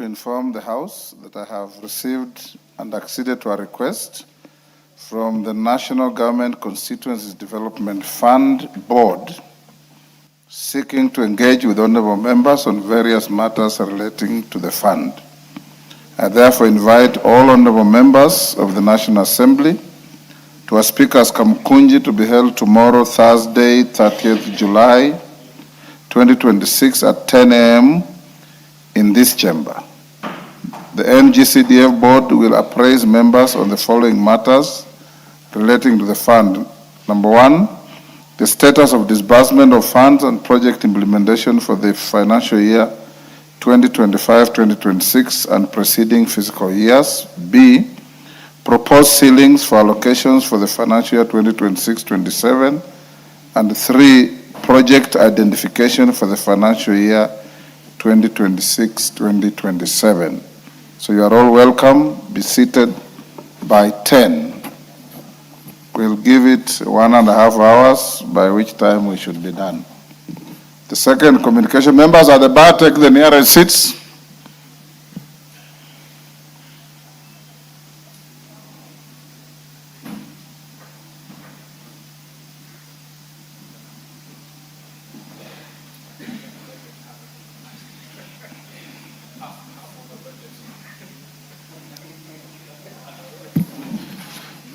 to inform the House that I have received and acceded to a request from the National Government Constituencies Development Fund Board seeking to engage with honorable members on various matters relating to the fund. I therefore invite all honorable members of the National Assembly to a Speaker's Kamkunji to be held tomorrow, Thursday, 30th July, 2026 at 10 a.m. in this chamber. The NGCDF board will appraise members on the following matters relating to the fund. Number one, the status of disbursement of funds and project implementation for the financial year 2025-2026 and preceding fiscal years. B, proposed ceilings for allocations for the financial year 2026-27. And 3, project identification for the financial year 2026-2027. So you are all welcome. Be seated by 10. We'll give it 1.5 hours, by which time we should be done. The second communication, members at the bar, take the nearest seats.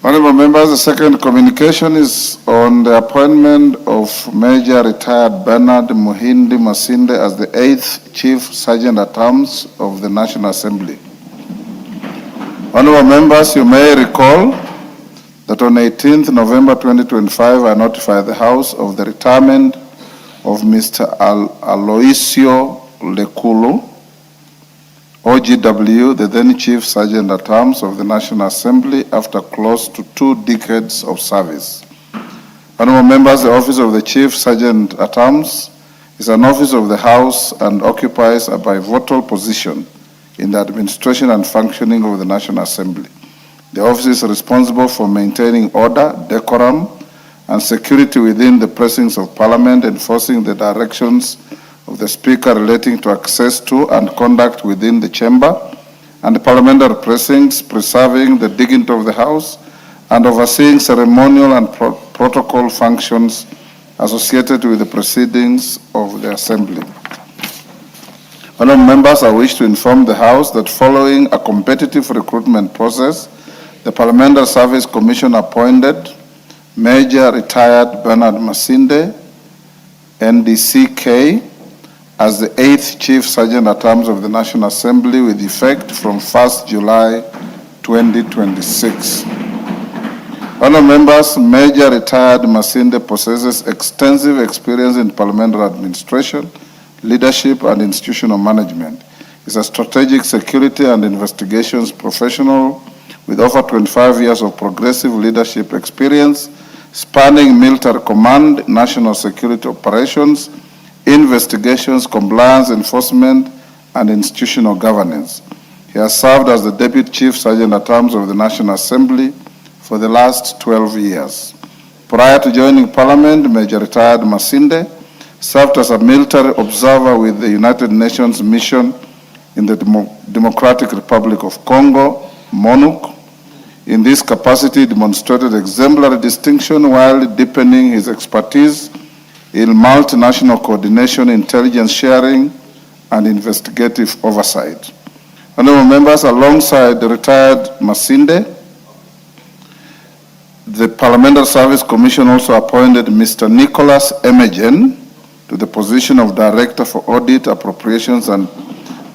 Honorable members, the second communication is on the appointment of Major Retired Bernard Muhindi Masinde as the 8th Chief Sergeant at Arms of the National Assembly. Honorable members, you may recall that on 18th November 2025, I notified the House of the retirement of Mr. Aloisio Lekulu, OGW, the then Chief Sergeant at Arms of the National Assembly, after close to 2 decades of service. Honorable members, the office of the Chief Sergeant at Arms is an office of the House and occupies a pivotal position in the administration and functioning of the National Assembly. The office is responsible for maintaining order, decorum, and security within the precincts of Parliament, enforcing the directions of the Speaker relating to access to and conduct within the chamber and the parliamentary precincts, preserving the dignity of the House, and overseeing ceremonial and protocol functions associated with the proceedings of the Assembly. Honourable members, I wish to inform the House that following a competitive recruitment process, the Parliamentary Service Commission appointed Major Retired Bernard Masinde, NDCK, as the 8th Chief Sergeant at Arms of the National Assembly with effect from 1st July 2026. Honourable members, Major Retired Masinde possesses extensive experience in parliamentary administration, leadership, and institutional management. He is a strategic security and investigations professional with over 25 years of progressive leadership experience, spanning military command, national security operations, investigations, compliance, enforcement, and institutional governance. He has served as the Deputy Chief Sergeant at Arms of the National Assembly for the last 12 years. Prior to joining Parliament, Major Retired Masinde served as a military observer with the United Nations Mission in the Democratic Republic of Congo, MONUC. In this capacity, he demonstrated exemplary distinction while deepening his expertise in multinational coordination, intelligence sharing, and investigative oversight. Honourable members, alongside the retired Masinde, the Parliamentary Service Commission also appointed Mr. Nicholas Emejen to the position of Director for Audit, Appropriations, and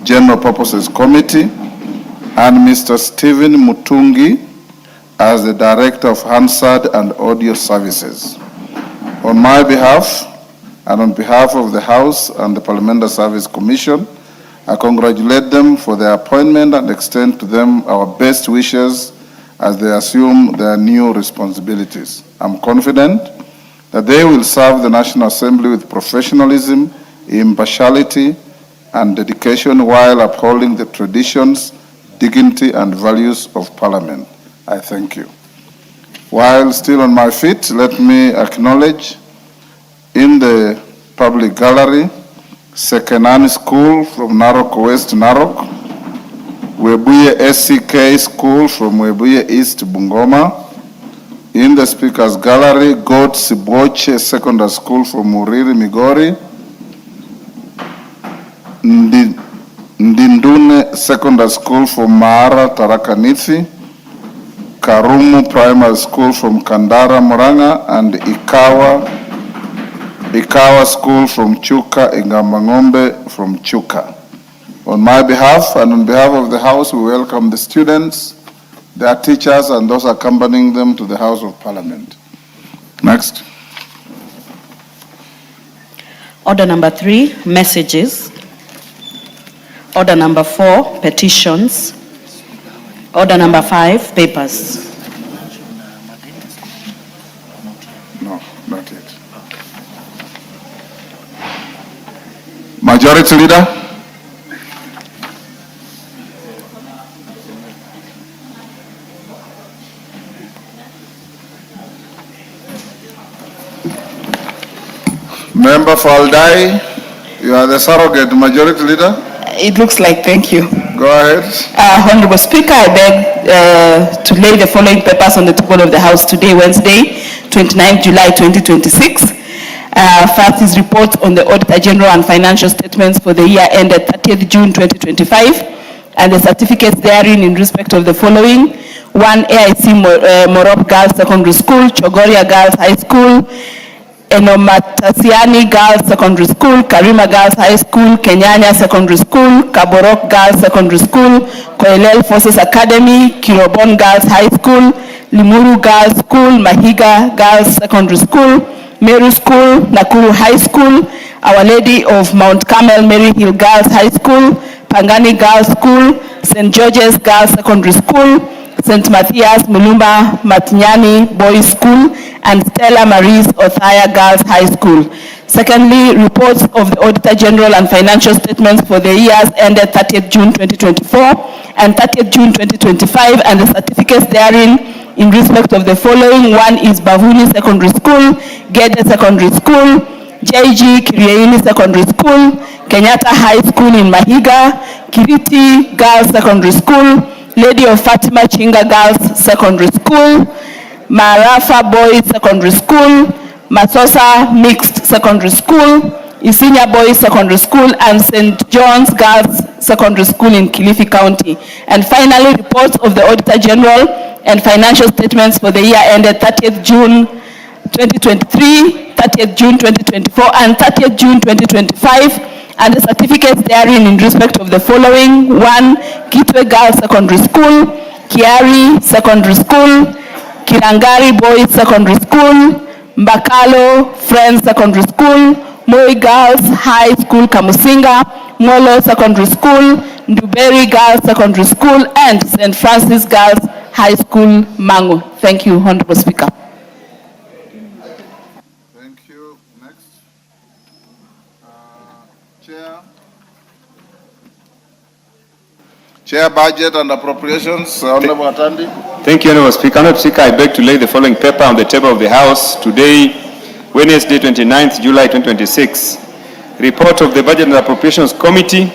General Purposes Committee, and Mr. Stephen Mutungi as the Director of Hansard and Audio Services. On my behalf, and on behalf of the House and the Parliamentary Service Commission, I congratulate them for their appointment and extend to them our best wishes as they assume their new responsibilities. I'm confident that they will serve the National Assembly with professionalism, impartiality, and dedication while upholding the traditions, dignity, and values of Parliament. I thank you. While still on my feet, let me acknowledge in the public gallery, Sekenani School from Narok, West Narok, Webuye SCK School from Webuye East, Bungoma. In the Speaker's Gallery, God Siboche Secondary School from Uriri, Migori. Ndindune Secondary School from Mara, Tharaka Nithi. Karumu Primary School from Kandara, Muranga, and Ikawa School from Chuka, Ingambangombe from Chuka. On my behalf and on behalf of the House, we welcome the students, their teachers, and those accompanying them to the House of Parliament. Next. Order number 3, messages. Order number 4, petitions. Order number 5, papers. No, not yet. Majority Leader. Member Faldai, you are the surrogate Majority Leader. It looks like, thank you. Go ahead. Honorable Speaker, I beg to lay the following papers on the table of the House today, Wednesday, 29 July 2026. First is report on the Auditor General and financial statements for the year ended 30th June 2025 and the certificates therein in respect of the following. 1, AIC Morop Girls Secondary School, Chogoria Girls High School, Enomatasiani Girls Secondary School, Karima Girls High School, Kenyanya Secondary School, Kaborok Girls Secondary School, Koilel Forces Academy, Kirobon Girls High School, Limuru Girls School, Mahiga Girls Secondary School, Meru School, Nakuru High School, Our Lady of Mount Carmel Mary Hill Girls High School, Pangani Girls School, St. George's Girls Secondary School, St. Matthias Mulumba Matinyani Boys School, and Stella Maris Othaya Girls High School. Secondly, reports of the Auditor General and financial statements for the years ended 30th June 2024 and 30th June 2025 and the certificates therein in respect of the following. 1 is Bavuni Secondary School, Gede Secondary School, JG Kiriaini Secondary School, Kenyatta High School in Mahiga, Kiriti Girls Secondary School, Lady of Fatima Chinga Girls Secondary School, Marafa Boys Secondary School, Masosa Mixed Secondary School, Isinya Boys Secondary School, and St. John's Girls Secondary School in Kilifi County. And finally, reports of the Auditor General and financial statements for the year ended 30th June 2023, 30th June 2024, and 30th June 2025, and the certificates therein in respect of the following. 1, Kitwe Girls Secondary School, Kiari Secondary School, Kirangari Boys Secondary School, Mbakalo Friends Secondary School, Moi Girls High School Kamusinga, Molo Secondary School, Nduberi Girls Secondary School, and St. Francis Girls High School, Mangu. Thank you, Honorable Speaker. Thank you. Next. Chair, Budget and Appropriations, Honorable Atandi. Thank you, Honorable Speaker. Honorable Speaker, I beg to lay the following paper on the table of the House today, Wednesday, 29th July 2026. Report of the Budget and Appropriations Committee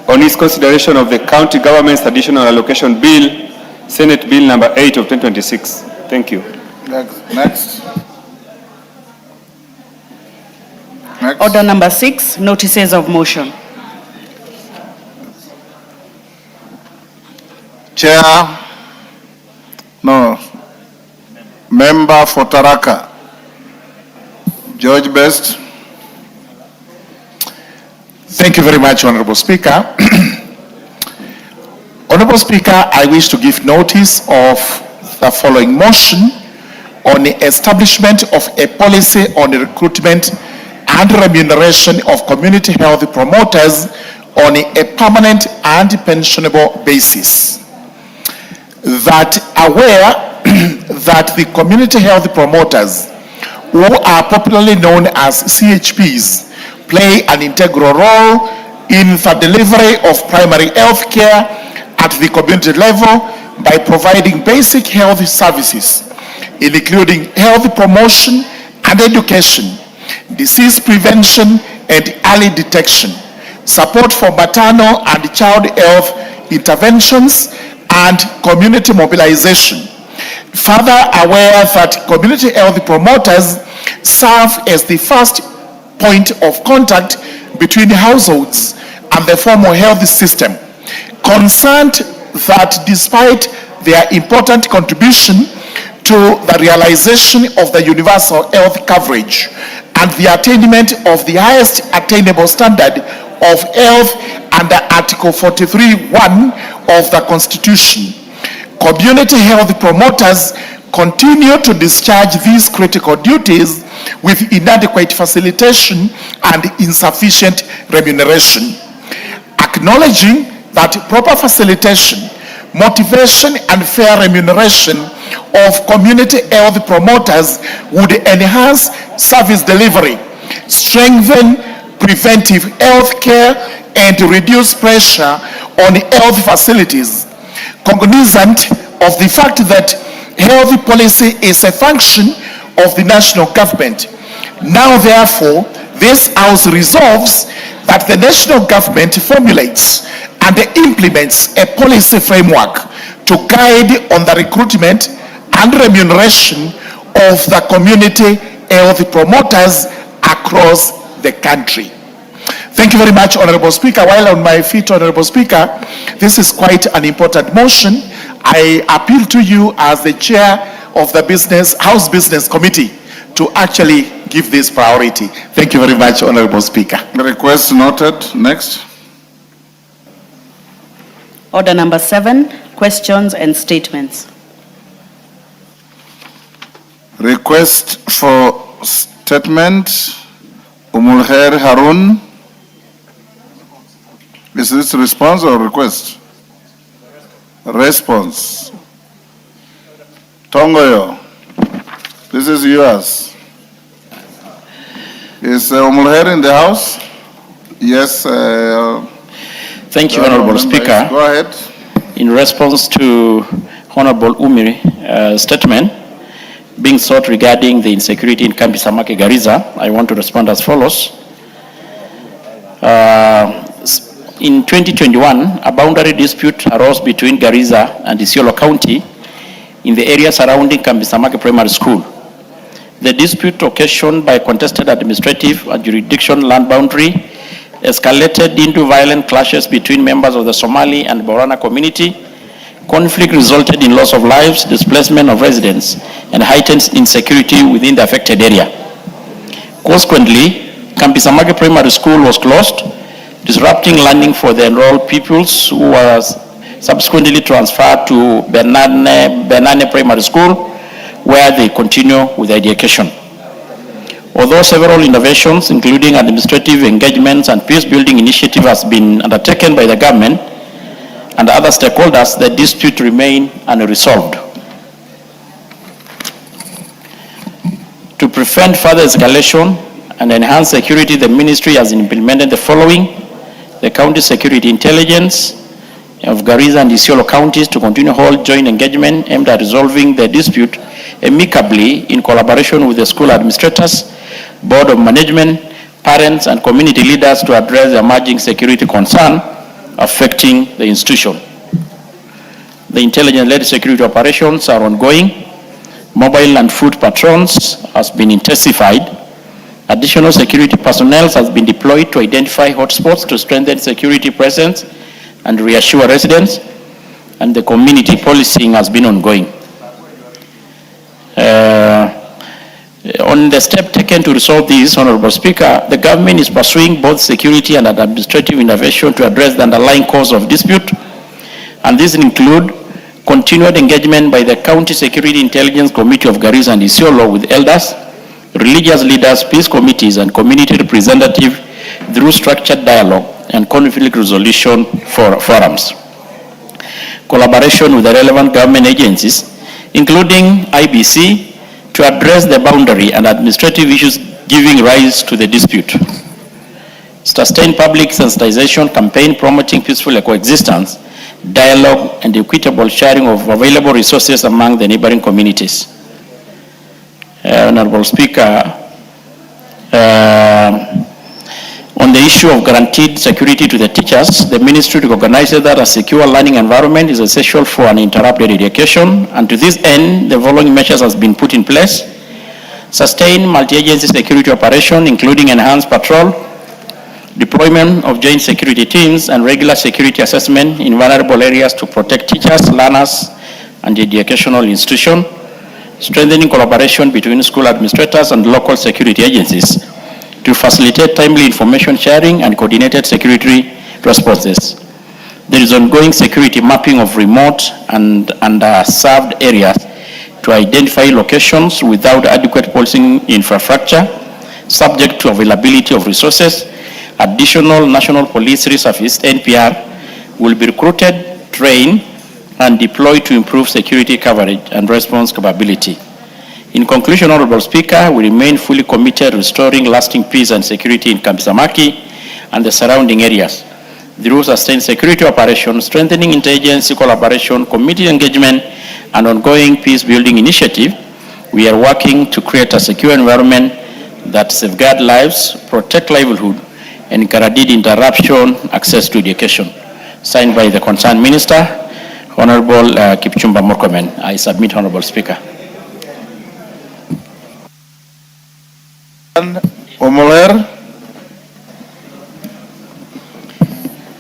on its consideration of the County Government's Additional Allocation Bill, Senate Bill number 8 of 2026. Thank you. Next. Order number 6, notices of motion. Chair, no, Member for Tharaka, George Best. Thank you very much, Honorable Speaker. Honorable Speaker, I wish to give notice of the following motion on the establishment of a policy on the recruitment and remuneration of community health promoters on a permanent and pensionable basis. That aware that the community health promoters, who are popularly known as CHPs, play an integral role in the delivery of primary health care at the community level by providing basic health services, including health promotion and education, disease prevention and early detection, support for maternal and child health interventions and community mobilization. Further aware that community health promoters serve as the first point of contact between households and the formal health system. Concerned that despite their important contribution to the realization of the universal health coverage and the attainment of the highest attainable standard of health under Article 43(1) of the Constitution, community health promoters continue to discharge these critical duties with inadequate facilitation and insufficient remuneration. Acknowledging that proper facilitation, motivation, and fair remuneration of community health promoters would enhance service delivery, strengthen preventive health care, and reduce pressure on health facilities. Cognizant of the fact that health policy is a function of the national government, now therefore this House resolves that the national government formulates and implements a policy framework to guide on the recruitment and remuneration of the community health promoters across the country. Thank you very much, Honorable Speaker. While on my feet, Honorable Speaker, this is quite an important motion. I appeal to you as the chair of the House Business Committee to actually give this priority. Thank you very much, Honorable Speaker. Request noted. Next. Order number 7, questions and statements. Request for statement. Umulkhair Harun. Is this response or request? Response. Tongoyo, this is yours. Is Umulkhair in the house? Yes. Thank you, Honorable Speaker. Go ahead. In response to Honorable Umiri's statement being sought regarding the insecurity in Kambi Samaki Garissa, I want to respond as follows. In 2021, a boundary dispute arose between Garissa and Isiolo County in the area surrounding Kambi Samaki Primary School. The dispute, occasioned by contested administrative and jurisdiction land boundary, escalated into violent clashes between members of the Somali and Borana community. Conflict resulted in loss of lives, displacement of residents, and heightened insecurity within the affected area. Consequently, Kambi Samaki Primary School was closed, disrupting learning for the enrolled pupils who were subsequently transferred to Benane Primary School, where they continue with their education. Although several innovations, including administrative engagements and peace-building initiative, has been undertaken by the government and other stakeholders, the dispute remain unresolved. To prevent further escalation and enhance security, the ministry has implemented the following: the County Security Intelligence of Garissa and Isiolo counties to continue hold joint engagement aimed at resolving the dispute amicably in collaboration with the school administrators, Board of Management, parents, and community leaders to address the emerging security concern affecting the institution. The intelligence-led security operations are ongoing. Mobile and foot patrols has been intensified. Additional security personnel has been deployed to identify hotspots to strengthen security presence and reassure residents, and the community policing has been ongoing. On the step taken to resolve this, Honorable Speaker, the government is pursuing both security and administrative innovation to address the underlying cause of dispute, and these include continued engagement by the County Security Intelligence Committee of Garissa and Isiolo with elders, religious leaders, peace committees, and community representatives through structured dialogue and conflict resolution forums. Collaboration with the relevant government agencies, including IBC, to address the boundary and administrative issues giving rise to the dispute. Sustain public sensitization campaign promoting peaceful coexistence, dialogue, and equitable sharing of available resources among the neighboring communities. Honorable Speaker, On the issue of guaranteed security to the teachers, the ministry recognizes that a secure learning environment is essential for uninterrupted education, and to this end, the following measures has been put in place. Sustain multi-agency security operation, including enhanced patrol, deployment of joint security teams, and regular security assessment in vulnerable areas to protect teachers, learners, and the educational institution, strengthening collaboration between school administrators and local security agencies to facilitate timely information sharing and coordinated security responses. There is ongoing security mapping of remote and underserved areas to identify locations without adequate policing infrastructure, subject to availability of resources. Additional National Police Reservists, NPR, will be recruited, trained, and deployed to improve security coverage and response capability. In conclusion, Honorable Speaker, we remain fully committed to restoring lasting peace and security in Kambisamaki and the surrounding areas through sustained security operations, strengthening interagency collaboration, community engagement, and ongoing peace-building initiative. We are working to create a secure environment that safeguards lives, protect livelihood, and guarantee interruption access to education. Signed by the concerned Minister, Honorable Kipchumba Murkomen. I submit, Honorable Speaker. Omoler.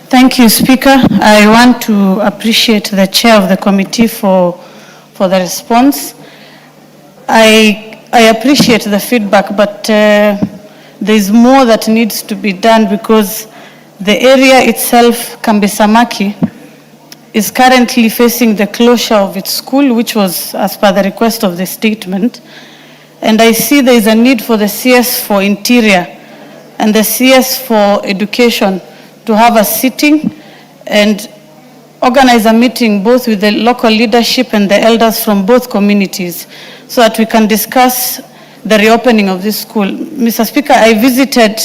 Thank you, Speaker. I want to appreciate the chair of the committee for the response. I appreciate the feedback, but there is more that needs to be done because the area itself, Kambisamaki, is currently facing the closure of its school, which was as per the request of the statement. And I see there is a need for the CS for Interior and the CS for Education to have a sitting and organize a meeting both with the local leadership and the elders from both communities so that we can discuss the reopening of this school. Mr. Speaker, I visited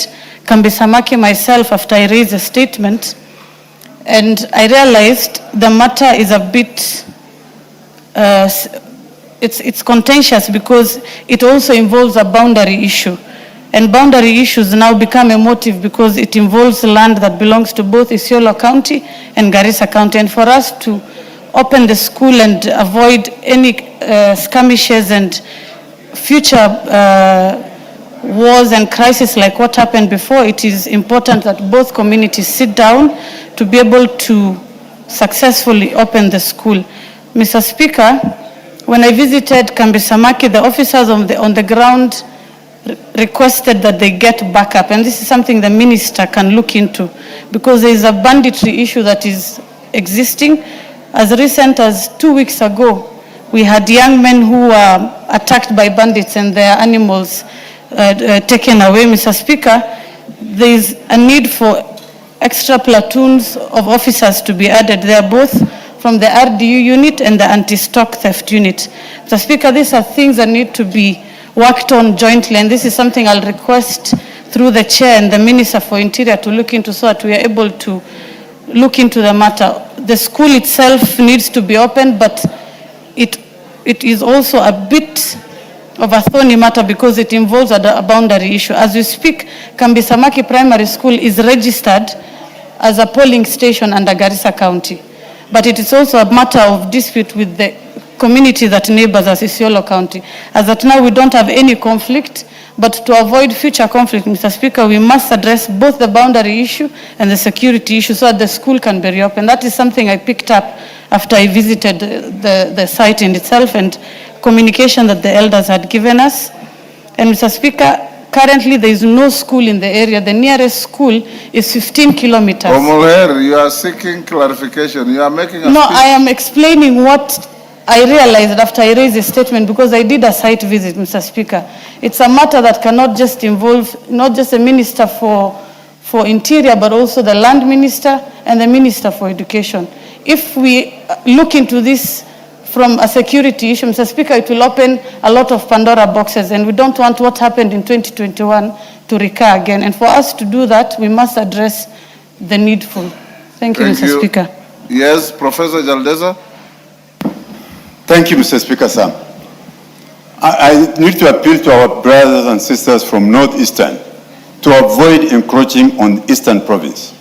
Kambisamaki myself after I raised a statement, and I realized the matter is a bit it's contentious because it also involves a boundary issue. And boundary issues now become emotive because it involves land that belongs to both Isiolo County and Garissa County. And for us to open the school and avoid any skirmishes and future wars and crises like what happened before, it is important that both communities sit down to be able to successfully open the school. Mr. Speaker, when I visited Kambisamaki, the officers on the ground requested that they get backup, and this is something the minister can look into because there is a banditry issue that is existing. As recent as 2 weeks ago, we had young men who were attacked by bandits and their animals taken away. Mr. Speaker, there is a need for extra platoons of officers to be added. They are both from the RDU unit and the anti-stock theft unit. Mr. Speaker, these are things that need to be worked on jointly, and this is something I'll request through the chair and the Minister for Interior to look into so that we are able to look into the matter. The school itself needs to be opened, but it is also a bit of a thorny matter because it involves a boundary issue. As we speak, Kambisamaki Primary School is registered as a polling station under Garissa County. But it is also a matter of dispute with the community that neighbors as Isiolo County. As at now, we don't have any conflict, but to avoid future conflict, Mr. Speaker, we must address both the boundary issue and the security issue so that the school can be reopened. That is something I picked up after I visited the site in itself and communication that the elders had given us. And Mr. Speaker, currently there is no school in the area. The nearest school is 15 kilometers. Omoler, you are seeking clarification. You are making a No, speech. I am explaining what I realized after I raised a statement because I did a site visit, Mr. Speaker. It's a matter that cannot just involve not just the Minister for Interior, but also the Land Minister and the Minister for Education. If we look into this from a security issue, Mr. Speaker, it will open a lot of Pandora boxes, and we don't want what happened in 2021 to recur again. And for us to do that, we must address the needful. Thank you, Mr. Speaker. Yes, Professor Jaldeza. Thank you, Mr. Speaker, sir. I need to appeal to our brothers and sisters from Northeastern to avoid encroaching on Eastern Province.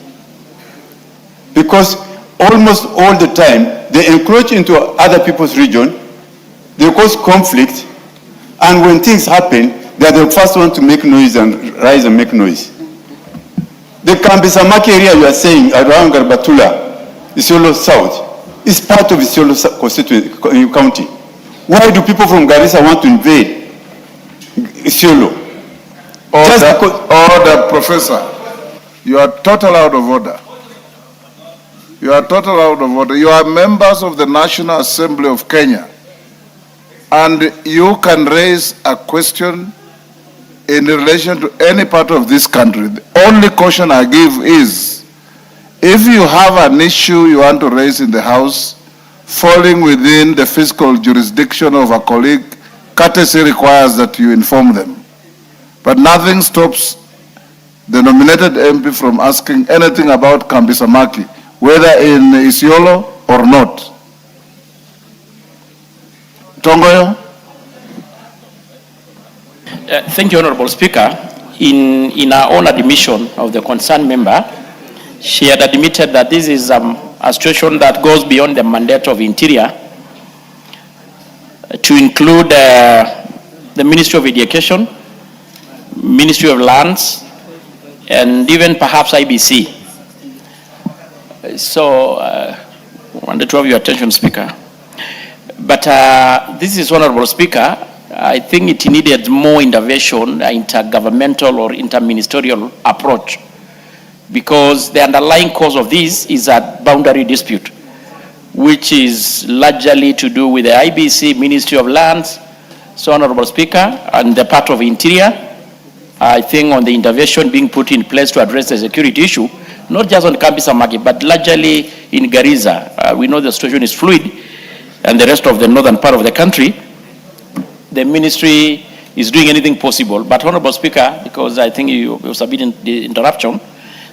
Because almost all the time, they encroach into other people's region, they cause conflict, and when things happen, they are the first one to make noise and rise and make noise. The Kambisamaki area you are saying around Garbatula, Isiolo South, is part of Isiolo County. Why do people from Garissa want to invade Isiolo? Order, Professor. You are total out of order. You are total out of order. You are members of the National Assembly of Kenya, and you can raise a question in relation to any part of this country. The only caution I give is, if you have an issue you want to raise in the House, falling within the fiscal jurisdiction of a colleague, courtesy requires that you inform them. But nothing stops the nominated MP from asking anything about Kambisamaki, whether in Isiolo or not. Tongoyo? Thank you, Honorable Speaker. In our own admission of the concerned member, she had admitted that this is a situation that goes beyond the mandate of Interior to include the Ministry of Education, Ministry of Lands, and even perhaps IBC. So, I wanted to have your attention, Speaker. But this is, Honorable Speaker, I think it needed more intervention, intergovernmental or interministerial approach, because the underlying cause of this is a boundary dispute, which is largely to do with the IBC, Ministry of Lands. So, Honorable Speaker, and the part of Interior, I think on the intervention being put in place to address the security issue, not just on Kambisamaki, but largely in Garissa. We know the situation is fluid, and the rest of the northern part of the country, the ministry is doing anything possible. But Honorable Speaker, because I think you submitted the interruption,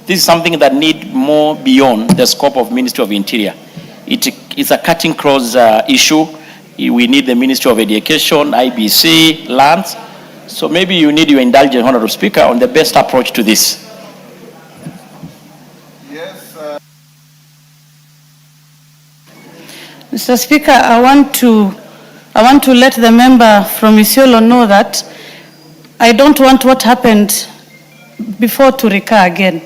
this is something that needs more beyond the scope of Ministry of Interior. It's a cutting cross issue. We need the Ministry of Education, IBC, Lands. So maybe you need your indulgence, Honorable Speaker, on the best approach to this. Mr. Speaker, I want to let the member from Isiolo know that I don't want what happened before to recur again.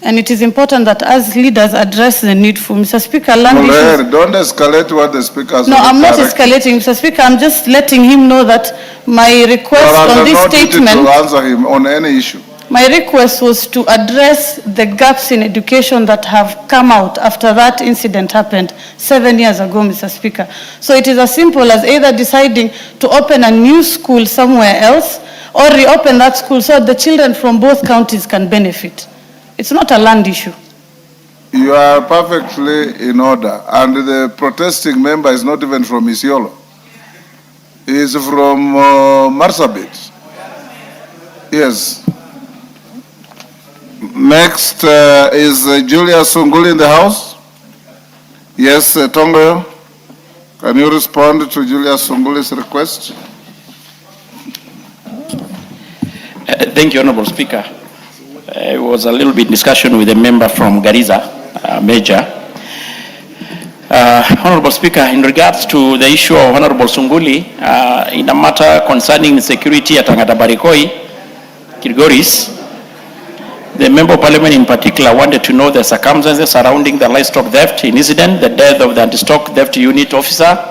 And it is important that as leaders address the needful. Mr. Speaker, land issues... Don't escalate what the Speaker has. No, I'm not escalating, Mr. Speaker. I'm just letting him know that my request on this statement... to answer him on any issue. My request was to address the gaps in education that have come out after that incident happened 7 years ago, Mr. Speaker. So it is as simple as either deciding to open a new school somewhere else or reopen that school so the children from both counties can benefit. It's not a land issue. You are perfectly in order. And the protesting member is not even from Isiolo. He is from Marsabit. Yes. Next is Julia Sunguli in the house. Yes, Tongo, can you respond to Julia Sunguli's request? Thank you, Honorable Speaker. It was a little bit discussion with a member from Garissa, Major. Honorable Speaker, in regards to the issue of Honorable Sunguli, in a matter concerning security at Ngatabarikoi, Kilgoris, the Member of Parliament in particular wanted to know the circumstances surrounding the livestock theft incident, the death of the anti-stock theft unit officer.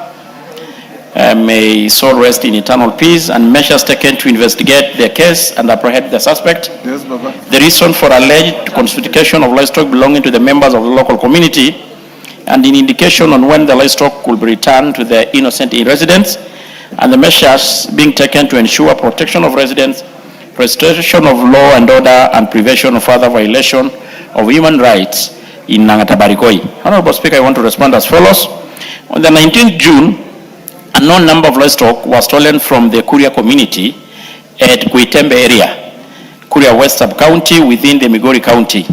May his soul rest in eternal peace, and measures taken to investigate the case and apprehend the suspect. Yes, Baba. The reason for alleged confiscation of livestock belonging to the members of the local community, and an indication on when the livestock will be returned to the innocent residents, and the measures being taken to ensure protection of residents, restoration of law and order, and prevention of further violation of human rights in Ngatabarikoi. Honorable Speaker, I want to respond as follows. On the 19th June, a known number of livestock was stolen from the Kuria community at Mutembei area, Kuria West Sub-County within the Migori County.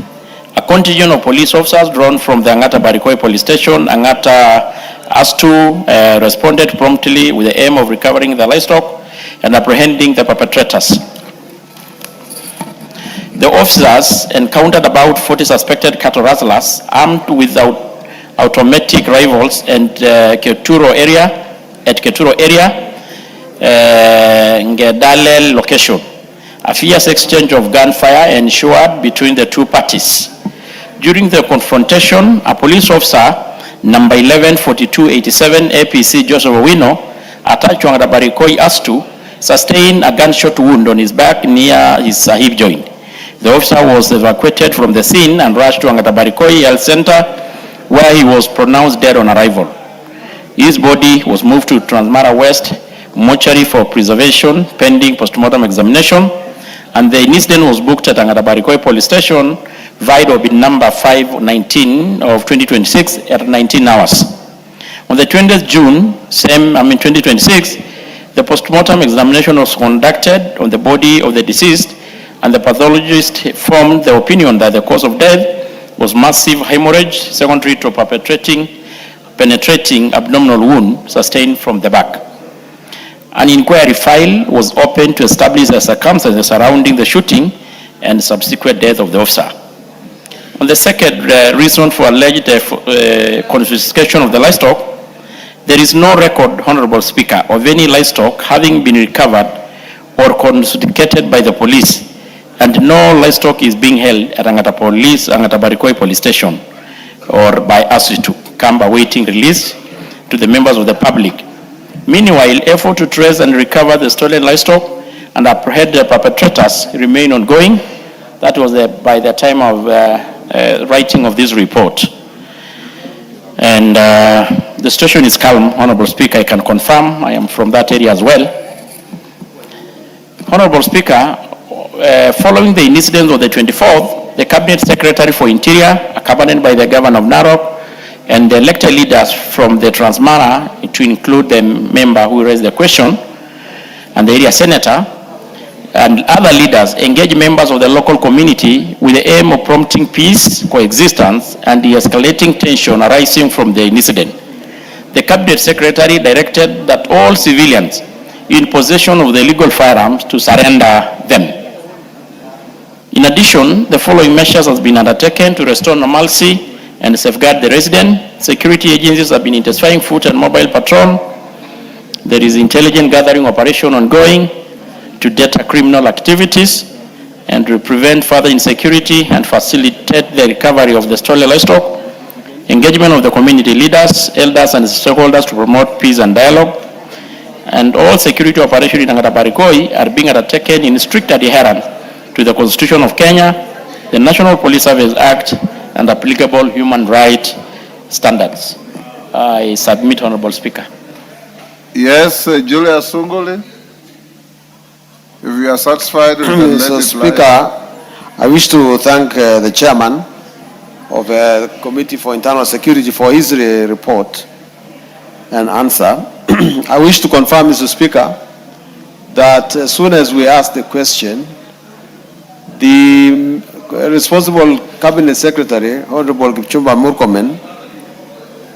A contingent of police officers drawn from the Ngatabarikoi police station, Angata ASTU, responded promptly with the aim of recovering the livestock and apprehending the perpetrators. The officers encountered about 40 suspected cattle rustlers armed with automatic rifles and Keturo area, Ngedale location. A fierce exchange of gunfire ensued between the two parties. During the confrontation, a police officer, number 114287 APC Joseph Owino, attached to Barikoi Astu, sustained a gunshot wound on his back near his hip joint. The officer was evacuated from the scene and rushed to Barikoi Health Center, where he was pronounced dead on arrival. His body was moved to Transmara West mortuary for preservation pending postmortem examination, and the incident was booked at Barikoi Police Station, Vido bin number 519 of 2026 at 19 hours. On the 20th June, 2026, the postmortem examination was conducted on the body of the deceased, and the pathologist formed the opinion that the cause of death was massive hemorrhage secondary to penetrating abdominal wound sustained from the back. An inquiry file was opened to establish the circumstances surrounding the shooting and subsequent death of the officer. On the second reason for alleged confiscation of the livestock, there is no record, Honorable Speaker, of any livestock having been recovered or confiscated by the police, and no livestock is being held at Barikoi Police Station or by us to come awaiting release to the members of the public. Meanwhile, effort to trace and recover the stolen livestock and apprehend the perpetrators remain ongoing. That was by the time of writing of this report. And the situation is calm, Honorable Speaker, I can confirm. I am from that area as well. Honorable Speaker, following the incident of the 24th, the Cabinet Secretary for Interior, accompanied by the Governor of Narok, and the elected leaders from the Transmara, to include the member who raised the question, and the area senator, and other leaders, engage members of the local community with the aim of promoting peace, coexistence, and de-escalating tension arising from the incident. The Cabinet Secretary directed that all civilians in possession of the illegal firearms to surrender them. In addition, the following measures have been undertaken to restore normalcy and safeguard the resident. Security agencies have been intensifying foot and mobile patrol. There is intelligent gathering operation ongoing to deter criminal activities and to prevent further insecurity and facilitate the recovery of the stolen livestock. Engagement of the community leaders, elders, and stakeholders to promote peace and dialogue. And all security operations in Barikoi are being undertaken in strict adherence to the Constitution of Kenya, the National Police Service Act, and applicable human rights standards. I submit, Honorable Speaker. Yes, Julia Sunguli. If you are satisfied with the Mr. Speaker, I wish to thank the chairman of the Committee for Internal Security for his report and answer. I wish to confirm, Mr. Speaker, that as soon as we asked the question, the responsible Cabinet Secretary, Honorable Kipchumba Murkomen,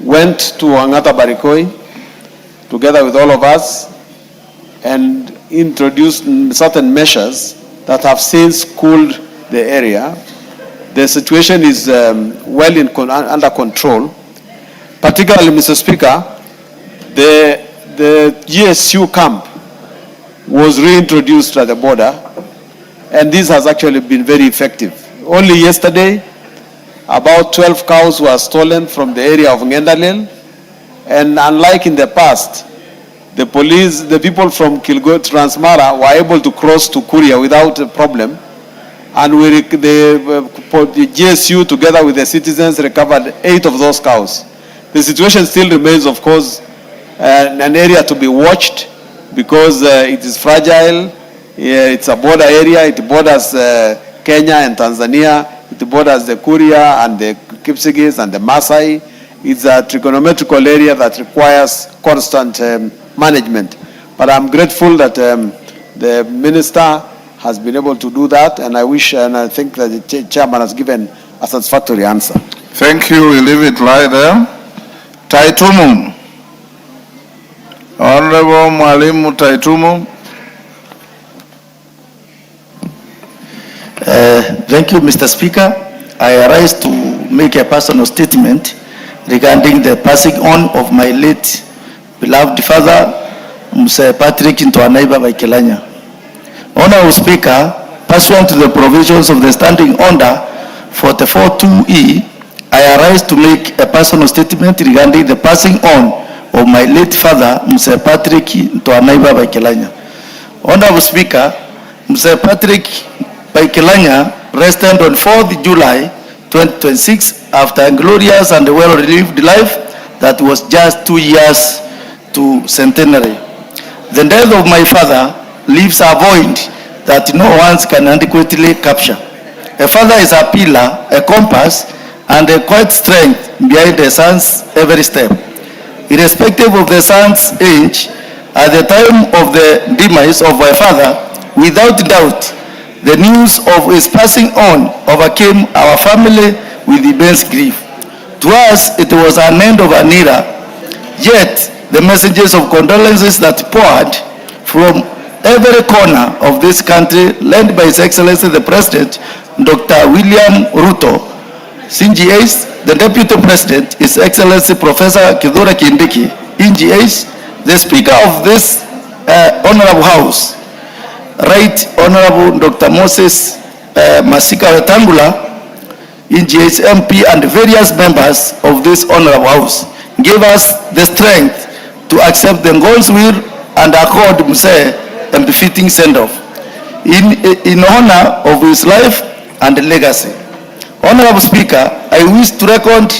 went to Barikoi together with all of us and introduced certain measures that have since cooled the area. The situation is under control. Particularly, Mr. Speaker, the GSU camp was reintroduced at the border, and this has actually been very effective. Only yesterday, about 12 cows were stolen from the area of Ngendalel, and unlike in the past, the people from Transmara were able to cross to Kuria without a problem, and the GSU together with the citizens recovered 8 of those cows. The situation still remains, of course, an area to be watched because it is fragile. It's a border area. It borders Kenya and Tanzania. It borders the Kuria and the Kipsigis and the Maasai. It's a trigonometrical area that requires constant management. But I'm grateful that the minister has been able to do that, and I wish and I think that the chairman has given a satisfactory answer. Thank you. We leave it right there. Taitumu. Honorable Mwalimu Taitumu. Thank you, Mr. Speaker. I arise to make a personal statement regarding the passing on of my late beloved father, Mr. Patrick Ntwanaiba Baikelanya. Honorable Speaker, pursuant to the provisions of the Standing Order 44-2E, I arise to make a personal statement regarding the passing on of my late father, Mr. Patrick Ntwanaiba Baikelanya. Honorable Speaker, Mr. Patrick Baikelanya rested on 4th July 2026 after a glorious and well-lived life that was just 2 years to centenary. The death of my father leaves a void that no one can adequately capture. A father is a pillar, a compass, and a quiet strength behind a son's every step. Irrespective of the son's age, at the time of the demise of my father, without doubt, the news of his passing on overcame our family with immense grief. To us, it was an end of an era. Yet, the messages of condolences that poured from every corner of this country, led by His Excellency the President, Dr. William Ruto, CGH, the Deputy President, His Excellency Professor Kithure Kindiki, NGH, the Speaker of this Honorable House, Right Honorable Dr. Moses Masika Wetangula, NGH MP, and various members of this Honorable House gave us the strength to accept the Ngol's will and accord Mzee a befitting send-off in honor of his life and legacy. Honorable Speaker, I wish to record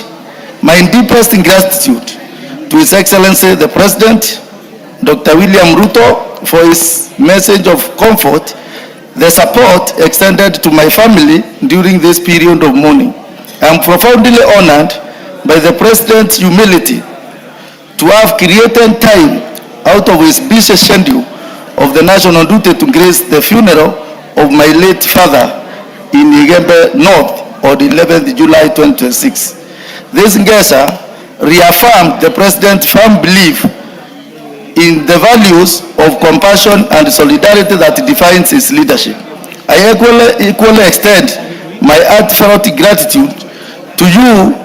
my deepest gratitude to His Excellency the President, Dr. William Ruto, for his message of comfort, the support extended to my family during this period of mourning. I am profoundly honored by the President's humility to have created time out of his busy schedule of the national duty to grace the funeral of my late father in Igembe North on the 11th July 2026. This gesture reaffirmed the President's firm belief in the values of compassion and solidarity that defines his leadership. I equally extend my heartfelt gratitude to you,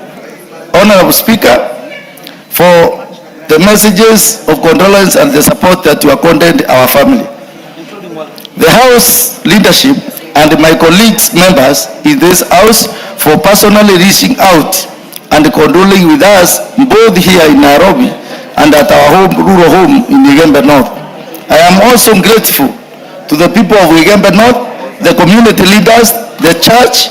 Honorable Speaker, for the messages of condolence and the support that you accorded our family. The House leadership and my colleagues, members in this House, for personally reaching out and condoling with us both here in Nairobi and at our rural home in Igembe North. I am also grateful to the people of Igembe North, the community leaders, the church,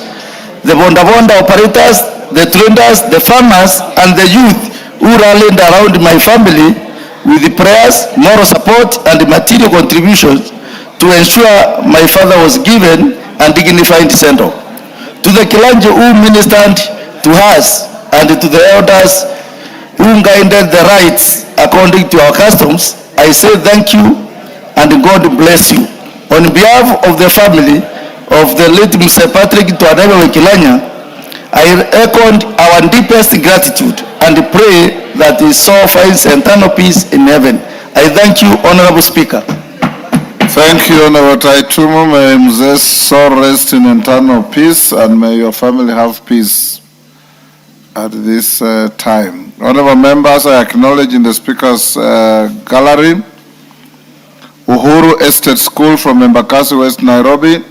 the bonda operators, the traders, the farmers, and the youth who rallied around my family with the prayers, moral support, and material contributions to ensure my father was given a dignified send-off. To the Kilanji who ministered to us and to the elders who guided the rites according to our customs, I say thank you and God bless you. On behalf of the family of the late Mr. Patrick Ntwanaiba Baikelanya, I echoed our deepest gratitude and pray that his soul finds eternal peace in heaven. I thank you, Honorable Speaker. Thank you, Honorable Taitumo. May Mzee's soul rest in eternal peace, and may your family have peace at this time. Honorable members, I acknowledge in the Speaker's gallery Uhuru Estate School from Embakasi, West Nairobi,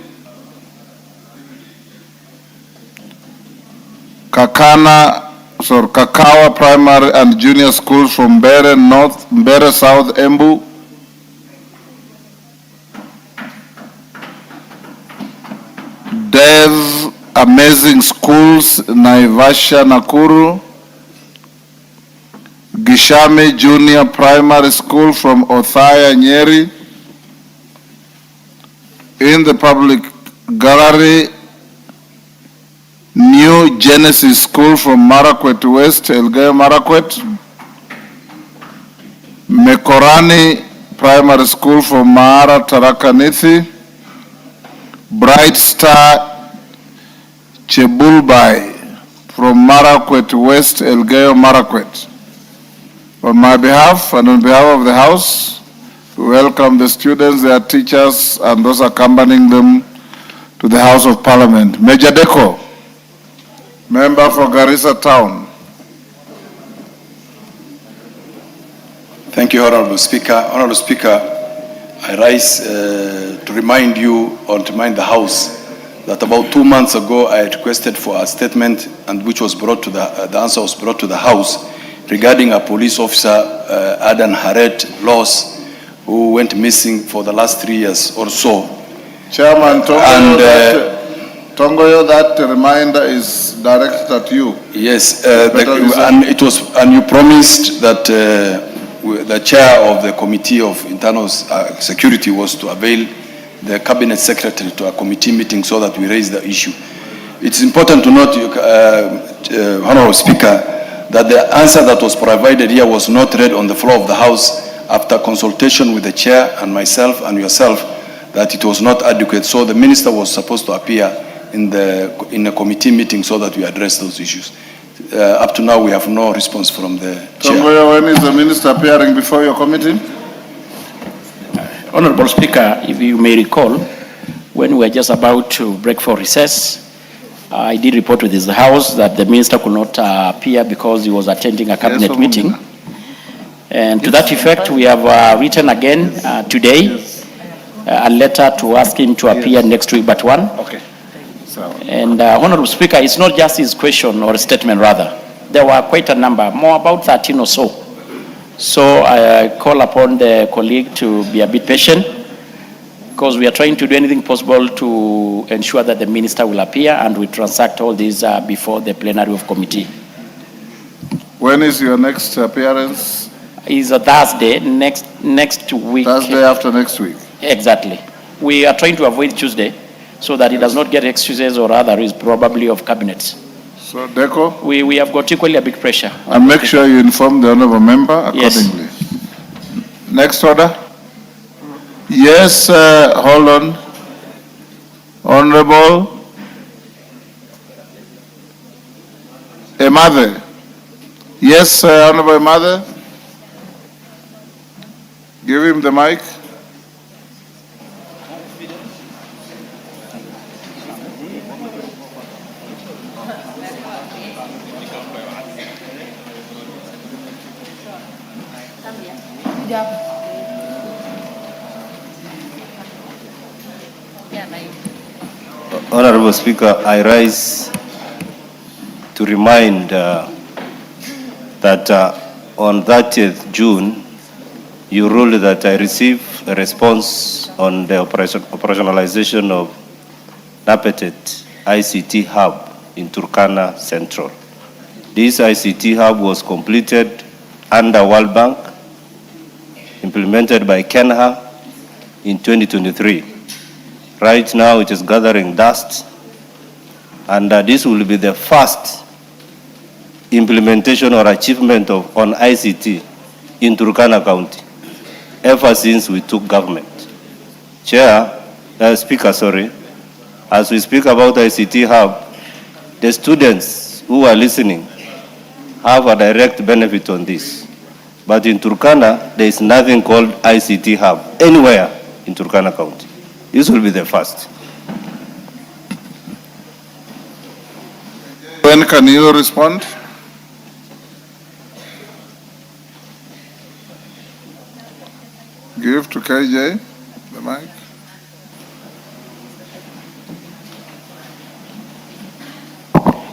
Kakawa Primary and Junior Schools from Mbere North, Mbere South, Embu, Dev Amazing Schools, Naivasha, Nakuru, Gishami Junior Primary School from Othaya, Nyeri. In the public gallery, New Genesis School from Marakwet West, Elgeyo Marakwet. Mekorani Primary School from Mahara, Tharaka Nithi. Bright Star Chebulbai from Marakwet West, Elgeyo Marakwet. On my behalf and on behalf of the House, we welcome the students, their teachers, and those accompanying them to the House of Parliament. Major Deko, member for Garissa Town. Thank you, Honorable Speaker. Honorable Speaker, I rise to remind you or to remind the House that about 2 months ago I requested for a statement and which was brought to the answer was brought to the House regarding a police officer, Adan Haret Loss, who went missing for the last 3 years or so. Chairman, Tongoyo, that reminder is directed at you. Yes, and you promised that the chair of the Committee of Internal Security was to avail the Cabinet Secretary to a committee meeting so that we raise the issue. It's important to note, Honorable Speaker, that the answer that was provided here was not read on the floor of the House after consultation with the chair and myself and yourself, that it was not adequate. So the minister was supposed to appear in a committee meeting so that we address those issues. Up to now, we have no response from the chair. When is the minister appearing before your committee? Honorable Speaker, if you may recall, when we were just about to break for recess, I did report to this House that the minister could not appear because he was attending a cabinet meeting. And to that effect, we have written again today a letter to ask him to appear next week but one. Okay. And Honorable Speaker, it's not just his question or statement rather. There were quite a number, more about 13 or so. So I call upon the colleague to be a bit patient because we are trying to do anything possible to ensure that the minister will appear and we transact all these before the plenary of committee. When is your next appearance? It's a Thursday, next week. Thursday after next week? Exactly. We are trying to avoid Tuesday so that he does not get excuses or other is probably of cabinets. So, Deco? We have got equally a big pressure. And make sure you inform the honorable member accordingly. Yes. Next order. Yes, hold on. Honorable Emathe. Yes, Honorable Emathe. Give him the mic. Honorable Speaker, I rise to remind that on 30th June, you ruled that I receive a response on the operationalization of NAPETET ICT Hub in Turkana Central. This ICT Hub was completed under World Bank, implemented by Kenya in 2023. Right now it is gathering dust, and this will be the first implementation or achievement on ICT in Turkana County ever since we took government. Speaker, as we speak about ICT Hub, the students who are listening have a direct benefit on this. But in Turkana, there is nothing called ICT Hub anywhere in Turkana County. This will be the first. When can you respond? Give to KJ the mic.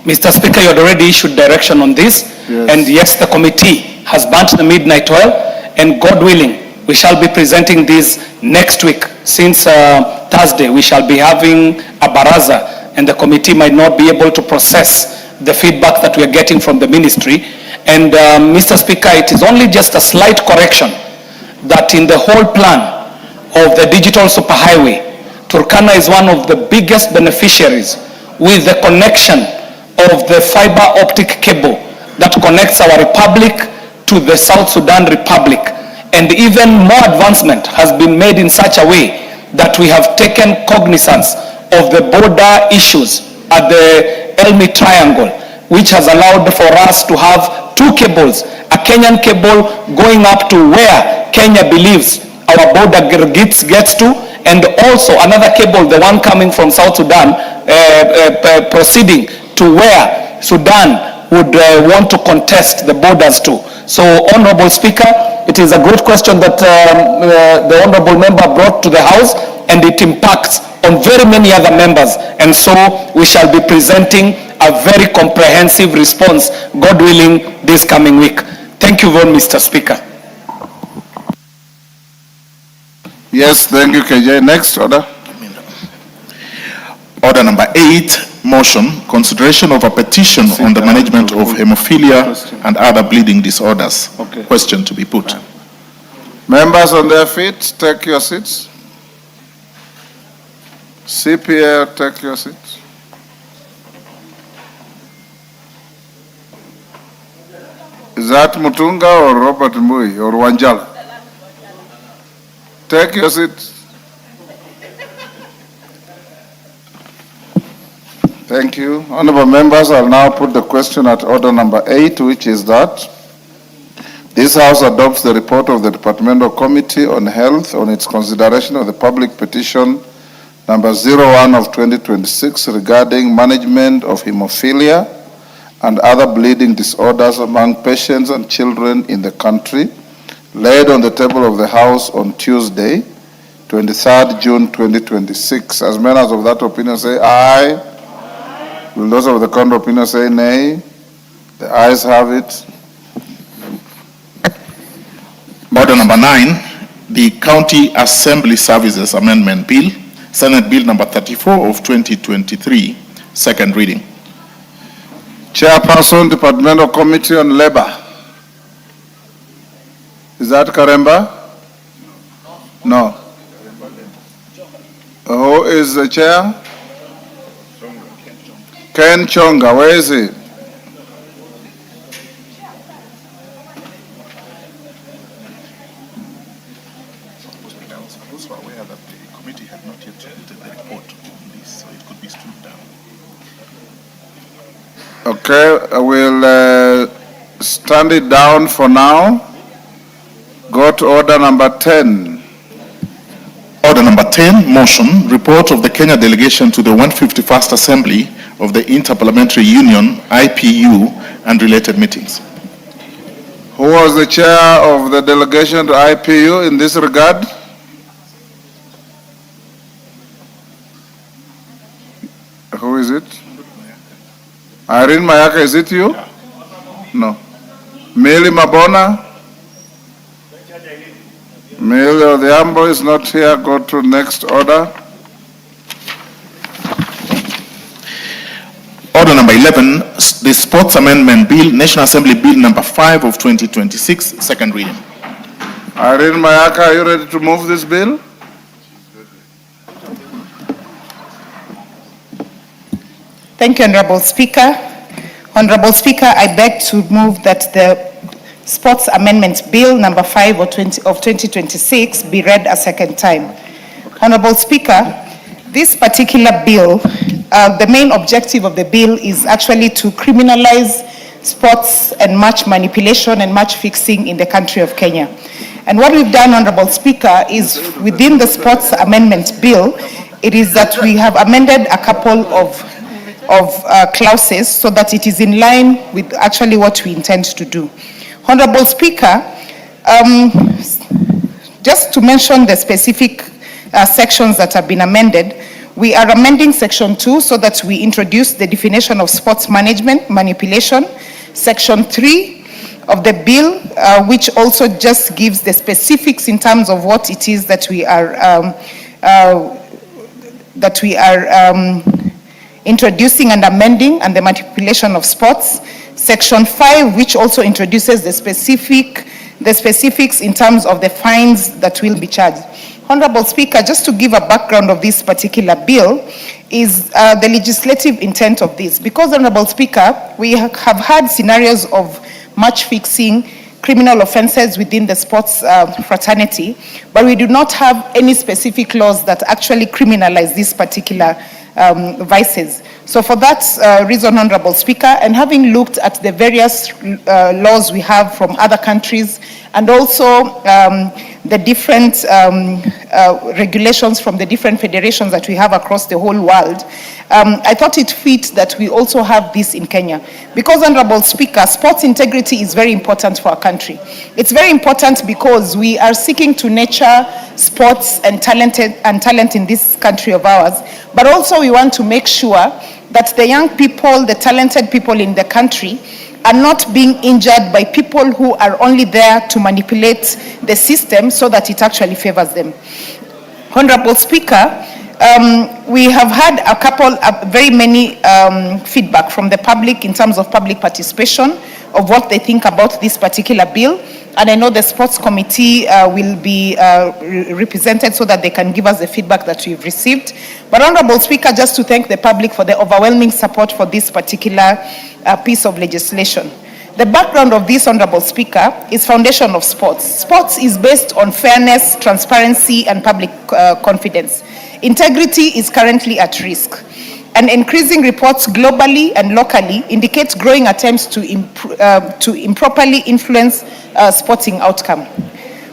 Mr. Speaker, you had already issued direction on this. Yes. And yes, the committee has burnt the midnight oil, and God willing, we shall be presenting this next week. Since Thursday, we shall be having a baraza, and the committee might not be able to process the feedback that we are getting from the ministry. And Mr. Speaker, it is only just a slight correction that in the whole plan of the digital superhighway, Turkana is one of the biggest beneficiaries with the connection of the fiber optic cable that connects our republic to the South Sudan Republic. And even more advancement has been made in such a way that we have taken cognizance of the border issues at the Elmi Triangle, which has allowed for us to have two cables, a Kenyan cable going up to where Kenya believes our border gets to, and also another cable, the one coming from South Sudan, proceeding to where Sudan would want to contest the borders to. So, Honorable Speaker, it is a great question that the Honorable Member brought to the House, and it impacts on very many other members. And so, we shall be presenting a very comprehensive response, God willing, this coming week. Thank you very much, Mr. Speaker. Yes, thank you, KJ. Next order. Order number 8, motion, consideration of a petition on the management of hemophilia and other bleeding disorders. Okay. Question to be put. Members on their feet, take your seats. CPA, take your seats. Is that Mutunga or Robert Mui or Wanjala? Take your seats. Thank you. Honorable members, I'll now put the question at order number 8, which is that this House adopts the report of the Departmental Committee on Health on its consideration of the public petition number 01 of 2026 regarding management of hemophilia and other bleeding disorders among patients and children in the country, laid on the table of the House on Tuesday, 23rd June 2026. As members of that opinion say aye. Will those of the contrary opinion say nay? The ayes have it. Order number 9, the County Assembly Services Amendment Bill, Senate Bill number 34 of 2023, second reading. Chairperson, Departmental Committee on Labor. Is that Karemba? No. Who is the chair? Ken Chonga, where is he? Also aware that the committee had not yet submitted the report on this, so it could be stood down. Okay, I will stand it down for now. Go to order number 10. Order number 10, motion, report of the Kenya delegation to the 151st Assembly of the Interparliamentary Union, IPU, and related meetings. Who was the chair of the delegation to IPU in this regard? Who is it? Irene Mayaka, is it you? No. Mili Mabona? Mili Odhiambo is not here. Go to next order. Order number 11, the Sports Amendment Bill, National Assembly Bill number 5 of 2026, second reading. Irene Mayaka, are you ready to move this bill? Thank you, Honorable Speaker. Honorable Speaker, I beg to move that the Sports Amendment Bill number 5 of 2026 be read a second time. Honorable Speaker, this particular bill, the main objective of the bill is actually to criminalize sports and match manipulation and match fixing in the country of Kenya. And what we've done, Honorable Speaker, is within the Sports Amendment Bill, it is that we have amended a couple of clauses so that it is in line with actually what we intend to do. Honorable Speaker, just to mention the specific sections that have been amended, we are amending Section 2 so that we introduce the definition of sports management, manipulation. Section 3 of the bill, which also just gives the specifics in terms of what it is that we are introducing and amending, and the manipulation of sports. Section 5, which also introduces the specifics in terms of the fines that will be charged. Honorable Speaker, just to give a background of this particular bill is the legislative intent of this. Because, Honorable Speaker, we have had scenarios of match fixing, criminal offenses within the sports fraternity, but we do not have any specific laws that actually criminalize these particular vices. So for that reason, Honorable Speaker, and having looked at the various laws we have from other countries, and also the different regulations from the different federations that we have across the whole world, I thought it fit that we also have this in Kenya. Because, Honorable Speaker, sports integrity is very important for our country. It's very important because we are seeking to nurture sports and talent in this country of ours, but also we want to make sure that the young people, the talented people in the country, are not being injured by people who are only there to manipulate the system so that it actually favors them. Honorable Speaker, we have had very many feedback from the public in terms of public participation of what they think about this particular bill. And I know the sports committee will be represented so that they can give us the feedback that we've received. But Honorable Speaker, just to thank the public for the overwhelming support for this particular piece of legislation. The background of this, Honorable Speaker, is foundation of sports. Sports is based on fairness, transparency, and public confidence. Integrity is currently at risk. And increasing reports globally and locally indicate growing attempts to improperly influence sporting outcome.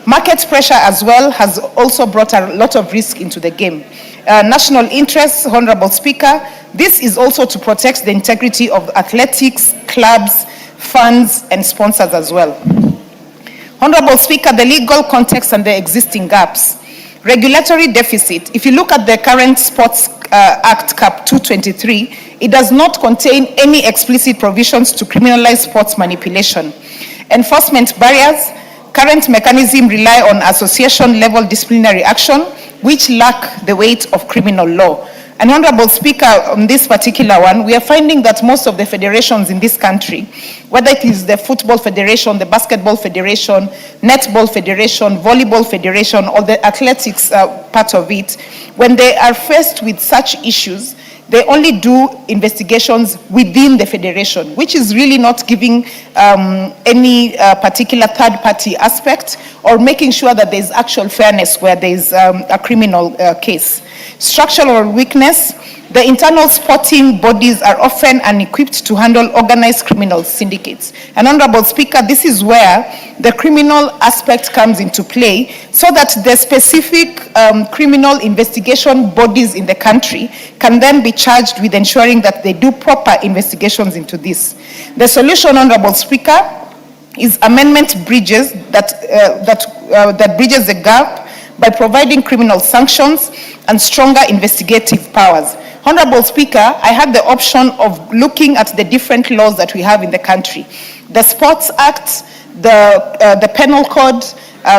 Market pressure as well has also brought a lot of risk into the game. National interests, Honorable Speaker, this is also to protect the integrity of athletics, clubs, funds, and sponsors as well. Honorable Speaker, the legal context and the existing gaps. Regulatory deficit, if you look at the current Sports Act Cap 223, it does not contain any explicit provisions to criminalize sports manipulation. Enforcement barriers, current mechanism rely on association-level disciplinary action, which lack the weight of criminal law. And Honorable Speaker, on this particular one, we are finding that most of the federations in this country, whether it is the Football Federation, the Basketball Federation, Netball Federation, Volleyball Federation, or the athletics part of it, when they are faced with such issues, they only do investigations within the federation, which is really not giving any particular third-party aspect or making sure that there's actual fairness where there's a criminal case. Structural weakness, the internal sporting bodies are often unequipped to handle organized criminal syndicates. And Honorable Speaker, this is where the criminal aspect comes into play so that the specific criminal investigation bodies in the country can then be charged with ensuring that they do proper investigations into this. The solution, Honorable Speaker, is amendment bridges that bridges the gap by providing criminal sanctions and stronger investigative powers. Honorable Speaker, I had the option of looking at the different laws that we have in the country. The Sports Act, the Penal Code,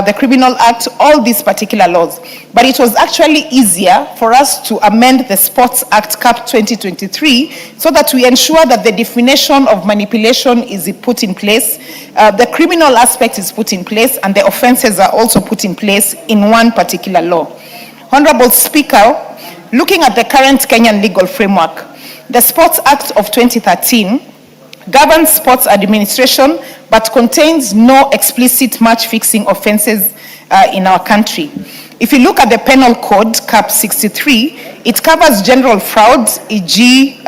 the Criminal Act, all these particular laws. But it was actually easier for us to amend the Sports Act Cap 2023 so that we ensure that the definition of manipulation is put in place, the criminal aspect is put in place, and the offenses are also put in place in one particular law. Honorable Speaker, looking at the current Kenyan legal framework, the Sports Act of 2013 governs sports administration but contains no explicit match-fixing offenses in our country. If you look at the Penal Code, Cap 63, it covers general frauds, e.g.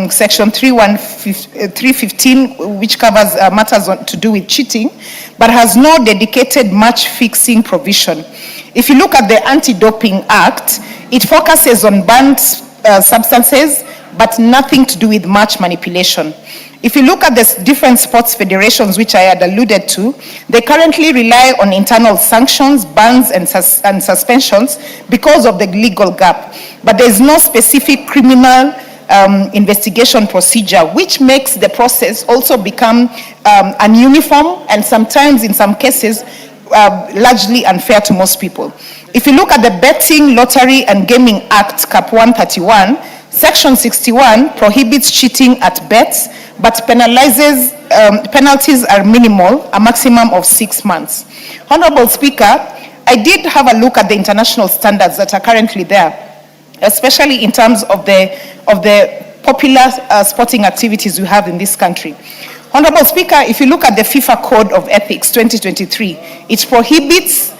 Section 315, which covers matters to do with cheating, but has no dedicated match-fixing provision. If you look at the Anti-Doping Act, it focuses on banned substances, but nothing to do with match manipulation. If you look at the different sports federations, which I had alluded to, they currently rely on internal sanctions, bans, and suspensions because of the legal gap. But there is no specific criminal investigation procedure, which makes the process also become ununiform and sometimes, in some cases, largely unfair to most people. If you look at the Betting, Lottery, and Gaming Act, Cap 131, Section 61 prohibits cheating at bets, but penalties are minimal, a maximum of 6 months. Honorable Speaker, I did have a look at the international standards that are currently there, especially in terms of the popular sporting activities we have in this country. Honorable Speaker, if you look at the FIFA Code of Ethics 2023, it prohibits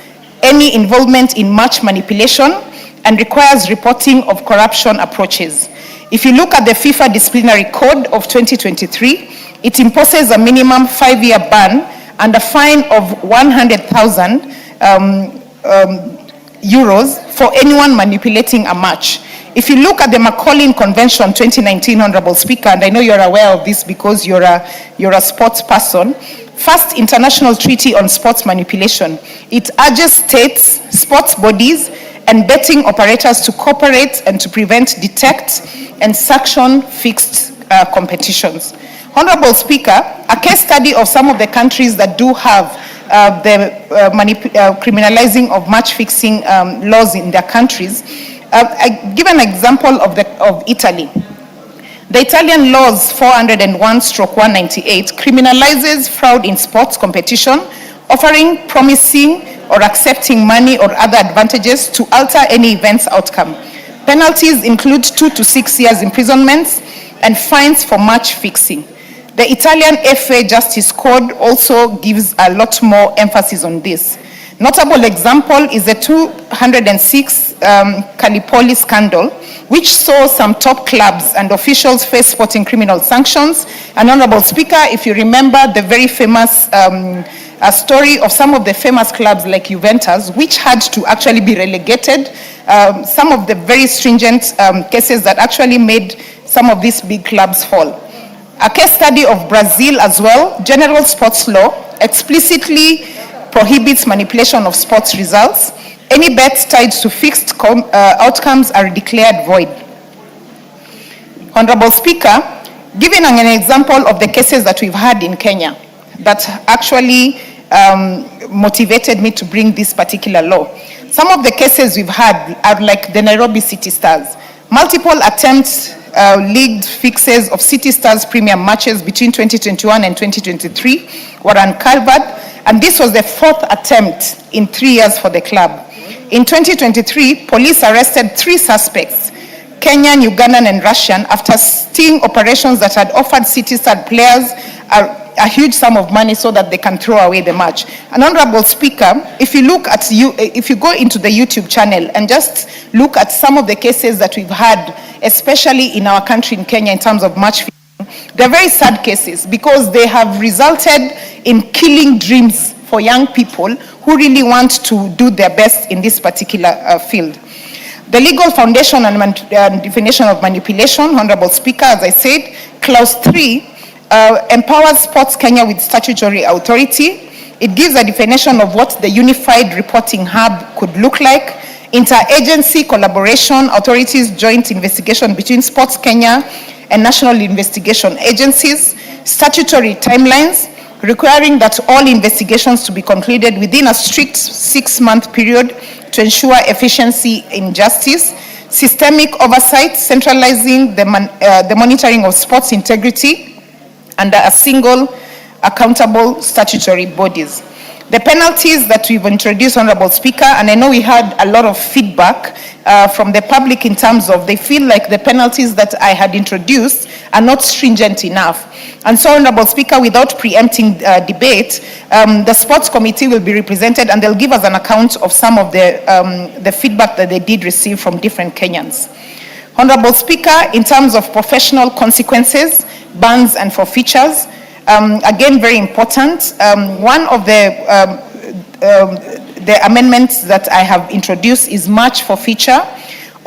any involvement in match manipulation and requires reporting of corruption approaches. If you look at the FIFA Disciplinary Code of 2023, it imposes a minimum 5-year ban and a fine of 100,000 euros for anyone manipulating a match. If you look at the Macaulay Convention 2019, Honorable Speaker, and I know you're aware of this because you're a sports person, first international treaty on sports manipulation, it urges states, sports bodies, and betting operators to cooperate and to prevent, detect, and sanction fixed competitions. Honorable Speaker, a case study of some of the countries that do have criminalizing of match fixing laws in their countries. I give an example of Italy. The Italian laws 401/198 criminalizes fraud in sports competition, offering, promising, or accepting money or other advantages to alter any event's outcome. Penalties include 2 to 6 years imprisonment and fines for match fixing. The Italian FA Justice Code also gives a lot more emphasis on this. Notable example is the 206 Calipoli scandal, which saw some top clubs and officials face sporting criminal sanctions. And Honorable Speaker, if you remember the very famous story of some of the famous clubs like Juventus, which had to actually be relegated, some of the very stringent cases that actually made some of these big clubs fall. A case study of Brazil as well, general sports law explicitly prohibits manipulation of sports results. Any bets tied to fixed outcomes are declared void. Honorable Speaker, giving an example of the cases that we've had in Kenya that actually motivated me to bring this particular law. Some of the cases we've had are like the Nairobi City Stars. Multiple attempts league fixes of City Stars premium matches between 2021 and 2023 were uncovered, and this was the 4th attempt in 3 years for the club. In 2023, police arrested 3 suspects, Kenyan, Ugandan, and Russian, after sting operations that had offered City Star players a huge sum of money so that they can throw away the match. And Honorable Speaker, if you go into the YouTube channel and just look at some of the cases that we've had, especially in our country in Kenya in terms of match fixing, they're very sad cases because they have resulted in killing dreams for young people who really want to do their best in this particular field. The legal foundation and definition of manipulation, Honorable Speaker, as I said, Clause 3 empowers Sports Kenya with statutory authority. It gives a definition of what the unified reporting hub could look like, interagency collaboration, authorities joint investigation between Sports Kenya and national investigation agencies, statutory timelines, requiring that all investigations to be concluded within a strict 6-month period to ensure efficiency in justice, systemic oversight, centralizing the monitoring of sports integrity under a single accountable statutory bodies. The penalties that we've introduced, Honorable Speaker, and I know we had a lot of feedback from the public in terms of they feel like the penalties that I had introduced are not stringent enough. And so, Honorable Speaker, without preempting debate, the Sports Committee will be represented and they'll give us an account of some of the feedback that they did receive from different Kenyans. Honorable Speaker, in terms of professional consequences, bans and forfeitures, again, very important. One of the amendments that I have introduced is match forfeiture,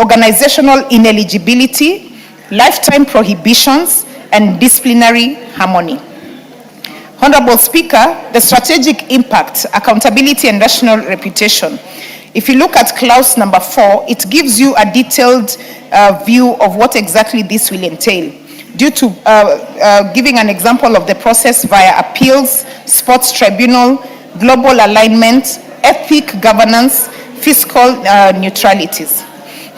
organizational ineligibility, lifetime prohibitions, and disciplinary harmony. Honorable Speaker, the strategic impact, accountability, and national reputation. If you look at clause number 4, it gives you a detailed view of what exactly this will entail. Due to giving an example of the process via appeals, sports tribunal, global alignment, ethic governance, fiscal neutralities.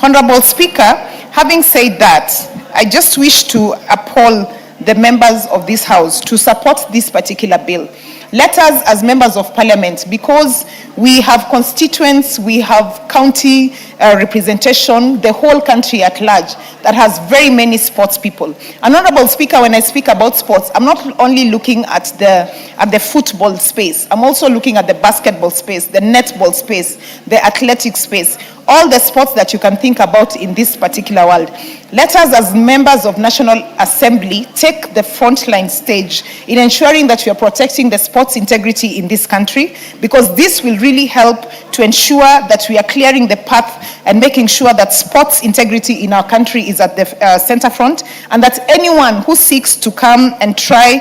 Honorable Speaker, having said that, I just wish to appall the members of this House to support this particular bill. Let us, as members of Parliament, because we have constituents, we have county representation, the whole country at large, that has very many sports people. And Honorable Speaker, when I speak about sports, I'm not only looking at the football space, I'm also looking at the basketball space, the netball space, the athletic space. all the sports that you can think about in this particular world. Let us, as members of National Assembly, take the frontline stage in ensuring that we are protecting the sports integrity in this country, because this will really help to ensure that we are clearing the path and making sure that sports integrity in our country is at the center front, and that anyone who seeks to come and try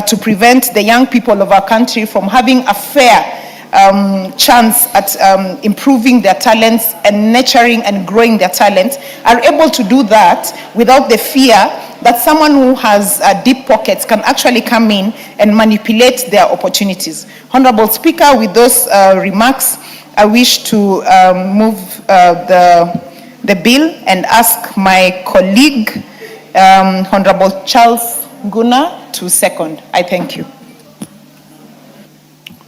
to prevent the young people of our country from having a fair chance at improving their talents and nurturing and growing their talents are able to do that without the fear that someone who has deep pockets can actually come in and manipulate their opportunities. Honorable Speaker, with those remarks, I wish to move the bill and ask my colleague, Honorable Charles Nguna, to second. I thank you.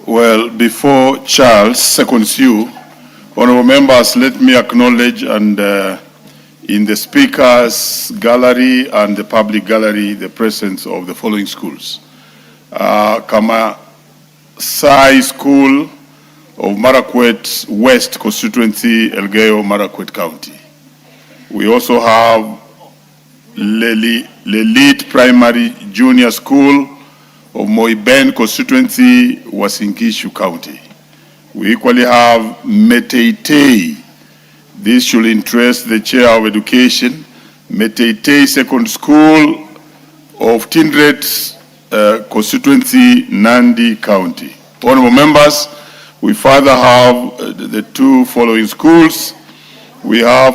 Well, before Charles seconds you, honorable members, let me acknowledge and in the speakers gallery and the public gallery the presence of the following schools. Kamasai School of Marakwet West Constituency, Elgeyo Marakwet County. We also have Lelit Primary Junior School of Moiben Constituency, Uasin-Gishu County. We equally have Meteitei. This should interest the Chair of Education. Meteitei Second School of Tindret Constituency, Nandi County. Honorable members, we further have the two following schools. We have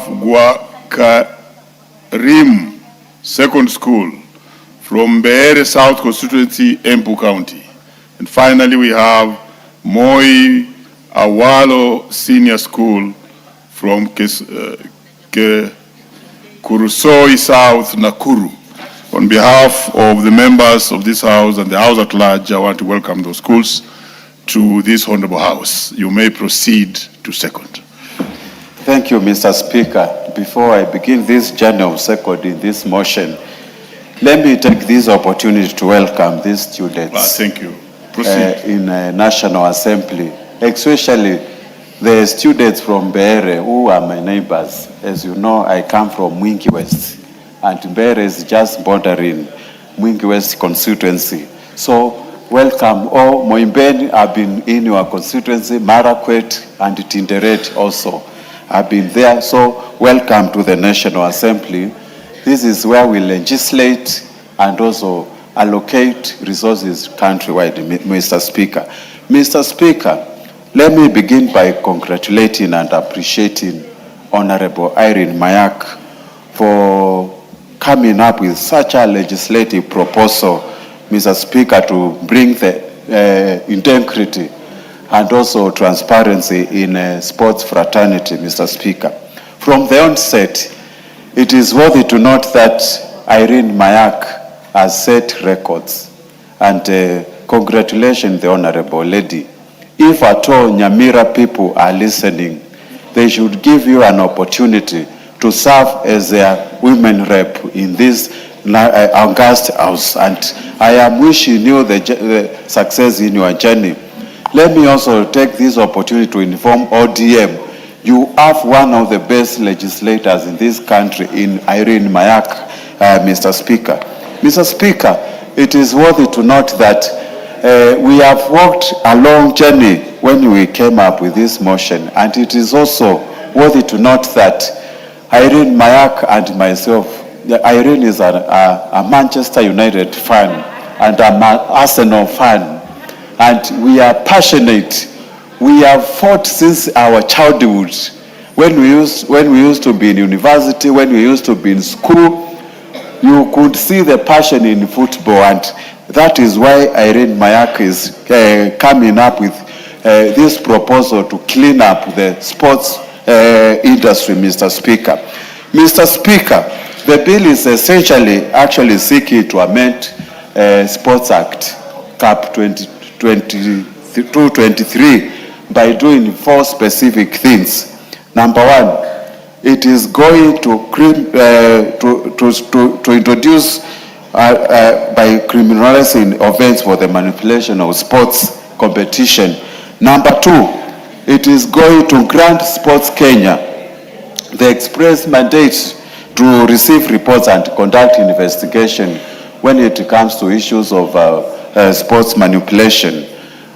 Guakarim Second School from Beere South Constituency, Embu County. And finally, we have Moi Awalo Senior School from Kurusoi South, Nakuru. On behalf of the members of this House and the House at large, I want to welcome those schools to this honorable House. You may proceed to second. Thank you, Mr. Speaker. Before I begin this journey of seconding this motion, let me take this opportunity to welcome these students. Thank you. Proceed. In National Assembly, especially the students from Beere who are my neighbors. As you know, I come from Mwingi West, and Beere is just bordering Mwingi West constituency. So welcome. All Moimben have been in your constituency, Marakwet and Tinderet also have been there. So welcome to the National Assembly. This is where we legislate and also allocate resources countrywide, Mr. Speaker. Mr. Speaker, let me begin by congratulating and appreciating Honorable Irene Mayak for coming up with such a legislative proposal, Mr. Speaker, to bring the integrity and also transparency in sports fraternity, Mr. Speaker. From the onset, it is worthy to note that Irene Mayak has set records, and congratulations, the Honorable Lady. If at all Nyamira people are listening, they should give you an opportunity to serve as their women rep in this august house, and I am wishing you the success in your journey. Let me also take this opportunity to inform ODM, you have one of the best legislators in this country in Irene Mayak, Mr. Speaker. Mr. Speaker, it is worthy to note that we have walked a long journey when we came up with this motion, and it is also worthy to note that Irene Mayak and myself, Irene is a Manchester United fan and an Arsenal fan, and we are passionate. We have fought since our childhood. When we used to be in university, when we used to be in school, you could see the passion in football, and that is why Irene Mayak is coming up with this proposal to clean up the sports industry, Mr. Speaker. Mr. Speaker, the bill is essentially actually seeking to amend Sports Act, Cap 223, by doing 4 specific things. Number 1, it is going to introduce by criminalizing offense for the manipulation of sports competition. Number 2, it is going to grant Sports Kenya the express mandate to receive reports and conduct investigation when it comes to issues of sports manipulation.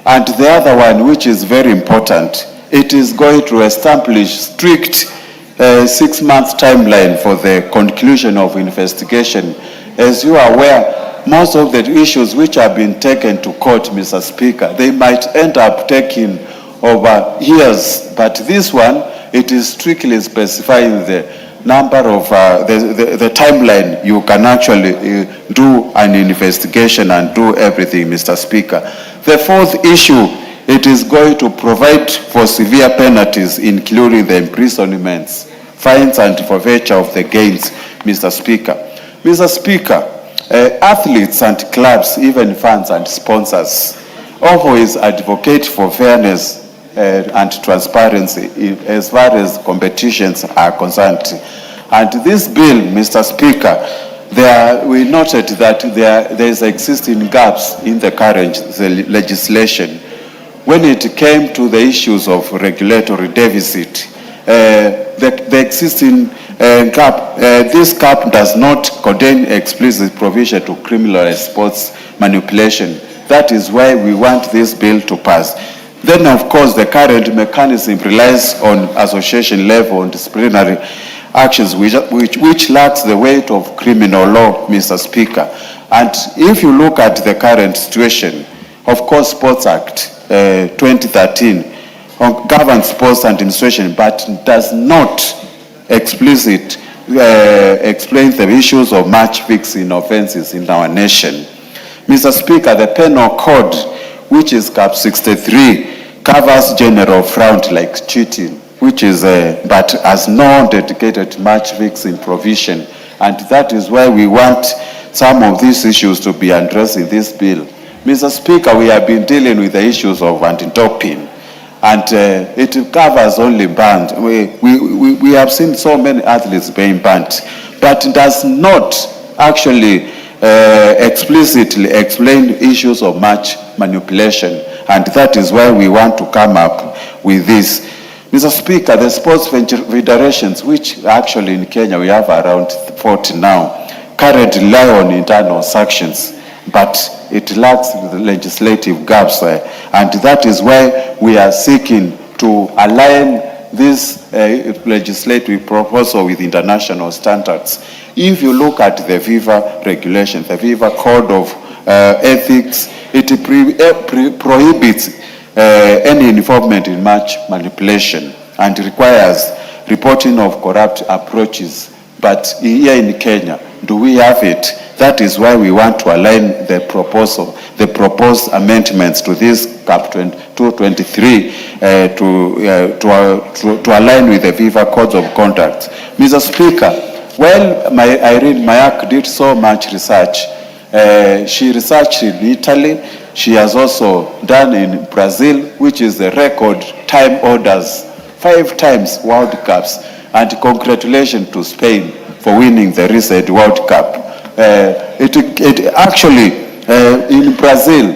And the other one, which is very important, it is going to establish strict 6-month timeline for the conclusion of investigation. As you are aware, most of the issues which have been taken to court, Mr. Speaker, they might end up taking over years, but this one, it is strictly specifying the number of the timeline you can actually do an investigation and do everything, Mr. Speaker. The fourth issue, it is going to provide for severe penalties, including the imprisonments, fines and forfeiture of the gains, Mr. Speaker. Mr. Speaker, athletes and clubs, even fans and sponsors, always advocate for fairness and transparency as far as competitions are concerned. And this bill, Mr. Speaker, we noted that there is existing gaps in the current legislation. When it came to the issues of regulatory deficit, the existing gap, this gap does not contain explicit provision to criminalize sports manipulation. That is why we want this bill to pass. Then, of course, the current mechanism relies on association level and disciplinary actions, which lacks the weight of criminal law, Mr. Speaker. And if you look at the current situation, of course, Sports Act 2013 governs sports administration, but does not explicitly explain the issues of match fixing offenses in our nation. Mr. Speaker, the penal code, which is Cap 63, covers general fraud like cheating, which is, but has no dedicated match fixing provision. And that is why we want some of these issues to be addressed in this bill. Mr. Speaker, we have been dealing with the issues of anti-doping, and it covers only banned. We have seen so many athletes being banned, but it does not actually explicitly explain issues of match manipulation, and that is why we want to come up with this. Mr. Speaker, the sports federations, which actually in Kenya we have around 40 now, currently rely on internal sanctions, but it lacks the legislative gaps, and that is why we are seeking to align this legislative proposal with international standards. If you look at the FIFA regulation, the FIFA Code of Ethics, it prohibits any involvement in match manipulation and requires reporting of corrupt approaches. But here in Kenya, do we have it? That is why we want to align the proposal, the proposed amendments to this Cap 223 to align with the FIFA Codes of Conduct. Mr. Speaker, well, Irene Mayak did so much research. She researched in Italy. She has also done in Brazil, which is the record time orders, 5 times World Cups. And congratulations to Spain for winning the recent World Cup. It actually, in Brazil,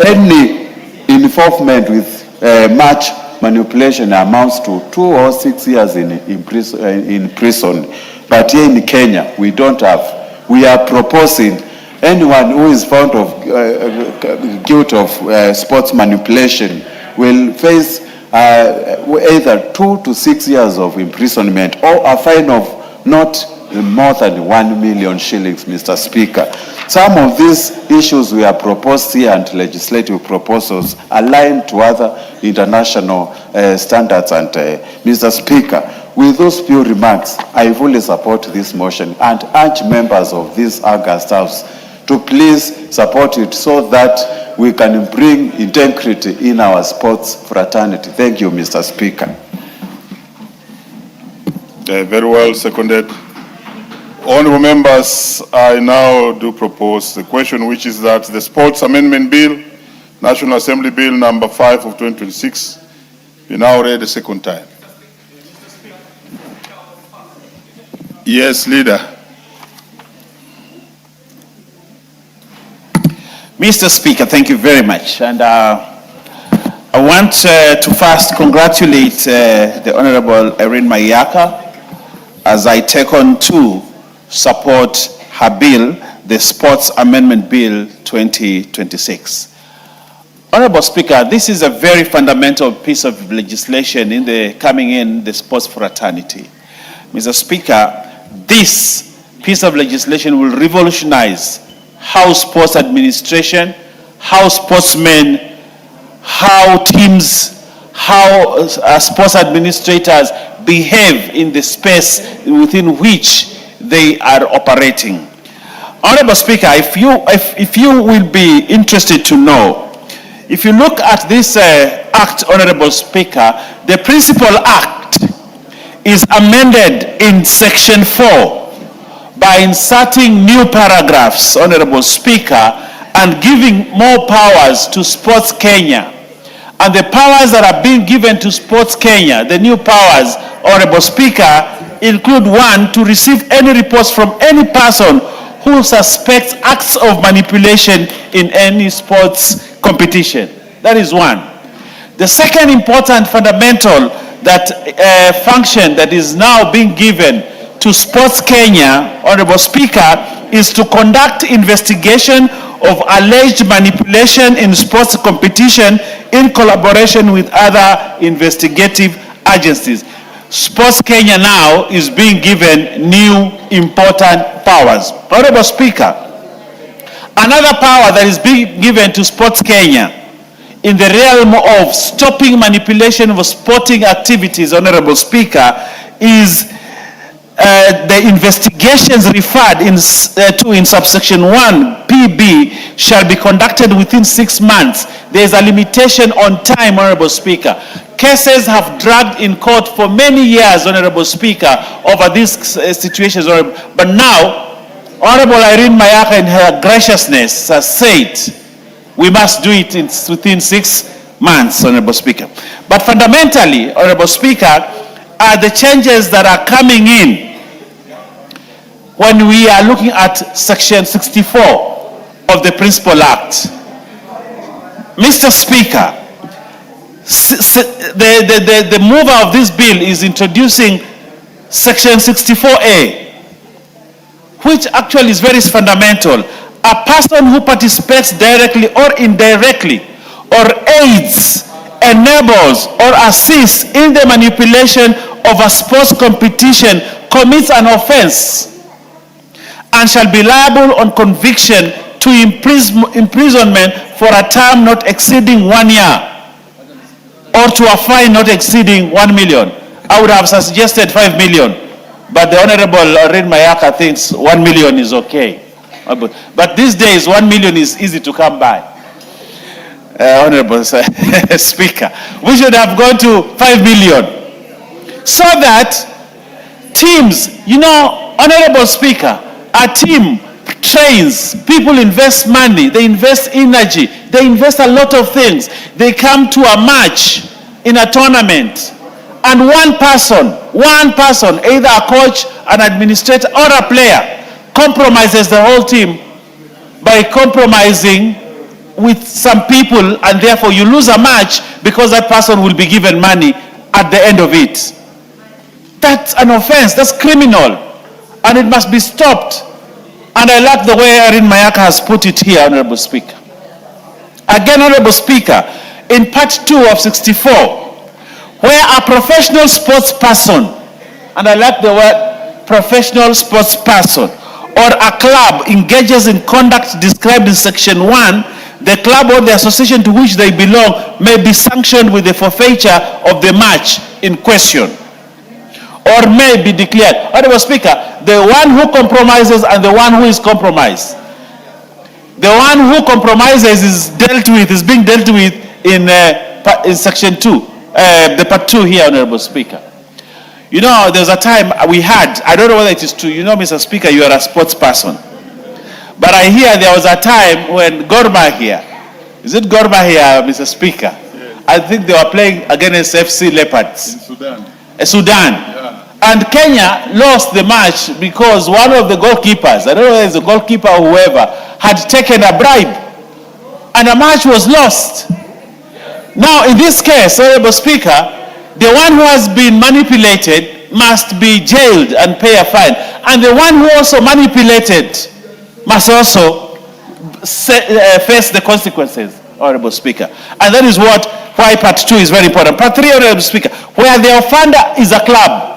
any involvement with match manipulation amounts to 2 or 6 years in prison. But here in Kenya, we don't have. We are proposing anyone who is found of guilt of sports manipulation will face either 2 to 6 years of imprisonment or a fine of not more than 1 million shillings, Mr. Speaker. Some of these issues we have proposed here and legislative proposals align to other international standards. And Mr. Speaker, with those few remarks, I fully support this motion and urge members of this August House to please support it so that we can bring integrity in our sports fraternity. Thank you, Mr. Speaker. Very well seconded. Honourable members, I now do propose the question, which is that the Sports Amendment Bill, National Assembly Bill number 5 of 2026, be now read a second time. Yes, Leader. Mr. Speaker, thank you very much. And I want to first congratulate the Honorable Irene Mayaka as I take on to support her bill, the Sports Amendment Bill 2026. Honorable Speaker, this is a very fundamental piece of legislation in the coming in the sports fraternity. Mr. Speaker, this piece of legislation will revolutionize how sports administration, how sportsmen, how teams, how sports administrators behave in the space within which they are operating. Honorable Speaker, if you will be interested to know, if you look at this act, Honorable Speaker, the principal act is amended in section 4 by inserting new paragraphs, Honorable Speaker, and giving more powers to Sports Kenya. And the powers that are being given to Sports Kenya, the new powers, Honorable Speaker, include one, to receive any reports from any person who suspects acts of manipulation in any sports competition. That is one. The second important fundamental function that is now being given to Sports Kenya, Honorable Speaker, is to conduct investigation of alleged manipulation in sports competition in collaboration with other investigative agencies. Sports Kenya now is being given new important powers. Honorable Speaker, another power that is being given to Sports Kenya in the realm of stopping manipulation of sporting activities, Honorable Speaker, is the investigations referred to in subsection 1 PB shall be conducted within 6 months. There is a limitation on time, Honorable Speaker. Cases have dragged in court for many years, Honorable Speaker, over these situations. But now, Honorable Irene Mayaka, in her graciousness, has said we must do it within 6 months, Honorable Speaker. But fundamentally, Honorable Speaker, are the changes that are coming in when we are looking at section 64 of the Principal Act. Mr. Speaker, the mover of this bill is introducing section 64A, which actually is very fundamental. A person who participates directly or indirectly or aids, enables or assists in the manipulation of a sports competition commits an offense and shall be liable on conviction to imprisonment for a term not exceeding 1 year or to a fine not exceeding 1 million. I would have suggested 5 million, but the Honorable Irene Mayaka thinks 1 million is okay. But these days, 1 million is easy to come by. Honorable Speaker, we should have gone to 5 million so that teams, Honorable Speaker, a team trains, people invest money, they invest energy, they invest a lot of things. They come to a match in a tournament, and one person, either a coach, an administrator, or a player, compromises the whole team by compromising with some people, and therefore you lose a match because that person will be given money at the end of it. That's an offense, that's criminal, and it must be stopped. And I like the way Irene Mayaka has put it here, Honorable Speaker. Again, Honorable Speaker, in part 2 of 64, where a professional sports person, and I like the word professional sports person, or a club engages in conduct described in section 1, the club or the association to which they belong may be sanctioned with the forfeiture of the match in question, or may be declared. Honorable Speaker, the one who compromises and the one who is compromised. The one who compromises is being dealt with in section 2, the part 2 here, Honorable Speaker. There's a time we had, I don't know whether it is true, Mr. Speaker, you are a sports person. But I hear there was a time when Gor Mahia, is it Gor Mahia, Mr. Speaker? Yes. I think they were playing against FC Leopards. In Sudan. Yeah. And Kenya lost the match because one of the goalkeepers, I don't know whether it's the goalkeeper or whoever, had taken a bribe. And the match was lost. Now, in this case, Honorable Speaker, the one who has been manipulated must be jailed and pay a fine. And the one who also manipulated must also face the consequences, Honorable Speaker. And that is why part 2 is very important. Part 3, Honorable Speaker, where the offender is a club.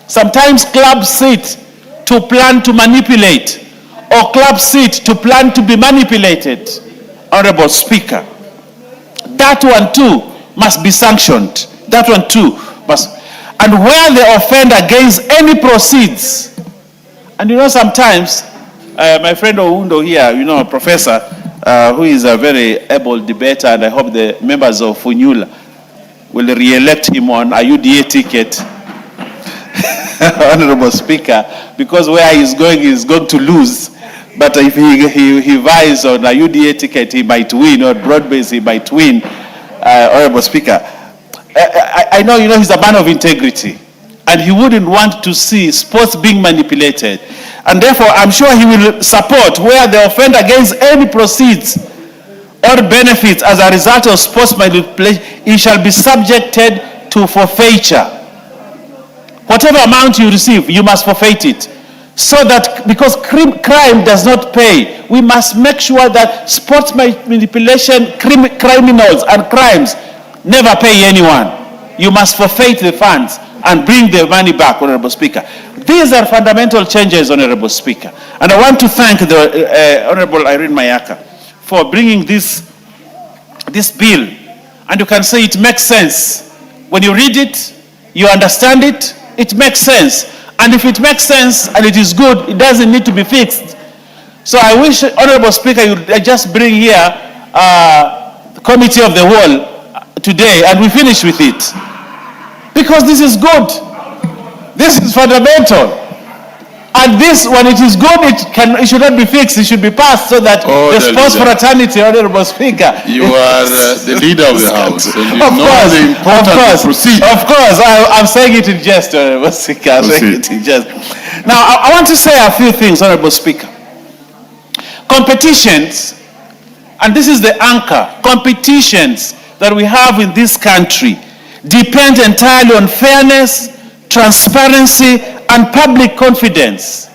Sometimes clubs sit to plan to manipulate, or clubs sit to plan to be manipulated, Honorable Speaker. That one too must be sanctioned. That one too must. And where the offender gains any proceeds, and sometimes, my friend Oundo here, a professor, who is a very able debater, and I hope the members of Funyula will re-elect him on a UDA ticket, Honorable Speaker, because where he's going to lose. But if he vies on a UDA ticket, he might win, or broad-based, he might win, Honorable Speaker. I know, he's a man of integrity, and he wouldn't want to see sports being manipulated. And therefore, I'm sure he will support where the offender gains any proceeds or benefits as a result of sports manipulation, he shall be subjected to forfeiture. Whatever amount you receive, you must forfeit it. So that, because crime does not pay, we must make sure that sports manipulation, criminals and crimes never pay anyone. You must forfeit the funds and bring the money back, Honorable Speaker. These are fundamental changes, Honorable Speaker. And I want to thank the Honorable Irene Mayaka for bringing this bill. And you can say it makes sense. When you read it, you understand it, it makes sense. And if it makes sense and it is good, it doesn't need to be fixed. So I wish, Honorable Speaker, you just bring here the Committee of the Whole today and we finish with it. Because this is good. This is fundamental. And this, when it is good, it should not be fixed. It should be passed so that the sports fraternity, Honorable Speaker. You are the leader of the House. And you know the important procedure. Of course, I'm saying it in jest, Honorable Speaker. I'm saying it in jest. Now, I want to say a few things, Honorable Speaker. Competitions, and this is the anchor, competitions that we have in this country depend entirely on fairness, transparency, and public confidence.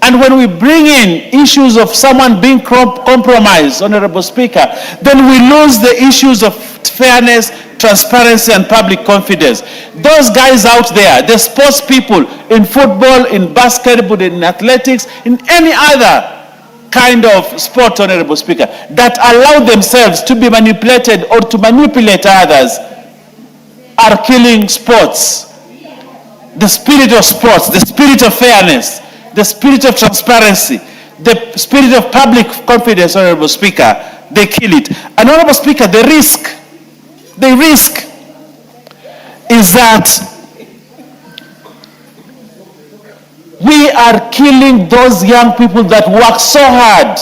And when we bring in issues of someone being compromised, Honorable Speaker, then we lose the issues of fairness, transparency, and public confidence. Those guys out there, the sports people in football, in basketball, in athletics, in any other kind of sport, Honorable Speaker, that allow themselves to be manipulated or to manipulate others are killing sports. The spirit of sports, the spirit of fairness, the spirit of transparency, the spirit of public confidence, Honorable Speaker, they kill it. And Honorable Speaker, the risk is that we are killing those young people that work so hard.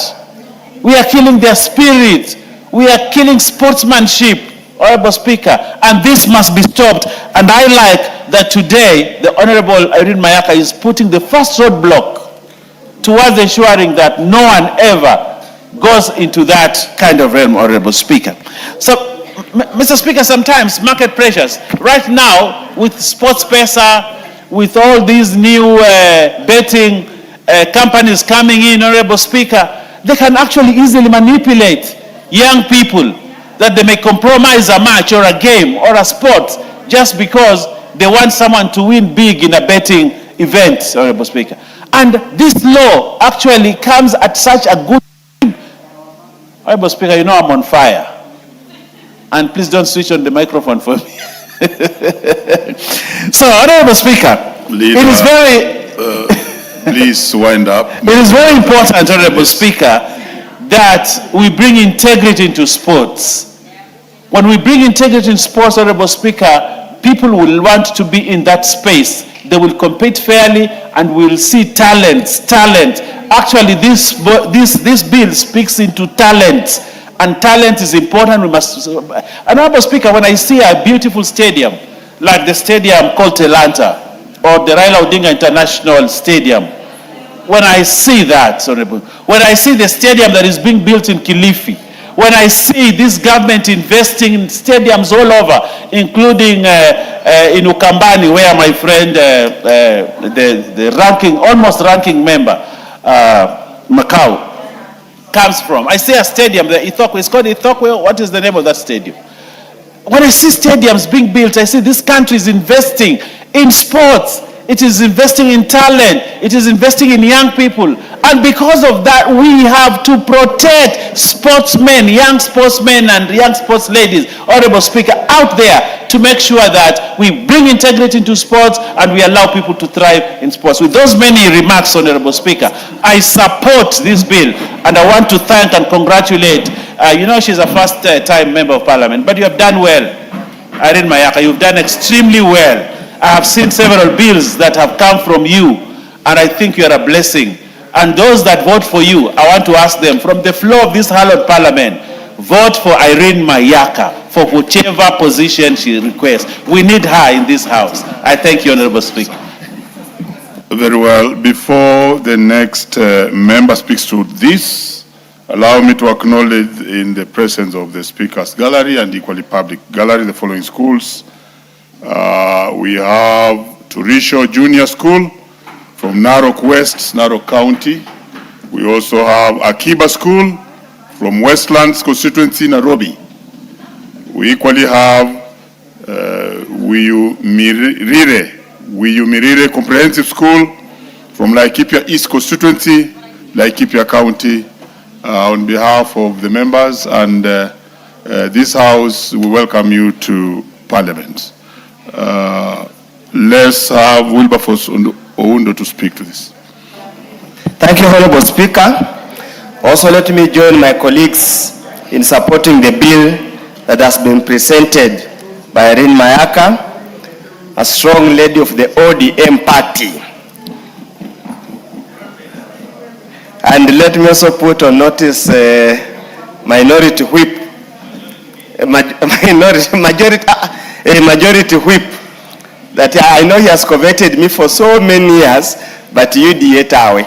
We are killing their spirit. We are killing sportsmanship, Honorable Speaker, and this must be stopped. And I like that today the Honorable Irene Mayaka is putting the first roadblock towards ensuring that no one ever goes into that kind of realm, Honorable Speaker. So, Mr. Speaker, sometimes market pressures, right now with Sports Pesa, with all these new betting companies coming in, Honorable Speaker, they can actually easily manipulate young people that they may compromise a match or a game or a sport just because they want someone to win big in a betting event, Honorable Speaker. And this law actually comes at such a good time. Honorable Speaker, you know I'm on fire. And please don't switch on the microphone for me. So, Honorable Speaker, Leader, it is very... please wind up. It is very important, Honorable Speaker, that we bring integrity into sports. When we bring integrity in sports, Honorable Speaker, people will want to be in that space. They will compete fairly and we will see talent. Actually, this bill speaks into talent. And talent is important. We must. Honorable Speaker, when I see a beautiful stadium, like the stadium called Telanta, or the Raila Odinga International Stadium, when I see that, Honorable, when I see the stadium that is being built in Kilifi, when I see this government investing in stadiums all over, including in Ukambani, where my friend, the ranking, almost ranking member, Macau, comes from. I see a stadium there, Ithokwe. It's called Ithokwe. What is the name of that stadium? When I see stadiums being built, I see this country is investing in sports. It is investing in talent. It is investing in young people. And because of that, we have to protect sportsmen, young sportsmen and young sports ladies, Honorable Speaker, out there to make sure that we bring integrity into sports and we allow people to thrive in sports. With those many remarks, Honorable Speaker, I support this bill and I want to thank and congratulate. You know, she's a first-time member of parliament, but you have done well. Irene Mayaka, you've done extremely well. I have seen several bills that have come from you, and I think you are a blessing. And those that vote for you, I want to ask them, from the floor of this hallowed parliament, vote for Irene Mayaka for whichever position she requests. We need her in this house. I thank you, Honorable Speaker. Very well. Before the next member speaks to this, allow me to acknowledge in the presence of the Speaker's Gallery and equally public gallery the following schools. We have Turisho Junior School from Narok West, Narok County. We also have Akiba School from Westlands constituency, Nairobi. We equally have Wiyu Mirire Comprehensive School from Laikipia East constituency, Laikipia County. On behalf of the members and this house, we welcome you to Parliament. Let's have Wilberforce Oundo to speak to this. Thank you, Honorable Speaker. Also, let me join my colleagues in supporting the bill that has been presented by Irene Mayaka, a strong lady of the ODM party. And let me also put on notice minority whip, majority whip, that I know he has coveted me for so many years, but you tawe.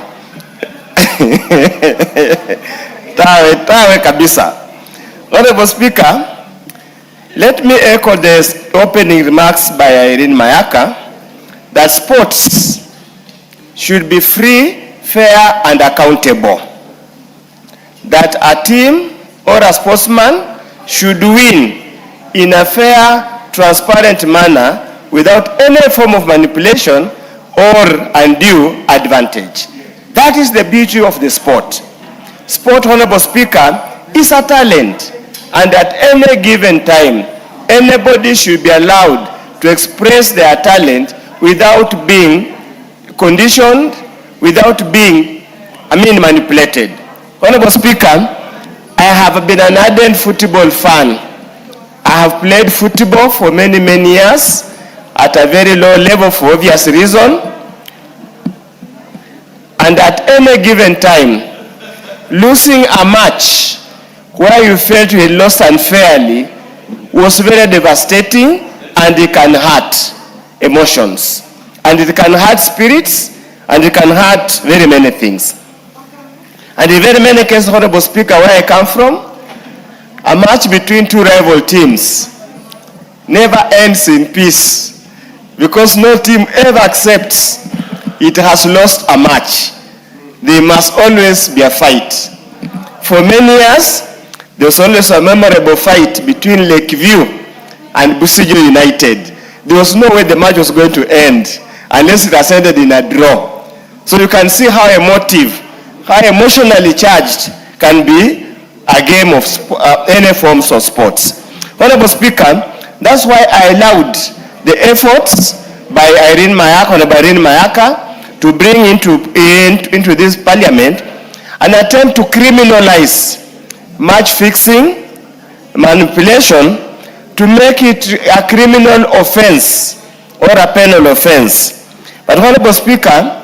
Tawe kabisa. Honorable Speaker, let me echo the opening remarks by Irene Mayaka that sports should be free, fair and accountable. That a team or a sportsman should win in a fair, transparent manner without any form of manipulation or undue advantage. That is the beauty of the sport. Sport, Honorable Speaker, is a talent, and at any given time, anybody should be allowed to express their talent without being conditioned, without being, manipulated. Honorable Speaker, I have been an ardent football fan. I have played football for many, many years at a very low level for obvious reason. And at any given time, losing a match where you felt you had lost unfairly was very devastating, and it can hurt emotions. And it can hurt spirits, and it can hurt very many things. And in very many cases, Honorable Speaker, where I come from, a match between two rival teams never ends in peace, because no team ever accepts it has lost a match. There must always be a fight. For many years, there was always a memorable fight between Lakeview and Busijo United. There was no way the match was going to end unless it has ended in a draw. So you can see how emotive, how emotionally charged can be a game of any forms of sports. Honorable Speaker, that's why I allowed the efforts by Irene Mayaka to bring into this parliament an attempt to criminalize match fixing, manipulation, to make it a criminal offense or a penal offense. But Honorable Speaker,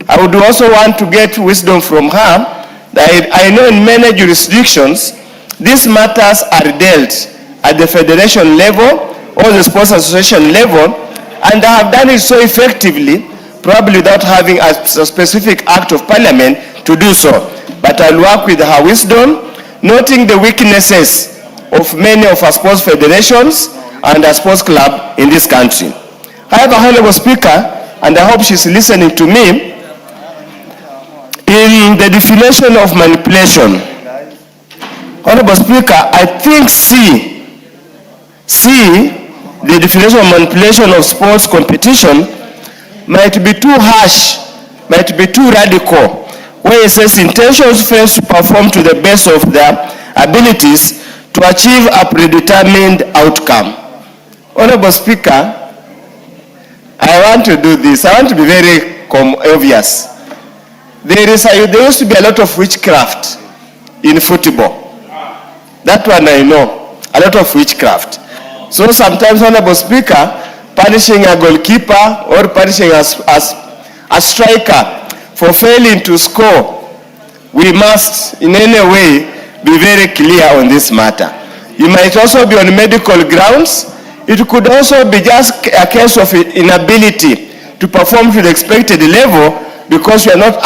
I would also want to get wisdom from her that I know in many jurisdictions, these matters are dealt at the federation level or the sports association level, and they have done it so effectively, probably without having a specific act of parliament to do so. But I'll work with her wisdom, noting the weaknesses of many of our sports federations and a sports club in this country. However, Honorable Speaker, and I hope she's listening to me, in the definition of manipulation, Honorable Speaker, I think the definition of manipulation of sports competition might be too harsh, might be too radical, where it says intentions fails to perform to the best of their abilities to achieve a predetermined outcome. Honorable Speaker, I want to do this. I want to be very obvious. There used to be a lot of witchcraft in football. That one I know, a lot of witchcraft. So sometimes, Honorable Speaker, punishing a goalkeeper or punishing a striker for failing to score, we must in any way be very clear on this matter. You might also be on medical grounds. It could also be just a case of inability to perform to the expected level because you are not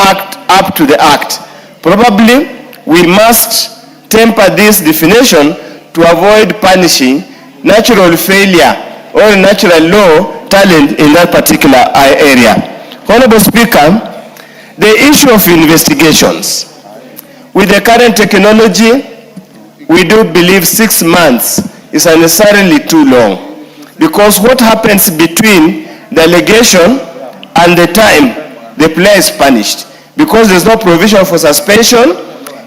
up to the act. Probably we must temper this definition to avoid punishing natural failure or natural low talent in that particular area. Honorable Speaker, the issue of investigations. With the current technology, we do believe 6 months is unnecessarily too long, because what happens between the allegation and the time the player is punished, because there's no provision for suspension,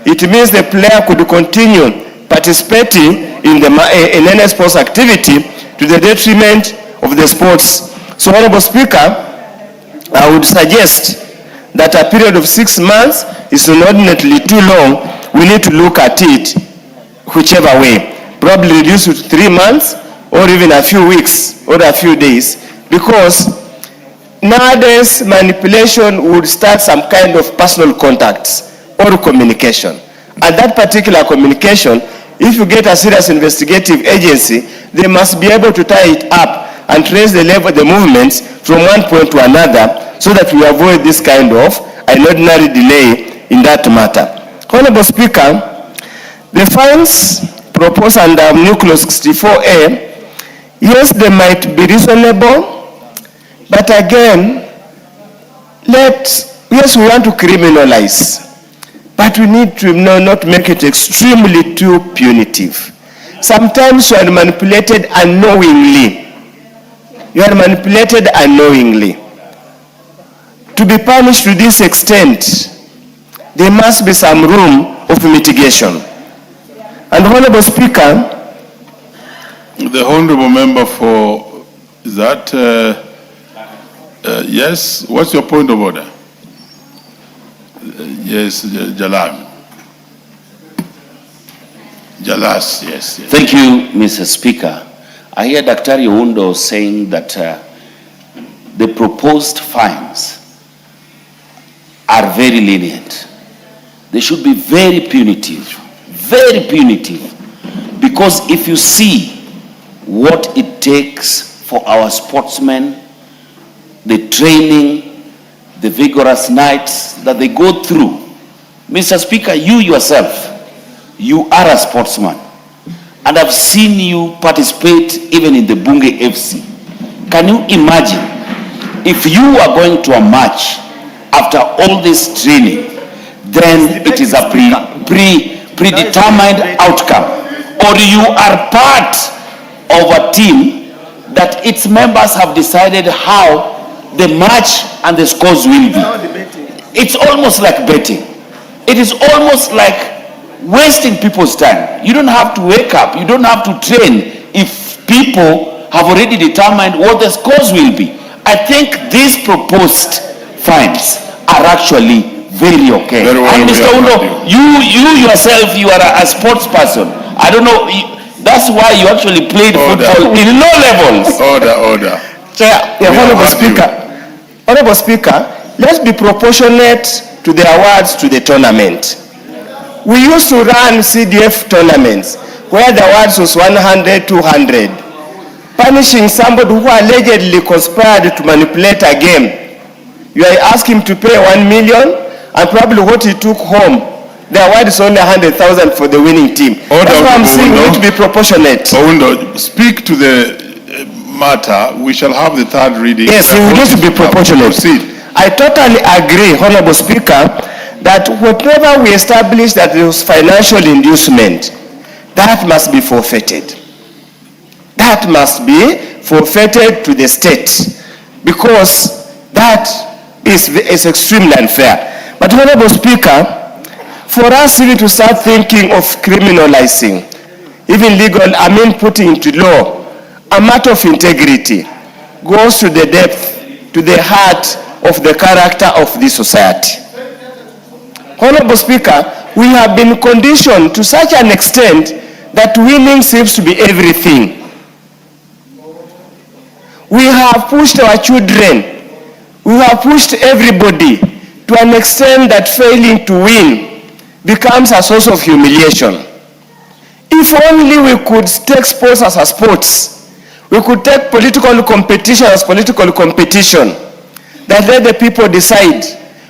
it means the player could continue participating in any sports activity to the detriment of the sports. So, Honorable Speaker, I would suggest that a period of 6 months is inordinately too long. We need to look at it whichever way. Probably reduce it to 3 months or even a few weeks or a few days, because nowadays manipulation would start some kind of personal contacts or communication. And that particular communication, if you get a serious investigative agency, they must be able to tie it up and trace the level of the movements from one point to another, so that we avoid this kind of an ordinary delay in that matter. Honorable Speaker, the fines proposed under New Clause 64A, yes, they might be reasonable, but again, yes, we want to criminalize, but we need to not make it extremely too punitive. Sometimes you are manipulated unknowingly. You are manipulated unknowingly. To be punished to this extent, there must be some room of mitigation. And Honorable Speaker, the Honorable Member for that, yes, what's your point of order? Yes, Jalango. Jalas, yes. Thank you, Mr. Speaker. I hear Dr. Oundo saying that the proposed fines are very lenient. They should be very punitive, because if you see what it takes for our sportsmen, the training, the vigorous nights that they go through. Mr. Speaker, you yourself, you are a sportsman, and I've seen you participate even in the Bunge FC. Can you imagine if you are going to a match after all this training, then it is a predetermined outcome, or you are part of a team that its members have decided how the match and the scores will be. It's almost like betting. It is almost like wasting people's time. You don't have to wake up, you don't have to train if people have already determined what the scores will be. I think these proposed fines are actually very okay. Very well, and Mr. Oundo, you yourself, you are a sports person. I don't know, that's why you actually played football in low levels. Order. Honorable Speaker, let's be proportionate to the awards to the tournament. We used to run CDF tournaments where the awards was 100, 200. Punishing somebody who allegedly conspired to manipulate a game. You are asking him to pay 1 million, and probably what he took home, the award is only 100,000 for the winning team. That's why I'm saying we need to be proportionate. Oundo, speak to the matter. We shall have the third reading. Yes, we need to be proportionate. I totally agree, Honorable Speaker, that whatever we establish that there was financial inducement, that must be forfeited. That must be forfeited to the state, because that is extremely unfair. But Honorable Speaker, for us really to start thinking of criminalizing, even putting into law, a matter of integrity goes to the depth, to the heart of the character of this society. Honorable Speaker, we have been conditioned to such an extent that winning seems to be everything. We have pushed our children, we have pushed everybody to an extent that failing to win becomes a source of humiliation. If only we could take sports as a sports, we could take political competition as political competition, that let the people decide.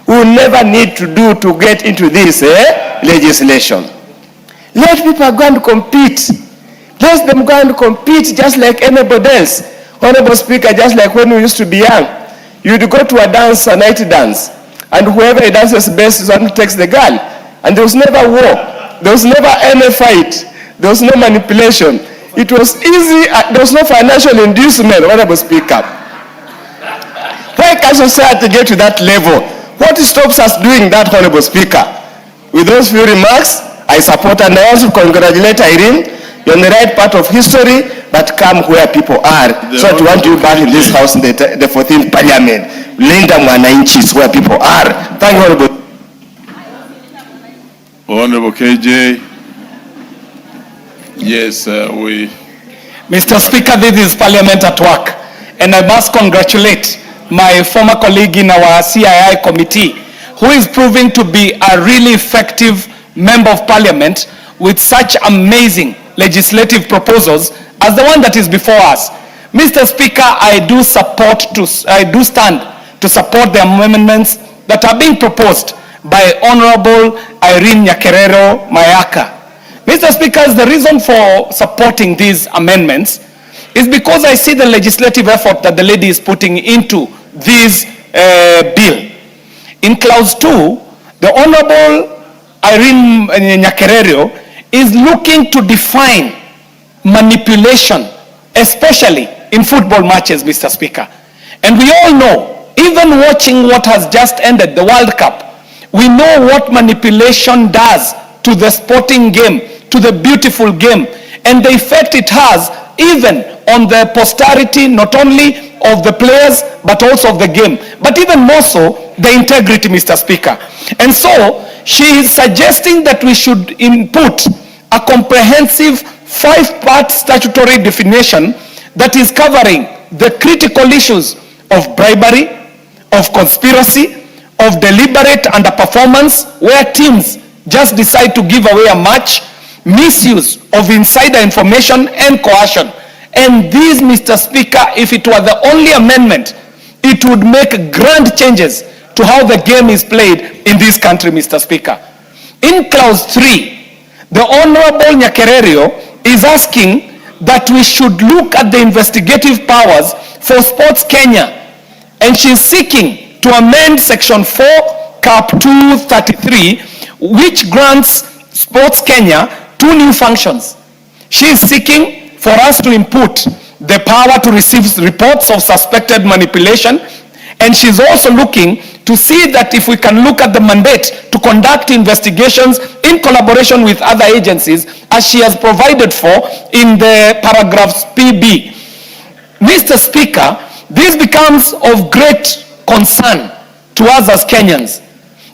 We will never need to get into this legislation. Let people go and compete. Let them go and compete just like anybody else. Honorable Speaker, just like when we used to be young, you'd go to a dance, a night dance, and whoever dances best is one who takes the girl. And there was never war. There was never any fight. There was no manipulation. It was easy. There was no financial inducement, Honorable Speaker. Why can't society get to that level? What stops us doing that, Honorable Speaker? With those few remarks, I support and I also congratulate Irene. You're on the right part of history, but come where people are. So I want you back in this house in the 14th Parliament. Linda Mwananchi is where people are. Thank you, Honorable. Honorable KJ. Yes, we... Mr. Speaker, this is Parliament at work. And I must congratulate my former colleague in our CII committee, who is proving to be a really effective member of Parliament with such amazing legislative proposals as the one that is before us. Mr. Speaker, I do stand to support the amendments that are being proposed by Honorable Irene Nyakerero Mayaka. Mr. Speaker, the reason for supporting these amendments is because I see the legislative effort that the lady is putting into this bill. In clause 2, the Honorable Irene Nyakerero is looking to define manipulation, especially in football matches, Mr. Speaker. And we all know, even watching what has just ended, the World Cup, we know what manipulation does to the sporting game, to the beautiful game, and the effect it has even on the posterity, not only of the players, but also of the game, but even more so, the integrity, Mr. Speaker. And so, she is suggesting that we should input a comprehensive 5-part statutory definition that is covering the critical issues of bribery, of conspiracy, of deliberate underperformance, where teams just decide to give away a match, misuse of insider information and coercion. And this, Mr. Speaker, if it were the only amendment, it would make grand changes to how the game is played in this country, Mr. Speaker. In clause 3, the Honorable Nyakerero is asking that we should look at the investigative powers for Sports Kenya, and she's seeking to amend section 4, cap 233, which grants Sports Kenya 2 new functions. She is seeking for us to input the power to receive reports of suspected manipulation, and she's also looking to see that if we can look at the mandate to conduct investigations in collaboration with other agencies, as she has provided for in the paragraphs PB. Mr. Speaker, this becomes of great concern to us as Kenyans.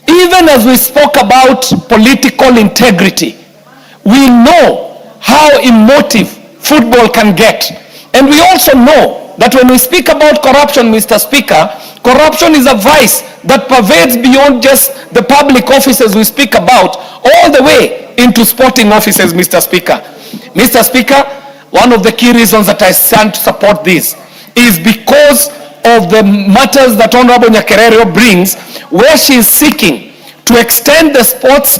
Even as we spoke about political integrity, we know how emotive football can get. And we also know that when we speak about corruption, Mr. Speaker, corruption is a vice that pervades beyond just the public offices we speak about, all the way into sporting offices, Mr. Speaker. Mr. Speaker, one of the key reasons that I stand to support this is because of the matters that Honorable Nyakerero brings, where she is seeking to extend the sports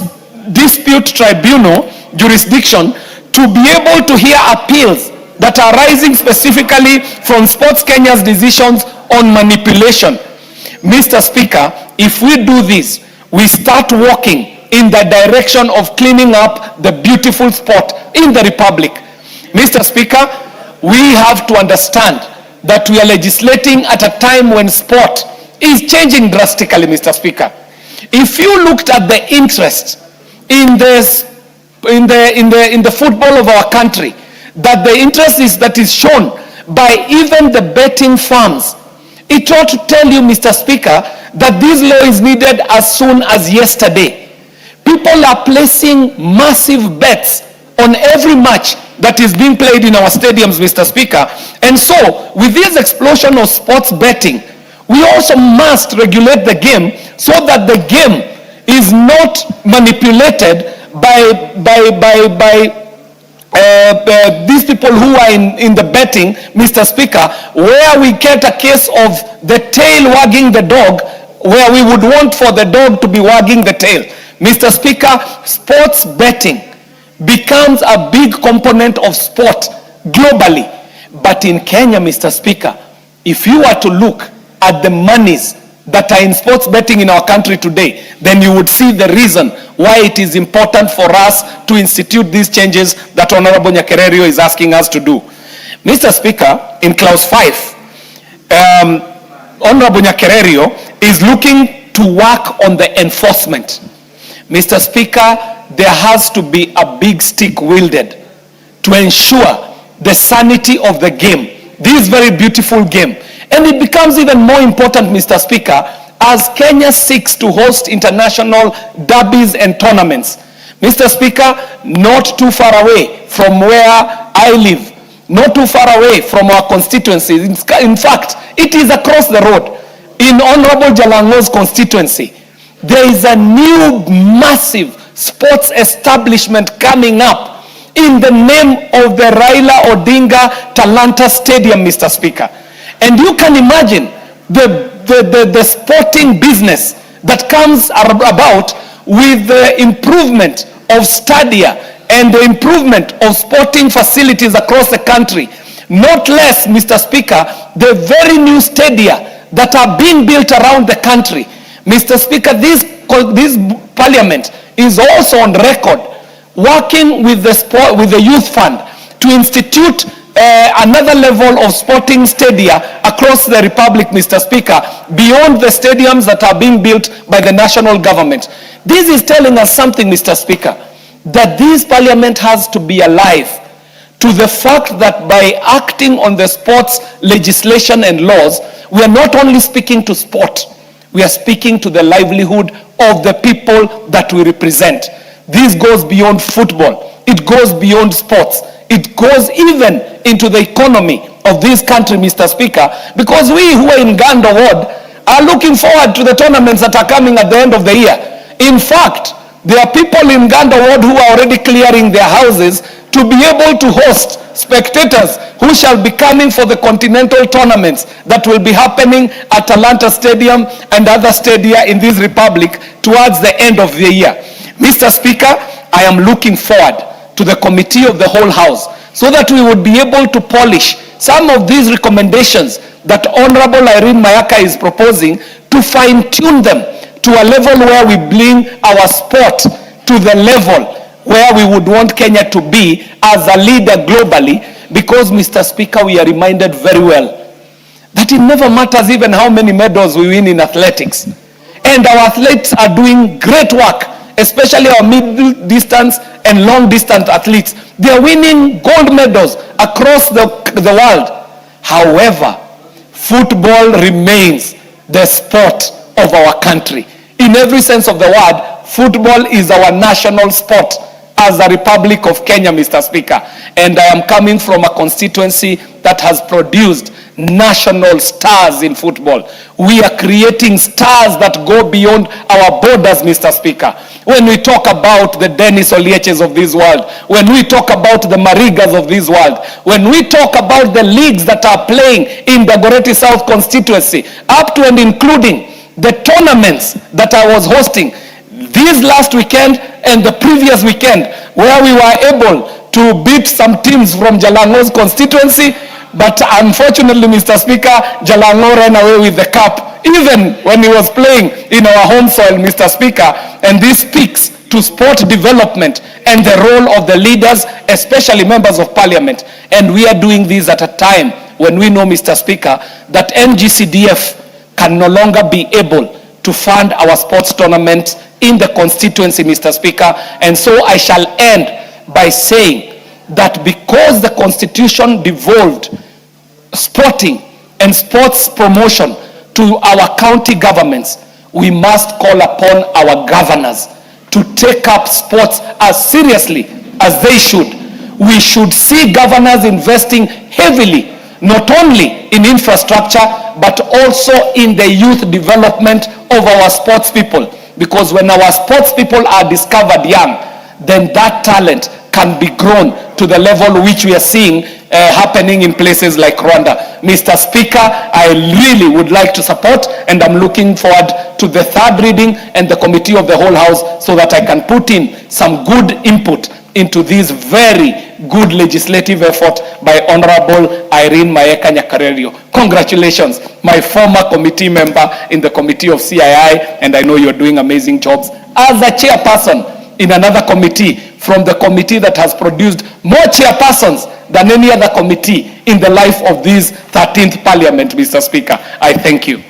dispute tribunal jurisdiction to be able to hear appeals that are arising specifically from Sports Kenya's decisions on manipulation. Mr. Speaker, if we do this, we start walking in the direction of cleaning up the beautiful sport in the Republic. Mr. Speaker, we have to understand that we are legislating at a time when sport is changing drastically, Mr. Speaker. If you looked at the interest in the football of our country, that the interest that is shown by even the betting firms, it ought to tell you, Mr. Speaker, that this law is needed as soon as yesterday. People are placing massive bets on every match that is being played in our stadiums, Mr. Speaker. And so, with this explosion of sports betting, we also must regulate the game so that the game is not manipulated by these people who are in the betting, Mr. Speaker, where we get a case of the tail wagging the dog, where we would want for the dog to be wagging the tail. Mr. Speaker, sports betting becomes a big component of sport globally. But in Kenya, Mr. Speaker, if you were to look at the monies that are in sports betting in our country today, then you would see the reason why it is important for us to institute these changes that Honorable Nyakererio is asking us to do. Mr. Speaker, in clause 5, Honorable Nyakererio is looking to work on the enforcement. Mr. Speaker, there has to be a big stick wielded to ensure the sanity of the game, this very beautiful game. And it becomes even more important, Mr. Speaker, as Kenya seeks to host international derbies and tournaments. Mr. Speaker, not too far away from where I live, not too far away from our constituency. In fact, it is across the road. In Honorable Jalango's constituency, there is a new massive sports establishment coming up in the name of the Raila Odinga Talanta Stadium, Mr. Speaker. And you can imagine the sporting business that comes about with the improvement of stadia and the improvement of sporting facilities across the country. Not less, Mr. Speaker, the very new stadia that are being built around the country. Mr. Speaker, this parliament is also on record working with the youth fund to institute another level of sporting stadia across the Republic, Mr. Speaker, beyond the stadiums that are being built by the national government. This is telling us something, Mr. Speaker, that this parliament has to be alive to the fact that by acting on the sports legislation and laws, we are not only speaking to sport, we are speaking to the livelihood of the people that we represent. This goes beyond football. It goes beyond sports. It goes even into the economy of this country, Mr. Speaker, because we who are in Gando Ward are looking forward to the tournaments that are coming at the end of the year. In fact, there are people in Gando Ward who are already clearing their houses to be able to host spectators who shall be coming for the continental tournaments that will be happening at Talanta Stadium and other stadia in this republic towards the end of the year. Mr. Speaker, I am looking forward to the committee of the whole house so that we would be able to polish some of these recommendations that Honorable Irene Mayaka is proposing, to fine-tune them to a level where we bring our sport to the level where we would want Kenya to be as a leader globally, because, Mr. Speaker, we are reminded very well that it never matters even how many medals we win in athletics. And our athletes are doing great work, especially our middle distance and long distance athletes. They are winning gold medals across the world. However, football remains the sport of our country. In every sense of the word, football is our national sport as a Republic of Kenya, Mr. Speaker. And I am coming from a constituency that has produced national stars in football. We are creating stars that go beyond our borders, Mr. Speaker. When we talk about the Dennis Olieches of this world, when we talk about the Marigas of this world, when we talk about the leagues that are playing in the Goreti South constituency, up to and including the tournaments that I was hosting, this last weekend and the previous weekend, where we were able to beat some teams from Jalango's constituency, but unfortunately, Mr. Speaker, Jalango ran away with the cup, even when he was playing in our home soil, Mr. Speaker. And this speaks to sport development and the role of the leaders, especially members of parliament. And we are doing this at a time when we know, Mr. Speaker, that NGCDF can no longer be able to fund our sports tournament in the constituency, Mr. Speaker. And so I shall end by saying that because the Constitution devolved sporting and sports promotion to our county governments, we must call upon our governors to take up sports as seriously as they should. We should see governors investing heavily, not only in infrastructure, but also in the youth development of our sports people. Because when our sports people are discovered young, then that talent can be grown to the level which we are seeing happening in places like Rwanda. Mr. Speaker, I really would like to support, and I'm looking forward to the third reading and the committee of the whole house so that I can put in some good input into this very good legislative effort by Honorable Irene Maeka Nyakarerio. Congratulations, my former committee member in the committee of CII, and I know you're doing amazing jobs as a chairperson in another committee, from the committee that has produced more chairpersons than any other committee in the life of this 13th Parliament, Mr. Speaker. I thank you.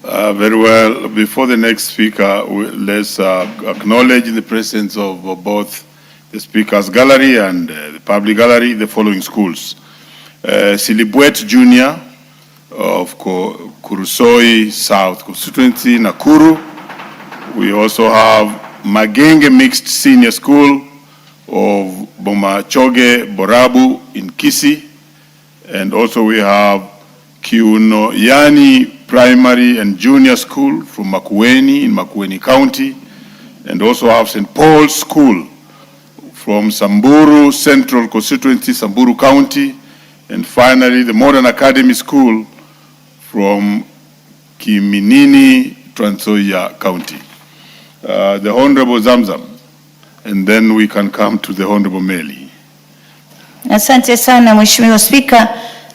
Very well. Before the next speaker, let's acknowledge in the presence of both the Speaker's Gallery and the Public Gallery the following schools. Silibwet Junior of Kurusoi South Constituency, Nakuru. We also have Magenge Mixed Senior School of Bomachoge Borabu in Kisii. And also we have Kiunoyani Primary and Junior School from Makwiny in Makwiny County. And also have St. Paul's School from Samburu Central Constituency, Samburu County. And finally, the Modern Academy School from Kiminini, Trans Nzoia County. The Honorable Zamzam, and then we can come to the Honorable Meli. Asante sana Mheshimiwa Spika,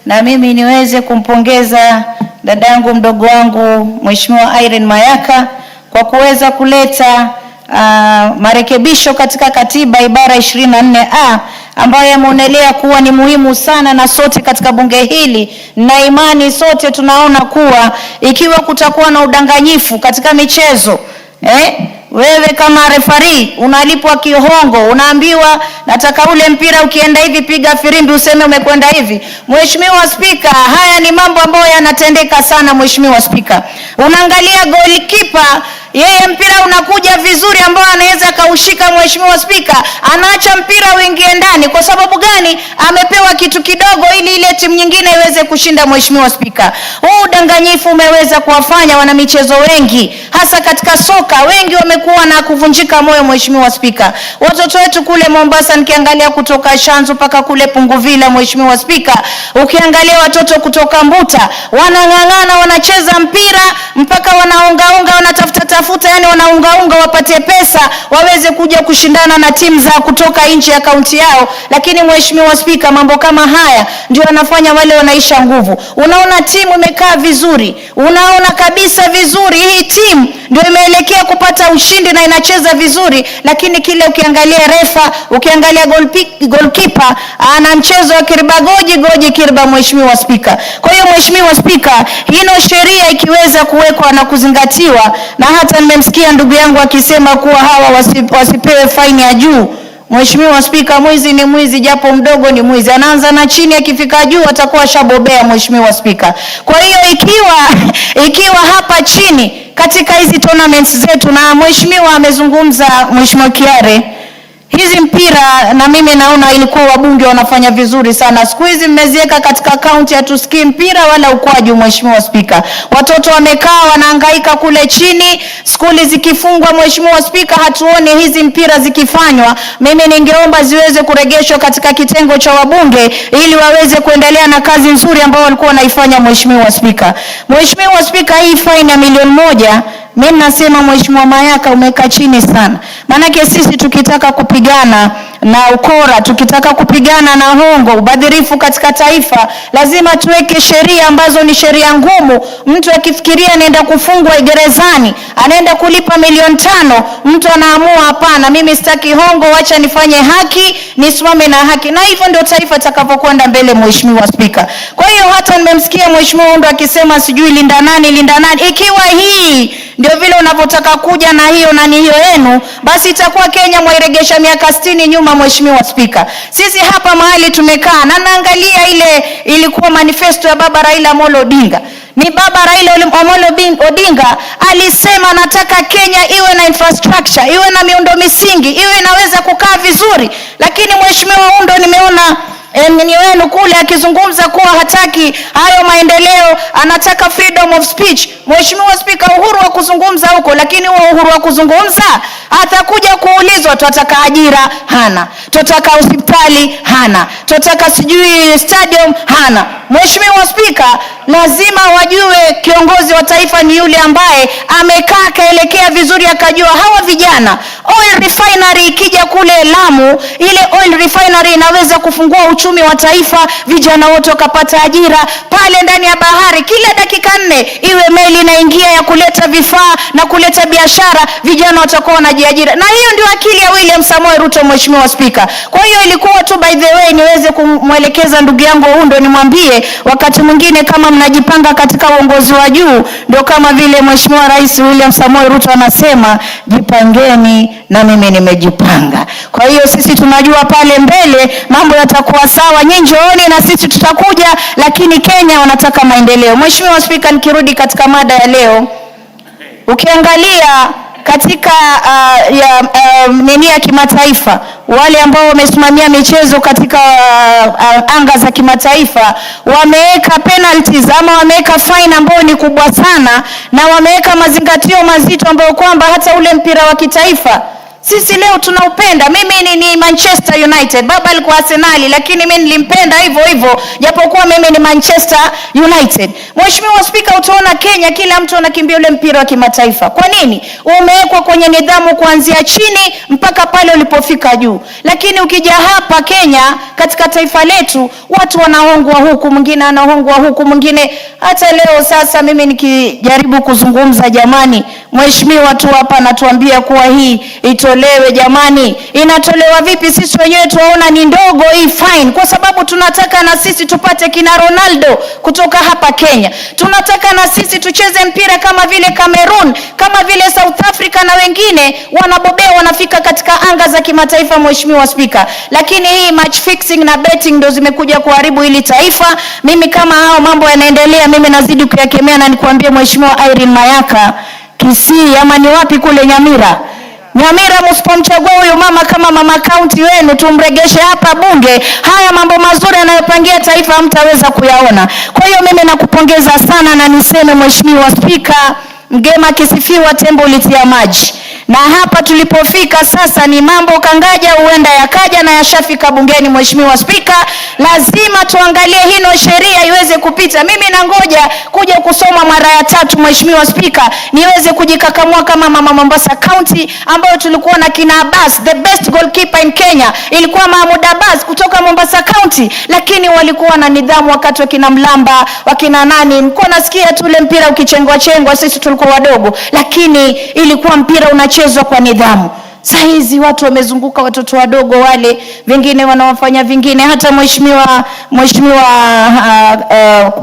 na mimi niweze kumpongeza dadangu mdogo wangu Mheshimiwa Irene Mayaka kwa kuweza kuleta marekebisho katika katiba ibara 24A ambayo yameonelea kuwa ni muhimu sana, na sote katika bunge hili na imani sote tunaona kuwa ikiwa kutakuwa na udanganyifu katika michezo, wewe kama referee unalipwa kihongo, unaambiwa nataka ule mpira ukienda hivi piga firimbi useme umekwenda hivi. Mheshimiwa Spika, haya ni mambo ambayo yanatendeka sana Mheshimiwa Spika. Unaangalia goalkeeper, yeye mpira unakuja vizuri ambao anaweza kaushika Mheshimiwa Spika, anaacha mpira uingie ndani. Kwa sababu gani? Amepewa kitu kidogo ili ile timu nyingine iweze kushinda Mheshimiwa Spika. Huu udanganyifu umeweza kuwafanya wanamichezo wengi, hasa katika soka, wengi wamekuwa na kuvunjika moyo Mheshimiwa Spika. Watoto wetu kule Mombasa, nikiangalia kutoka Shanzu mpaka kule Punguvila Mheshimiwa Spika, ukiangalia watoto kutoka Mbuta wanang'ang'ana, wanacheza mpira mpaka wanaungaunga, wanatafuta yani wanaungaunga wapate pesa waweze kuja kushindana na timu za kutoka nje ya kaunti yao. Lakini Mheshimiwa Spika, mambo kama haya ndio wanafanya wale wanaisha nguvu. Unaona timu imekaa vizuri, unaona kabisa vizuri hii timu ndio imeelekea kupata ushindi na inacheza vizuri, lakini kile ukiangalia refa, ukiangalia goalkeeper ana mchezo wa goji kirba Mheshimiwa Spika. Kwa hiyo Mheshimiwa Spika, hino sheria ikiweza kuwekwa na kuzingatiwa, na hata nimemsikia ndugu yangu akisema kuwa hawa wasipewe faini ya juu. Mheshimiwa Spika, mwizi ni mwizi japo mdogo ni mwizi. Anaanza na chini, akifika juu atakuwa shabobea Mheshimiwa Spika. Kwa hiyo ikiwa hapa chini katika hizi tournaments zetu, na Mheshimiwa amezungumza Mheshimiwa Kiare, hizi mpira na mimi naona ilikuwa wabunge wanafanya vizuri sana. Siku hizi mmeziweka katika kaunti, hatusikii mpira wala ukwaju Mheshimiwa Spika. Watoto wamekaa wanahangaika kule chini, skuli zikifungwa Mheshimiwa Spika, hatuoni hizi mpira zikifanywa. Mimi ningeomba ziweze kurejeshwa katika kitengo cha wabunge ili waweze kuendelea na kazi nzuri ambayo walikuwa wanaifanya Mheshimiwa Spika. Mheshimiwa Spika, hii faini ya milioni 1 Mimi nasema Mheshimiwa Mayaka umeka chini sana. Maanake sisi tukitaka kupigana na ukora, tukitaka kupigana na hongo, ubadhirifu katika taifa, lazima tuweke sheria ambazo ni sheria ngumu. Mtu akifikiria anaenda kufungwa gerezani, anaenda kulipa milioni 5, mtu anaamua hapana, mimi sitaki hongo, acha nifanye haki, nisimame na haki. Na hivyo ndio taifa takavyokwenda mbele, Mheshimiwa Spika. Kwa hiyo hata nimemsikia Mheshimiwa Undo akisema sijui linda nani. Ikiwa hii ndio vile unavyotaka kuja na hiyo nani hiyo yenu, basi itakuwa Kenya mwairegesha miaka 60 nyuma, Mheshimiwa Spika. Sisi hapa mahali tumekaa na naangalia ile ilikuwa manifesto ya baba Raila Amolo Odinga. Ni baba Raila Amolo Odinga alisema nataka Kenya iwe na infrastructure, iwe na miundo misingi, iwe inaweza kukaa vizuri. Lakini Mheshimiwa Undo nimeona ni wenu kule akizungumza kuwa hataki hayo maendeleo, anataka freedom of speech. Mheshimiwa Spika, uhuru wa kuzungumza huko, lakini huo uhuru wa kuzungumza atakuja kuulizwa tunataka ajira hana, tunataka hospitali hana, tunataka sijui stadium hana. Mheshimiwa Spika, lazima wajue kiongozi wa taifa ni yule ambaye amekaa kaelekea vizuri, akajua hawa vijana oil refinery ikija kule Lamu, ile oil refinery inaweza kufungua uchumi wa taifa, vijana wote wakapata ajira pale ndani ya bahari. Kila dakika 4 iwe meli inaingia ya kuleta vifaa na kuleta biashara, vijana watakuwa wanajiajira. Na hiyo ndio akili ya William Samoei Ruto, Mheshimiwa Spika. Kwa hiyo ilikuwa tu by the way niweze kumwelekeza ndugu yangu Undo, nimwambie wakati mwingine kama mnajipanga katika uongozi wa juu, ndio kama vile Mheshimiwa Rais William Samoei Ruto anasema jipangeni na mimi nimejipanga. Kwa hiyo sisi tunajua pale mbele mambo yatakuwa sawa, nyinyi njooni na sisi tutakuja, lakini Kenya wanataka maendeleo. Mheshimiwa Spika, nikirudi katika mada ya leo, ukiangalia katika nini ya kimataifa, wale ambao wamesimamia michezo katika anga za kimataifa wameweka penalties ama wameweka fine ambayo ni kubwa sana, na wameweka mazingatio mazito ambayo kwamba hata ule mpira wa kitaifa sisi leo tunaupenda. Mimi ni Manchester United, baba alikuwa Arsenal, lakini mimi nilimpenda hivyo hivyo japokuwa mimi ni Manchester United. Mheshimiwa Spika, utaona Kenya kila mtu anakimbia ule mpira wa kimataifa. Kwa nini? Umewekwa kwenye nidhamu kuanzia chini mpaka pale ulipofika juu. Lakini ukija hapa Kenya katika taifa letu, watu wanahongwa huku, mwingine anahongwa huku, mwingine hata leo sasa mimi nikijaribu kuzungumza, jamani, mheshimiwa tu hapa anatuambia kuwa hii itolewe. Jamani, inatolewa vipi? Sisi wenyewe tuwaona ni ndogo hii fine, kwa sababu tunataka na sisi tupate kina Ronaldo kutoka hapa Kenya. Tunataka na sisi tucheze mpira kama vile Cameroon, kama vile South Africa, na wengine wanabobea wanafika katika anga za kimataifa, Mheshimiwa Spika. Lakini hii match fixing na betting ndio zimekuja kuharibu hili taifa. Mimi kama hao mambo yanaendelea, mimi nazidi kuyakemea na nikwambie Mheshimiwa Irene Mayaka, Kisii ama ni wapi kule Nyamira, msipomchagua huyu mama kama mama county wenu, tumregeshe hapa bunge, haya mambo mazuri anayopangia taifa hamtaweza kuyaona. Kwa hiyo mimi nakupongeza sana na niseme Mheshimiwa Spika, mgema kisifiwa tembo litia maji. Na hapa tulipofika sasa ni mambo kangaja huenda yakaja na yashafika bungeni. Mheshimiwa Spika, lazima tuangalie hino sheria iweze kupita. Mimi nangoja kuja kusoma mara ya 3 Mheshimiwa Spika, niweze kujikakamua kama mama Mombasa County ambayo tulikuwa na kina Abbas, the best goalkeeper in Kenya ilikuwa Mahmoud Abbas kutoka Mombasa County, lakini walikuwa na nidhamu wakati wa kina Mlamba, wakina nani, nilikuwa nasikia tu ule mpira ukichengwa, sisi tulikuwa wadogo, lakini ilikuwa mpira unachezwa kwa nidhamu. Saizi watu wamezunguka watoto wadogo wale, vingine wanawafanya vingine. Hata Mheshimiwa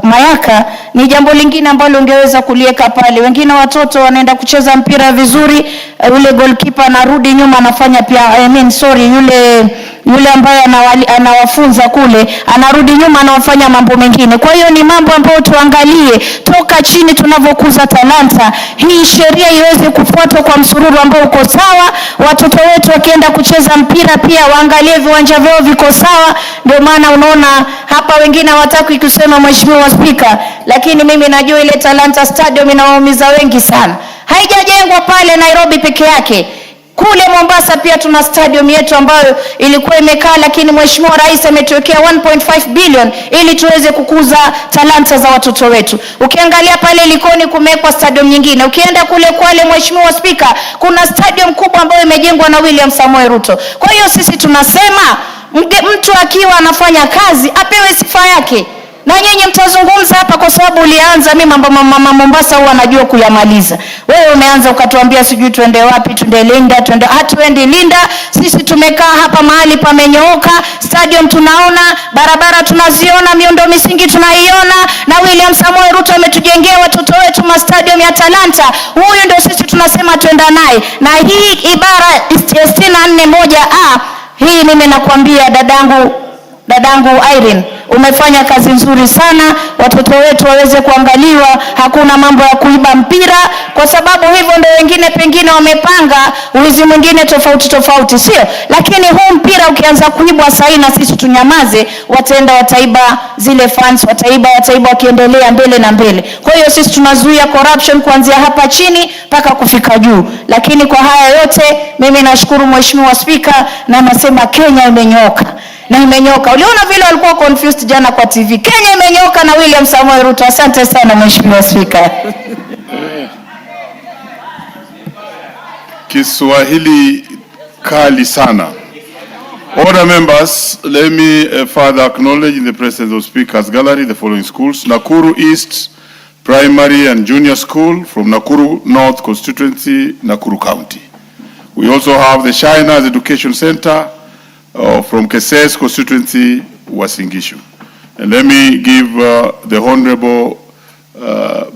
Mayaka, ni jambo lingine ambalo ungeweza kulieka pale. Wengine watoto wanaenda kucheza mpira vizuri, yule goalkeeper anarudi nyuma anafanya pia yule ambaye anawafunza kule anarudi nyuma anawafanya mambo mengine. Kwa hiyo ni mambo ambayo tuangalie toka chini tunavyokuza talanta. Hii sheria iweze kufuatwa kwa msururu ambao uko sawa. Watoto wetu wakienda kucheza mpira pia waangalie viwanja vyao viko sawa. Ndio maana unaona hapa wengine hawataka kusema Mheshimiwa Spika, lakini mimi najua ile Talanta Stadium inawaumiza wengi sana. Haijajengwa pale Nairobi peke yake. Kule Mombasa pia tuna stadium yetu ambayo ilikuwa imekaa, lakini Mheshimiwa Rais ametuwekea 1.5 billion ili tuweze kukuza talanta za watoto wetu. Ukiangalia pale Likoni kumewekwa stadium nyingine. Ukienda kule Kwale, Mheshimiwa Spika, kuna stadium kubwa ambayo imejengwa na William Samoei Ruto. Kwa hiyo sisi tunasema mtu akiwa anafanya kazi apewe sifa yake. Na nyinyi mtazungumza hapa kwa sababu ulianza. Mimi mambo Mombasa huwa najua kuyamaliza. Wewe umeanza ukatuambia sijui tuende wapi, tuende Linda, hatuendi Linda. Sisi tumekaa hapa mahali pamenyooka, stadium tunaona, barabara tunaziona, miundo misingi tunaiona, na William Samoei Ruto ametujengea watoto wetu stadium ya talanta. Huyu ndio sisi tunasema tuenda naye. Na hii ibara 64(1)(a), hii mimi nakwambia dadangu Irene, umefanya kazi nzuri sana. Watoto wetu waweze kuangaliwa, hakuna mambo ya kuiba mpira, kwa sababu hivyo ndio wengine pengine wamepanga wizi mwingine tofauti, sio? Lakini huu mpira ukianza kuibwa sahi na sisi tunyamaze, wataiba zile funds, wataiba wakiendelea mbele na mbele. Kwa hiyo sisi tunazuia corruption kuanzia hapa chini mpaka kufika juu. Lakini kwa haya yote mimi nashukuru Mheshimiwa Spika, na nasema Kenya imenyoka. Na imenyoka. Uliona vile walikuwa confused jana kwa TV. Kenya imenyoka na William Samoei Ruto. Asante sana Mheshimiwa Spika. Kiswahili kali sana. Order members, let me further acknowledge in the presence of Speaker's Gallery the following schools: Nakuru East Primary and Junior School from Nakuru North Constituency, Nakuru County. We also have the Shina's Education Center from Keses constituency, Wasingishu. And let me give the Honorable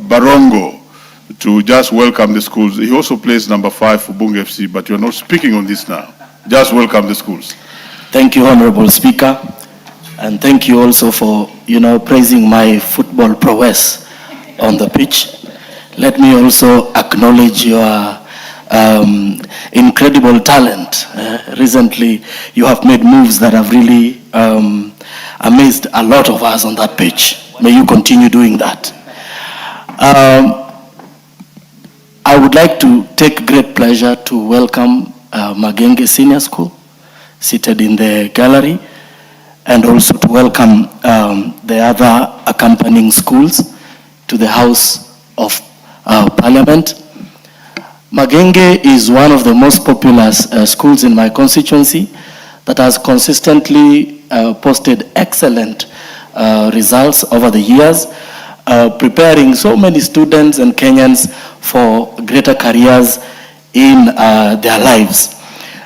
Barongo to just welcome the schools. He also plays number 5 for Bunge FC, but you're not speaking on this now. Just welcome the schools. Thank you, Honorable Speaker. And thank you also for, praising my football prowess on the pitch. Let me also acknowledge your incredible talent. Recently, you have made moves that have really amazed a lot of us on that pitch. May you continue doing that. I would like to take great pleasure to welcome Magenge Senior School, seated in the gallery, and also to welcome the other accompanying schools to the House of Parliament. Magenge is one of the most popular schools in my constituency that has consistently posted excellent results over the years, preparing so many students and Kenyans for greater careers in their lives.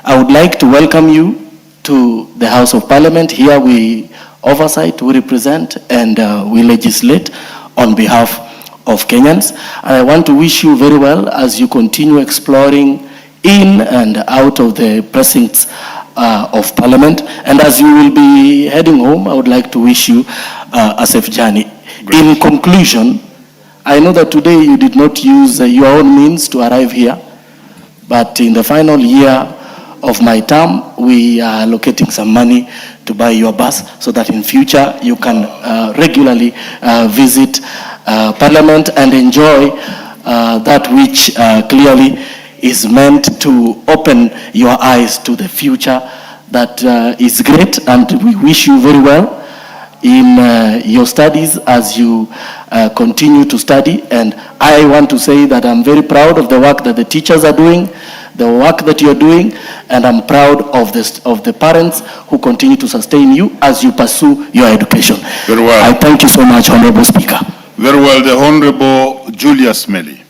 I would like to welcome you to the House of Parliament. Here we oversight, we represent, and we legislate on behalf of Kenyans. And I want to wish you very well as you continue exploring in and out of the precincts of Parliament. And as you will be heading home, I would like to wish you a safe journey. In conclusion, I know that today you did not use your own means to arrive here, but in the final year of my term, we are allocating some money to buy your bus so that in future you can regularly visit Parliament and enjoy that which clearly is meant to open your eyes to the future that is great, and we wish you very well in your studies as you continue to study. And I want to say that I'm very proud of the work that the teachers are doing, the work that you're doing, and I'm proud of the parents who continue to sustain you as you pursue your education. Very well. I thank you so much, Honorable Speaker. Very well, the Honorable Julius Melly.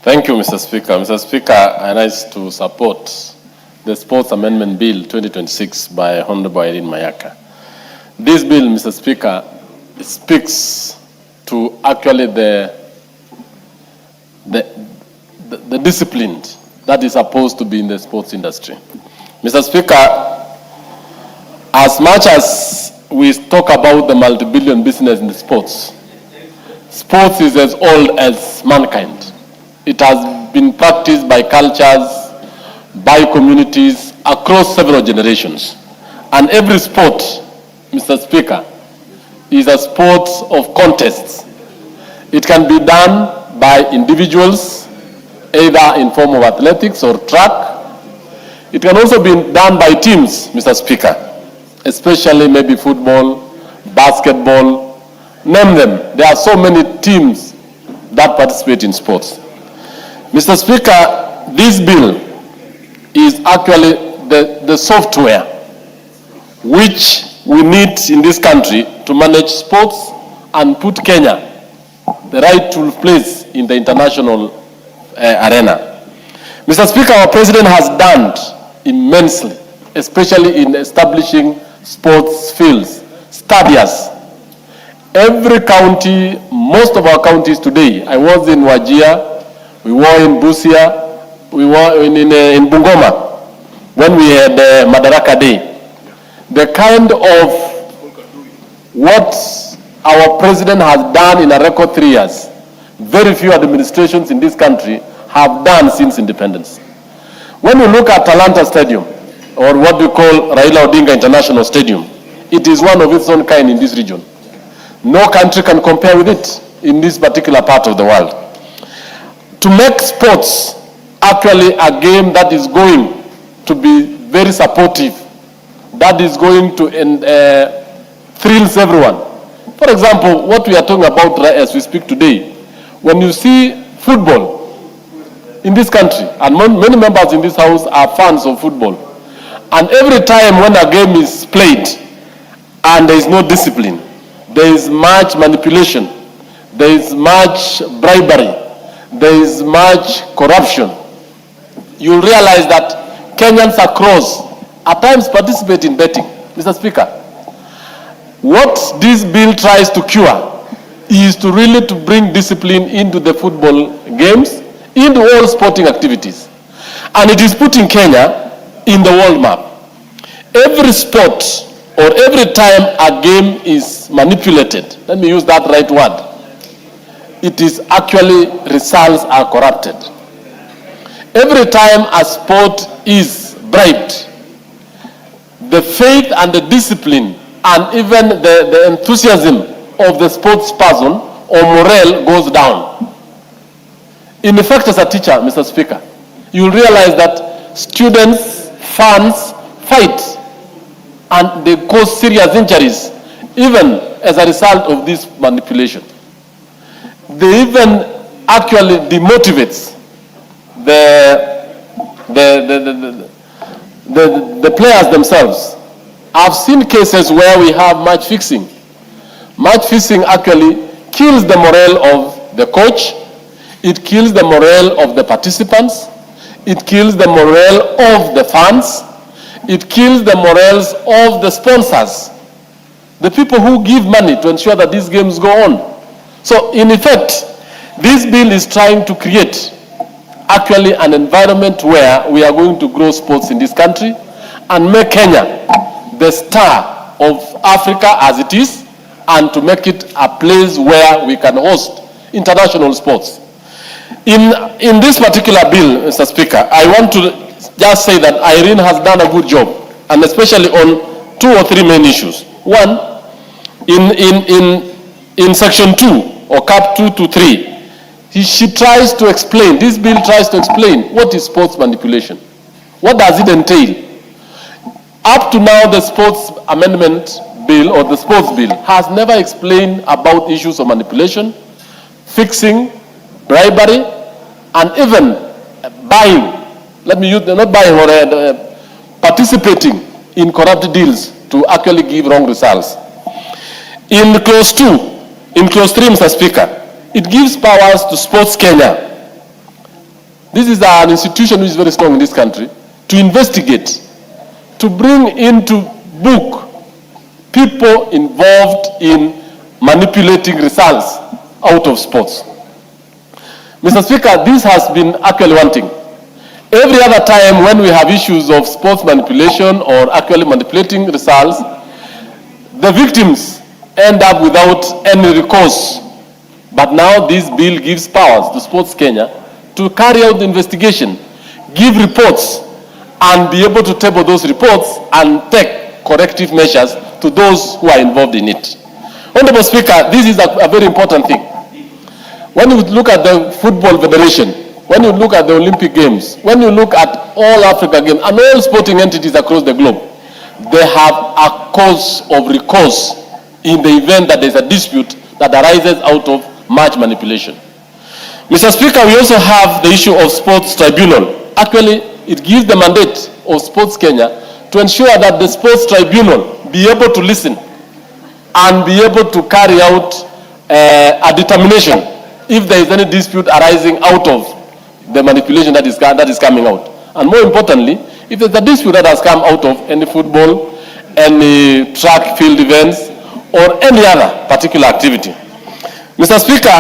Thank you, Mr. Speaker. Mr. Speaker, I rise to support the Sports Amendment Bill 2026 by Honorable Irene Mayaka. This bill, Mr. Speaker, speaks to actually the discipline that is supposed to be in the sports industry. Mr. Speaker, as much as we talk about the multi-billion business in the sports is as old as mankind. It has been practiced by cultures, by communities across several generations. And every sport, Mr. Speaker, is a sport of contests. It can be done by individuals, either in form of athletics or track. It can also be done by teams, Mr. Speaker, especially maybe football, basketball, name them. There are so many teams that participate in sports. Mr. Speaker, this bill is actually the software which we need in this country to manage sports and put Kenya the rightful place in the international arena. Mr. Speaker, our president has done immensely, especially in establishing sports fields, stadiums. Every county, most of our counties today, I was in Wajir, we were in Busia, we were in Bungoma when we had Madaraka Day. The kind of what our president has done in a record 3 years, very few administrations in this country have done since independence. When we look at Talanta Stadium, or what we call Raila Odinga International Stadium, it is one of its own kind in this region. No country can compare with it in this particular part of the world. To make sports actually a game that is going to be very supportive, that is going to thrills everyone. For example, what we are talking about as we speak today, when you see football in this country, and many members in this house are fans of football, and every time when a game is played and there is no discipline, there is much manipulation, there is much bribery, there is much corruption, you realize that Kenyans across at times participate in betting. Mr. Speaker, what this bill tries to cure is to really to bring discipline into the football games, into all sporting activities. And it is putting Kenya in the world map. Every sport or every time a game is manipulated, let me use that right word, it is actually results are corrupted. Every time a sport is bribed, the faith and the discipline and even the enthusiasm of the sports person or morale goes down. In effect, as a teacher, Mr. Speaker, you will realize that students, fans fight and they cause serious injuries even as a result of this manipulation. They even actually demotivates the players themselves. I've seen cases where we have match fixing. Match fixing actually kills the morale of the coach, it kills the morale of the participants, it kills the morale of the fans, it kills the morals of the sponsors, the people who give money to ensure that these games go on. So in effect, this bill is trying to create actually an environment where we are going to grow sports in this country and make Kenya the star of Africa as it is, and to make it a place where we can host international sports. In this particular bill, Mr. Speaker, I want to just say that Irene has done a good job, and especially on 2 or 3 main issues. One, in section 2 or cap 2 to 3, she tries to explain, this bill tries to explain what is sports manipulation. What does it entail? Up to now, the sports amendment bill or the sports bill has never explained about issues of manipulation, fixing, bribery, and even buying. Let me use, not buying or participating in corrupt deals to actually give wrong results. In clause 2, in clause 3, Mr. Speaker, it gives powers to Sports Kenya. This is an institution which is very strong in this country, to investigate, to bring into book people involved in manipulating results out of sports. Mr. Speaker, this has been actually one thing. Every other time when we have issues of sports manipulation or actually manipulating results, the victims end up without any recourse. But now this bill gives powers to Sports Kenya to carry out the investigation, give reports, and be able to table those reports and take corrective measures to those who are involved in it. Honorable Speaker, this is a very important thing. When we look at the Football Federation, when you look at the Olympic Games, when you look at all Africa Games and all sporting entities across the globe, they have a cause of recourse in the event that there's a dispute that arises out of match manipulation. Mr. Speaker, we also have the issue of sports tribunal. Actually, it gives the mandate of Sports Kenya to ensure that the sports tribunal be able to listen and be able to carry out a determination if there is any dispute arising out of the manipulation that is coming out. And more importantly, if there's a dispute that has come out of any football, any track field events, or any other particular activity. Mr. Speaker,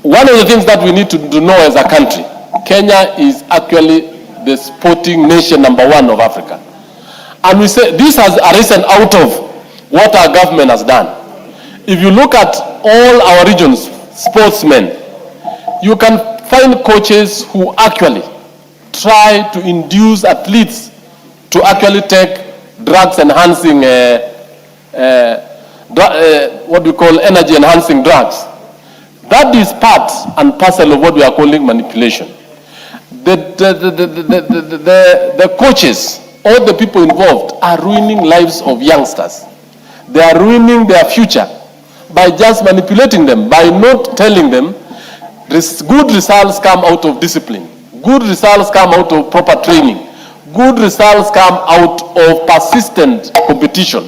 one of the things that we need to know as a country, Kenya is actually the sporting nation #1 of Africa. And we say this has arisen out of what our government has done. If you look at all our regions, sportsmen, you can find coaches who actually try to induce athletes to actually take drugs enhancing, what we call energy enhancing drugs. That is part and parcel of what we are calling manipulation. The coaches, all the people involved are ruining lives of youngsters. They are ruining their future by just manipulating them, by not telling them good results come out of discipline. Good results come out of proper training. Good results come out of persistent competition.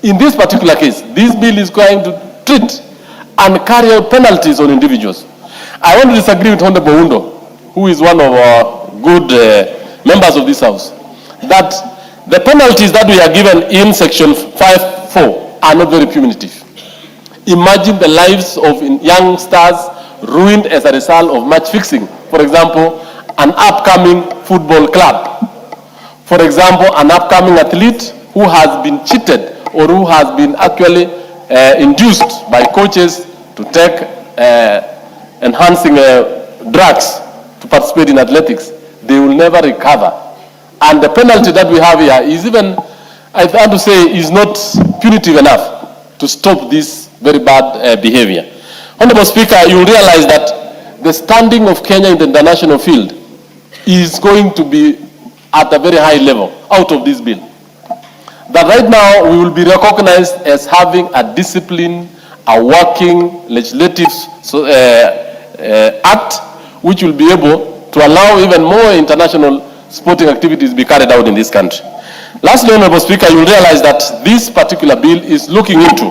In this particular case, this bill is going to treat and carry out penalties on individuals. I want to disagree with Honorable Undo, who is one of our good members of this House, that the penalties that we are given in Section 5(4) are not very punitive. Imagine the lives of youngsters ruined as a result of match fixing. For example, an upcoming football club. For example, an upcoming athlete who has been cheated or who has been actually induced by coaches to take enhancing drugs to participate in athletics. They will never recover. And the penalty that we have here is even, I want to say, is not punitive enough to stop this very bad behavior. Honorable Speaker, you will realize that the standing of Kenya in the international field is going to be at a very high level out of this bill. That right now we will be recognized as having a discipline, a working legislative act, which will be able to allow even more international sporting activities be carried out in this country. Lastly, Honorable Speaker, you will realize that this particular bill is looking into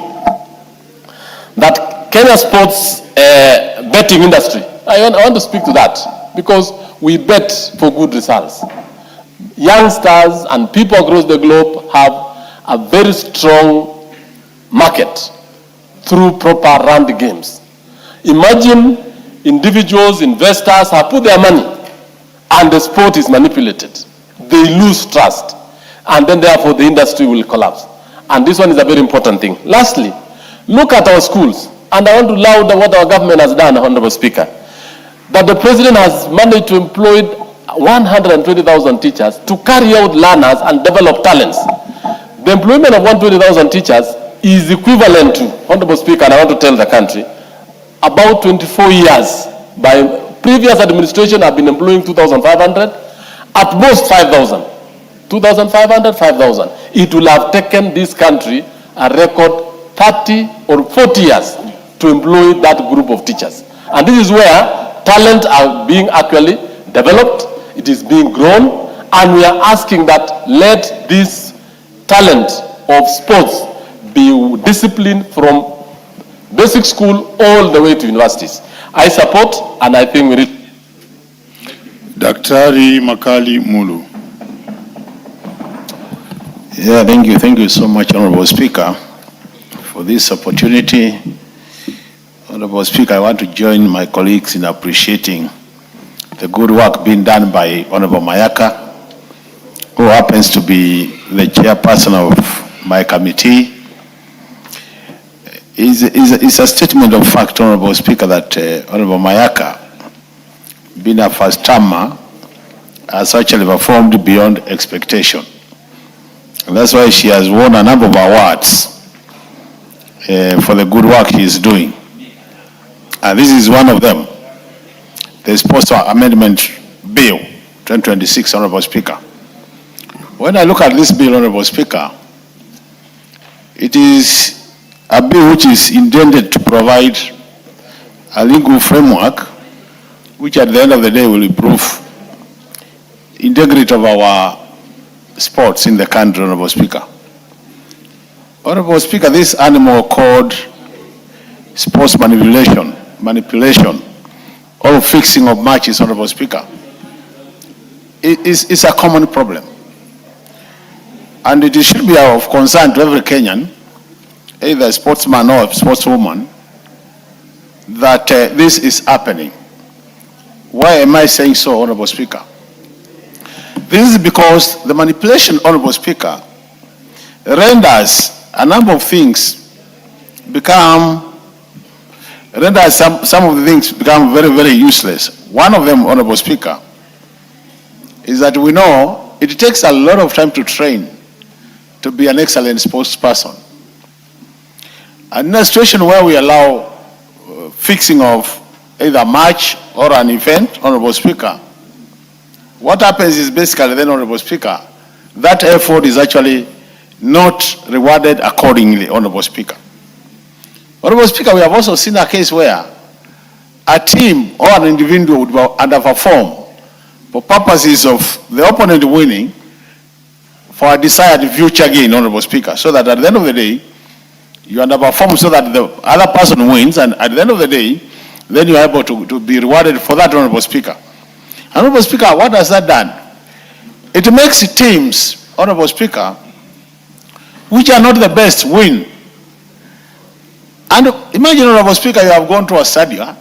that Kenya sports betting industry. I want to speak to that because we bet for good results. Youngsters and people across the globe have a very strong market through proper run games. Imagine individuals, investors have put their money and the sport is manipulated. They lose trust and then therefore the industry will collapse. And this one is a very important thing. Lastly, look at our schools. And I want to laud what our government has done, Honorable Speaker, that the President has managed to employ 120,000 teachers to carry out learners and develop talents. The employment of 120,000 teachers is equivalent to, Honorable Speaker, and I want to tell the country, about 24 years. By previous administration have been employing 2,500, at most 5,000. 2,500, 5,000. It will have taken this country a record 30 or 40 years to employ that group of teachers. And this is where talent are being actually developed, it is being grown, and we are asking that let this talent of sports be disciplined from basic school all the way to universities. I support, and I think we need. Daktari Makali Mulu. Yeah, thank you so much, Honorable Speaker, for this opportunity. Honorable Speaker, I want to join my colleagues in appreciating the good work being done by Honorable Mayaka, who happens to be the chairperson of my committee. It's a statement of fact, Honorable Speaker, that Honorable Mayaka, being a first-termer, has actually performed beyond expectation. And that's why she has won a number of awards for the good work she is doing. And this is one of them. the Sports Amendment Bill 2026, Honorable Speaker. When I look at this bill, Honorable Speaker, it is a bill which is intended to provide a legal framework which at the end of the day will improve integrity of our sports in the country, Honorable Speaker. Honorable Speaker, this animal called sports manipulation, or fixing of matches, Honorable Speaker, is a common problem. And it should be of concern to every Kenyan, either a sportsman or a sportswoman, that this is happening. Why am I saying so, Honorable Speaker? This is because the manipulation, Honorable Speaker, renders a number of things become, some of the things become very, very useless. One of them, Honorable Speaker, is that we know it takes a lot of time to train to be an excellent sports person. And in a situation where we allow fixing of either a match or an event, Honorable Speaker, what happens is basically then, Honorable Speaker, that effort is actually not rewarded accordingly, Honorable Speaker. Honorable Speaker, we have also seen a case where a team or an individual would underperform for purposes of the opponent winning for a desired future gain, Honorable Speaker, so that at the end of the day, you underperform so that the other person wins, and at the end of the day, then you are able to be rewarded for that, Honorable Speaker. Honorable Speaker, what has that done? It makes teams, Honorable Speaker, which are not the best win. And imagine, Honorable Speaker, you have gone to a stadium,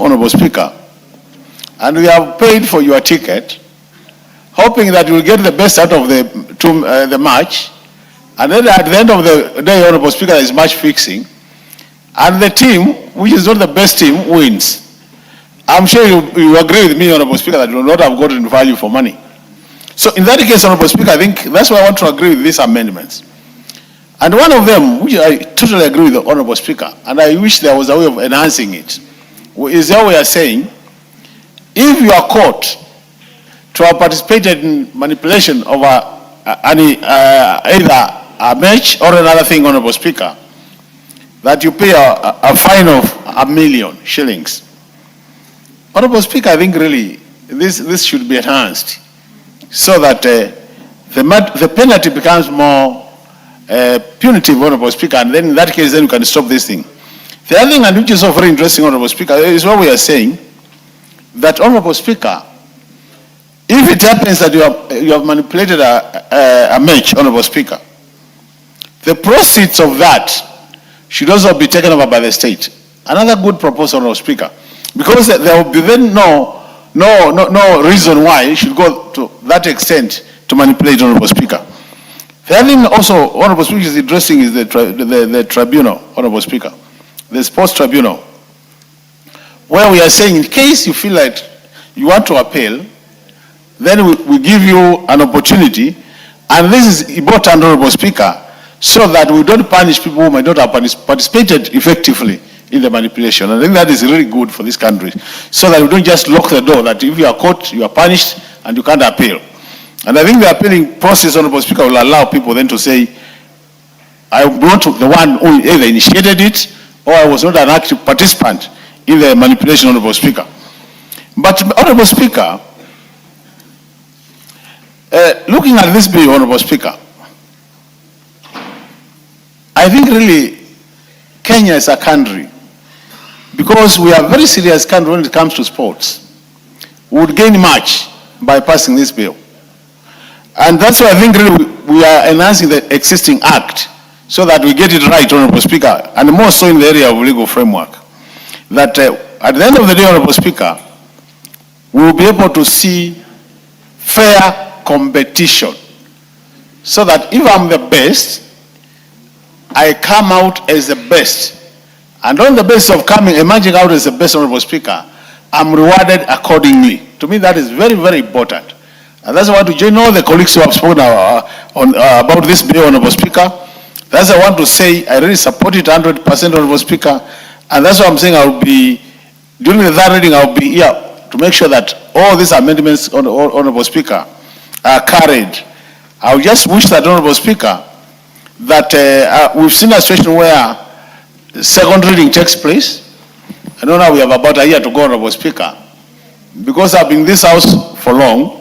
Honorable Speaker, and you have paid for your ticket, hoping that you will get the best out of the match, and then at the end of the day, Honorable Speaker, there is match fixing, and the team, which is not the best team, wins. I'm sure you agree with me, Honorable Speaker, that you will not have gotten value for money. So in that case, Honorable Speaker, I think that's why I want to agree with these amendments. And one of them, which I totally agree with the Honorable Speaker, and I wish there was a way of enhancing it, is how we are saying, if you are caught to have participated in manipulation of either a match or another thing, Honorable Speaker, that you pay a fine of 1 million shillings. Honorable Speaker, I think really this should be enhanced so that the penalty becomes more punitive, Honorable Speaker, and then in that case, then you can stop this thing. The other thing, and which is also very interesting, Honorable Speaker, is what we are saying, that, Honorable Speaker, if it happens that you have manipulated a match, Honorable Speaker, the proceeds of that should also be taken over by the state. Another good proposal, Honorable Speaker, because there will be then no reason why you should go to that extent to manipulate, Honorable Speaker. The other thing also, Honorable Speaker, is addressing is the tribunal, Honorable Speaker, the sports tribunal, where we are saying in case you feel like you want to appeal, then we give you an opportunity, and this is important, Honorable Speaker, so that we don't punish people who might not have participated effectively in the manipulation. I think that is really good for this country, so that we don't just lock the door, that if you are caught, you are punished, and you can't appeal. And I think the appealing process, Honorable Speaker, will allow people then to say, I am not the one who either initiated it, or I was not an active participant in the manipulation, Honorable Speaker. But, Honorable Speaker, looking at this bill, Honorable Speaker, I think really Kenya is a country, because we are a very serious country when it comes to sports, we would gain much by passing this bill. And that's why I think really we are enhancing the existing act so that we get it right, Honorable Speaker, and more so in the area of legal framework. That at the end of the day, Honorable Speaker, we will be able to see fair competition, so that if I'm the best, I come out as the best. And on the basis of emerging out as the best, Honorable Speaker, I'm rewarded accordingly. To me, that is very, very important. And that's why I want to join all the colleagues who have spoken about this bill, Honorable Speaker. That's why I want to say I really support it 100%, Honorable Speaker. And that's why I'm saying I will be during the third reading, I'll be here to make sure that all these amendments, Honorable Speaker, are carried. I would just wish that, Honorable Speaker, that we've seen a situation where the second reading takes place. I know now we have about a year to go, Honorable Speaker. Because I've been in this house for long,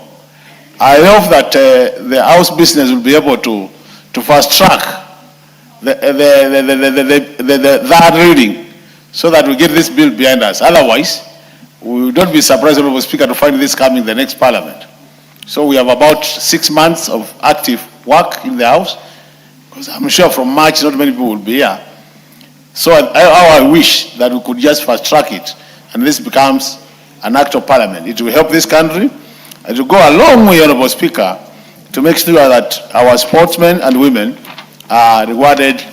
I hope that the house business will be able to fast track the third reading so that we get this bill behind us. Otherwise, we will not be surprised, Honorable Speaker, to find this coming in the next Parliament. So we have about 6 months of active work in the House, because I'm sure from March not many people will be here. So I wish that we could just fast track it and this becomes an act of Parliament. It will help this country and it will go a long way, Honorable Speaker, to make sure that our sportsmen and women are rewarded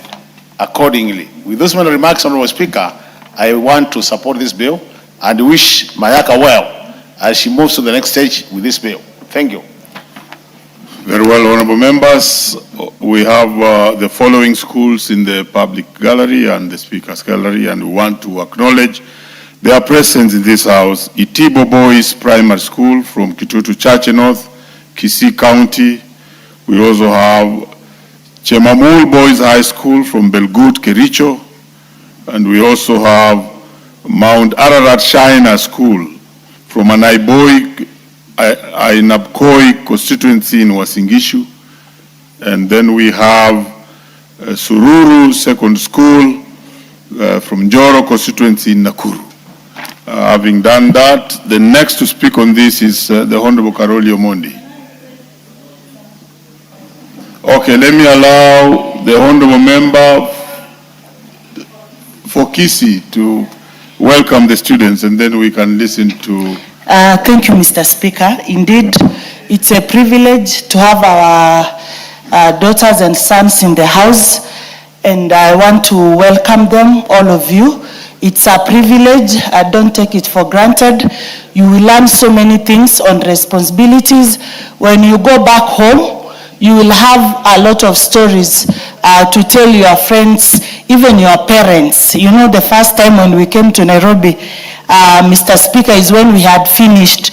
accordingly. With those many remarks, Honorable Speaker, I want to support this bill and wish Mayaka well as she moves to the next stage with this bill. Thank you. Very well, honorable members. We have the following schools in the public gallery and the speaker's gallery, and we want to acknowledge their presence in this house. Itibo Boys Primary School from Kitutu Chache North, Kisii County. We also have Chemamul Boys High School from Belgut, Kericho. And we also have Mount Ararat Shiner School from Anaiboi, Ainabkoi constituency in Wasingishu. And then we have Sururu Second School from Njoro constituency in Nakuru. Having done that, the next to speak on this is the Honorable Karoli Omondi. Okay, let me allow the Honorable Member for Kisii to welcome the students, and then we can listen to... Thank you, Mr. Speaker. Indeed, it's a privilege to have our daughters and sons in the house, and I want to welcome them, all of you. It's a privilege. I don't take it for granted. You will learn so many things on responsibilities. When you go back home, you will have a lot of stories to tell your friends, even your parents. You know, the first time when we came to Nairobi, Mr. Speaker, is when we had finished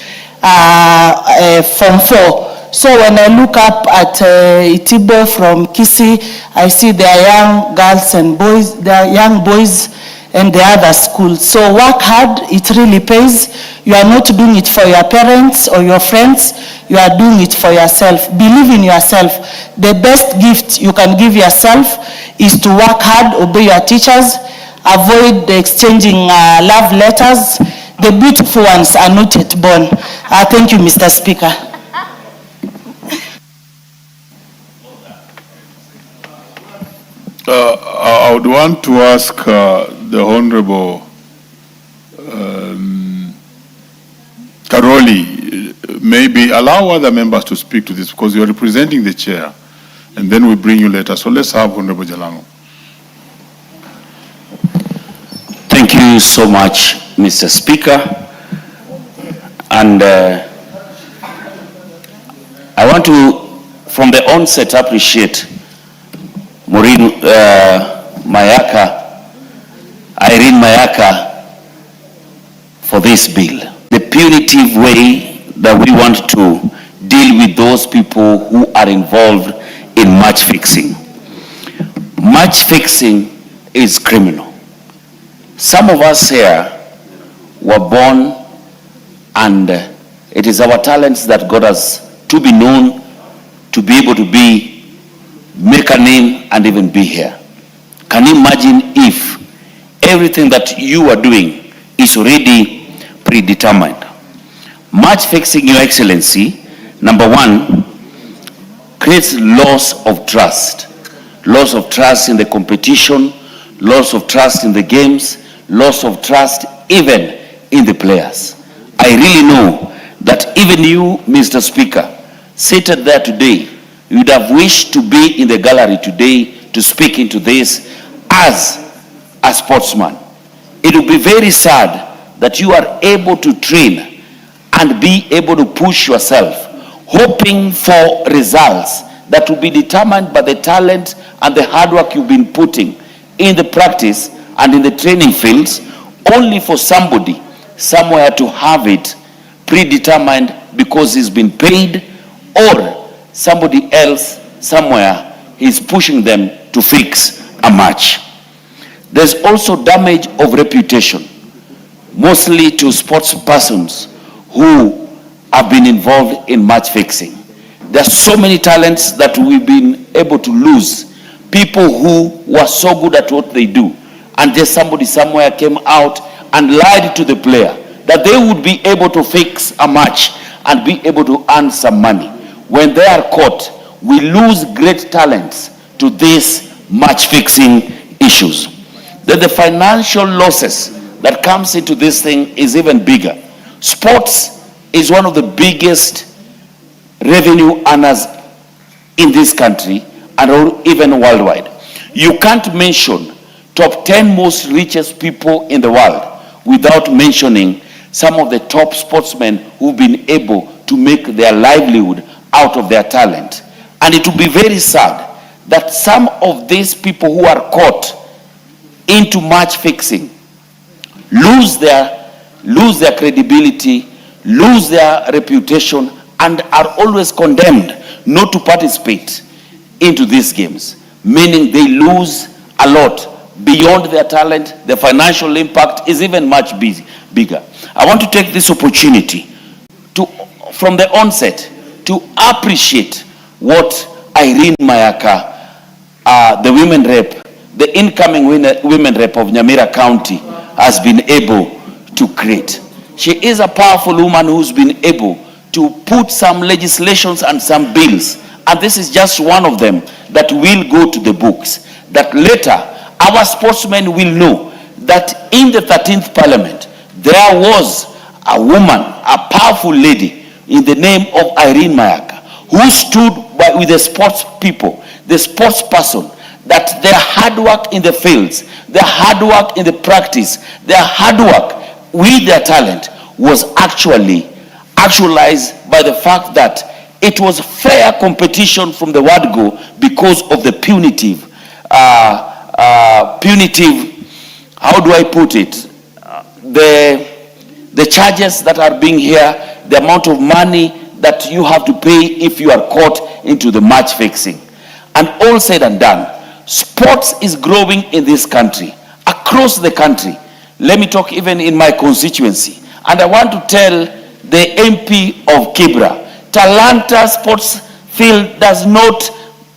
Form 4. So when I look up at Itibo from Kisii, I see their young girls and boys, their young boys and the other schools. So work hard, it really pays. You are not doing it for your parents or your friends, you are doing it for yourself. Believe in yourself. The best gift you can give yourself is to work hard, obey your teachers, avoid exchanging love letters. The beautiful ones are not yet born. Thank you, Mr. Speaker. I would want to ask the Honorable Karoli, maybe allow other members to speak to this because you are representing the chair, and then we bring you later. So let's have Honorable Jalango. Thank you so much, Mr. Speaker. And I want to, from the onset, appreciate Irene Mayaka for this bill. The punitive way that we want to deal with those people who are involved in match fixing. Match fixing is criminal. Some of us here were born and it is our talents that got us to be known, to be able to make a name and even be here. Can you imagine if everything that you are doing is already predetermined? Match fixing, Your Excellency, number one, creates loss of trust. Loss of trust in the competition, loss of trust in the games, loss of trust even in the players. I really know that even you, Mr. Speaker, seated there today, you would have wished to be in the gallery today to speak into this as a sportsman. It would be very sad that you are able to train and be able to push yourself, hoping for results that will be determined by the talent and the hard work you've been putting in the practice and in the training fields, only for somebody somewhere to have it predetermined because he's been paid, or somebody else somewhere is pushing them to fix a match. There's also damage of reputation, mostly to sports persons who have been involved in match fixing. There are so many talents that we've been able to lose. People who were so good at what they do, and just somebody somewhere came out and lied to the player that they would be able to fix a match and be able to earn some money. When they are caught, we lose great talents to these match fixing issues. That the financial losses that comes into this thing is even bigger. Sports is one of the biggest revenue earners in this country and even worldwide. You can't mention top 10 most richest people in the world without mentioning some of the top sportsmen who've been able to make their livelihood out of their talent. And it will be very sad that some of these people who are caught into match fixing lose their credibility, lose their reputation, and are always condemned not to participate into these games, meaning they lose a lot beyond their talent. The financial impact is even much bigger. I want to take this opportunity to, from the onset, to appreciate what Irene Mayaka, the women rep, the incoming women rep of Nyamira County, has been able to create. She is a powerful woman who's been able to put some legislations and some bills, and this is just one of them that will go to the books, that later our sportsmen will know that in the 13th Parliament there was a woman, a powerful lady in the name of Irene Mayaka, who stood with the sports people, the sports person, that their hard work in the fields, their hard work in the practice, their hard work with their talent was actualized by the fact that it was fair competition from the word go because of the punitive, how do I put it? The charges that are being here, the amount of money that you have to pay if you are caught into the match fixing. And all said and done, sports is growing in this country, across the country. Let me talk even in my constituency. And I want to tell the MP of Kibra, Talanta Sports Field does not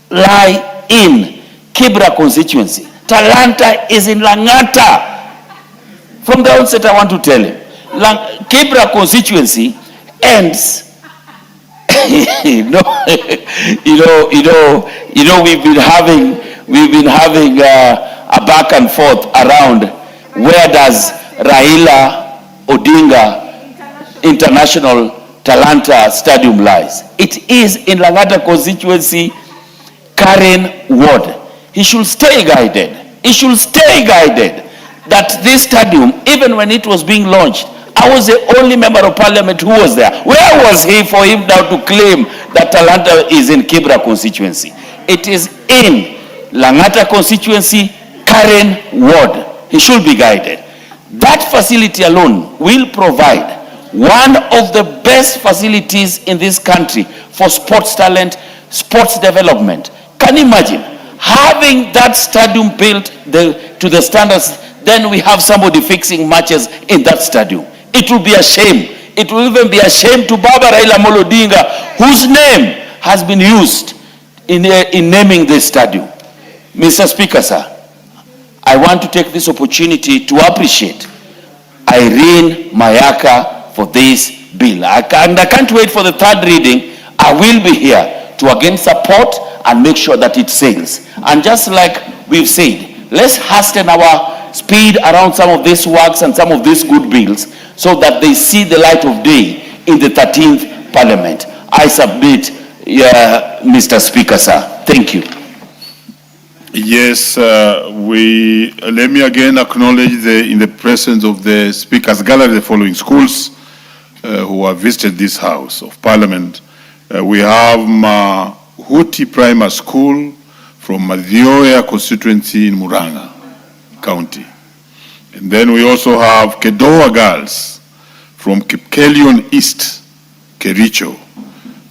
lie in Kibra constituency. Talanta is in Langata. From the onset, I want to tell him, Kibra constituency ends. We've been having a back and forth around where does Raila Odinga International Talanta Stadium lies. It is in Langata constituency, Karen Ward. He should stay guided. He should stay guided that this stadium, even when it was being launched, I was the only member of parliament who was there. Where was he for him now to claim that Talanta is in Kibra constituency? It is in Langata constituency, Karen Ward. He should be guided. That facility alone will provide one of the best facilities in this country for sports talent, sports development. Can you imagine having that stadium built to the standards? Then we have somebody fixing matches in that stadium. It will be a shame. It will even be a shame to Baba Raila Odinga, whose name has been used in naming this stadium. Mr. Speaker, sir, I want to take this opportunity to appreciate Irene Mayaka for this bill. I can't wait for the third reading. I will be here to again support and make sure that it sails. And just like we've said, let's hasten our speed around some of these works and some of these good bills so that they see the light of day in the 13th Parliament. I submit, Mr. Speaker, sir. Thank you. Yes, let me again acknowledge in the presence of the Speaker's Gallery, the following schools who have visited this House of Parliament. We have Huti Primary School from Madhioya constituency in Muranga County. And then we also have Kedoa Girls from Kipkelion East, Kericho.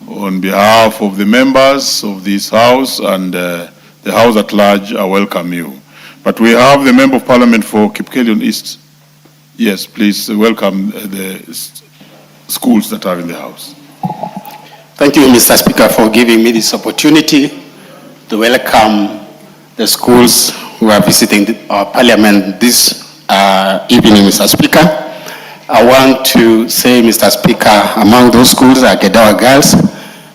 On behalf of the members of this House and the House at large, I welcome you. But we have the Member of Parliament for Kipkelion East. Yes, please welcome the schools that are in the House. Thank you, Mr. Speaker, for giving me this opportunity to welcome the schools who are visiting our Parliament this evening, Mr. Speaker. I want to say, Mr. Speaker, among those schools are Gedawa Girls.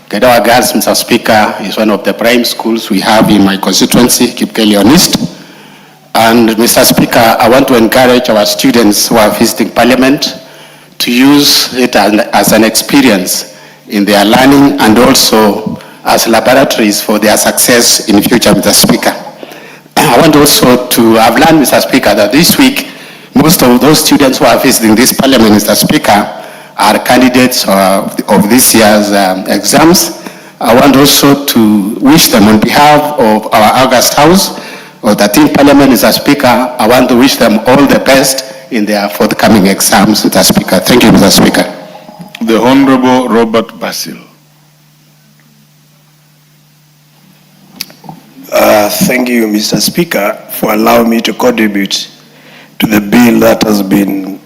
Gedawa Girls, Mr. Speaker, is one of the prime schools we have in my constituency, Kipkelion East. And Mr. Speaker, I want to encourage our students who are visiting Parliament to use it as an experience in their learning and also as laboratories for their success in future, Mr. Speaker. I want also to have learned, Mr. Speaker, that this week, most of those students who are visiting this Parliament, Mr. Speaker, are candidates of this year's exams. I want also to wish them on behalf of our August House, or the 13th Parliament, Mr. Speaker, I want to wish them all the best in their forthcoming exams, Mr. Speaker. Thank you, Mr. Speaker. The Honorable Robert Basil. Thank you, Mr. Speaker, for allowing me to contribute to the bill that has been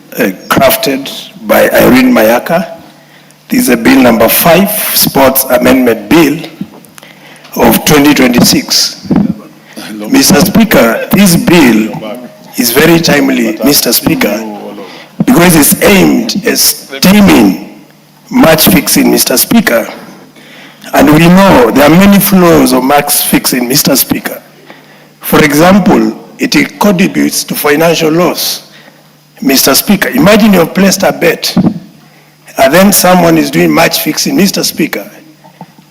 crafted by Irene Mayaka. This is a bill number 5, Sports Amendment Bill of 2026. Mr. Speaker, this bill is very timely, Mr. Speaker, because it's aimed at stemming match fixing, Mr. Speaker. And we know there are many flaws of match fixing, Mr. Speaker. For example, it contributes to financial loss. Mr. Speaker, imagine you've placed a bet and then someone is doing match fixing, Mr. Speaker.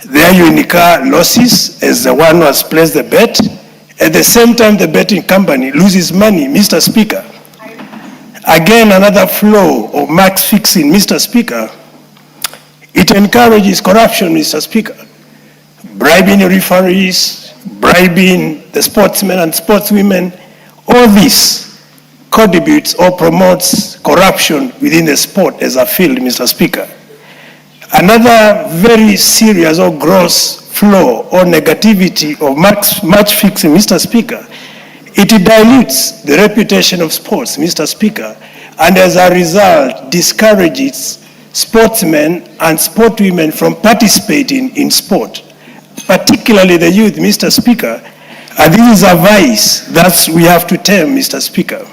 There you incur losses as the one who has placed the bet. At the same time, the betting company loses money, Mr. Speaker. Again, another flaw of match fixing, Mr. Speaker. It encourages corruption, Mr. Speaker. Bribing referees, bribing the sportsmen and sportswomen, all this contributes or promotes corruption within the sport as a field, Mr. Speaker. Another very serious or gross flaw or negativity of match fixing, Mr. Speaker, it dilutes the reputation of sports, Mr. Speaker, and as a result discourages sportsmen and sportwomen from participating in sport, particularly the youth, Mr. Speaker. And this is a vice that we have to tame, Mr. Speaker.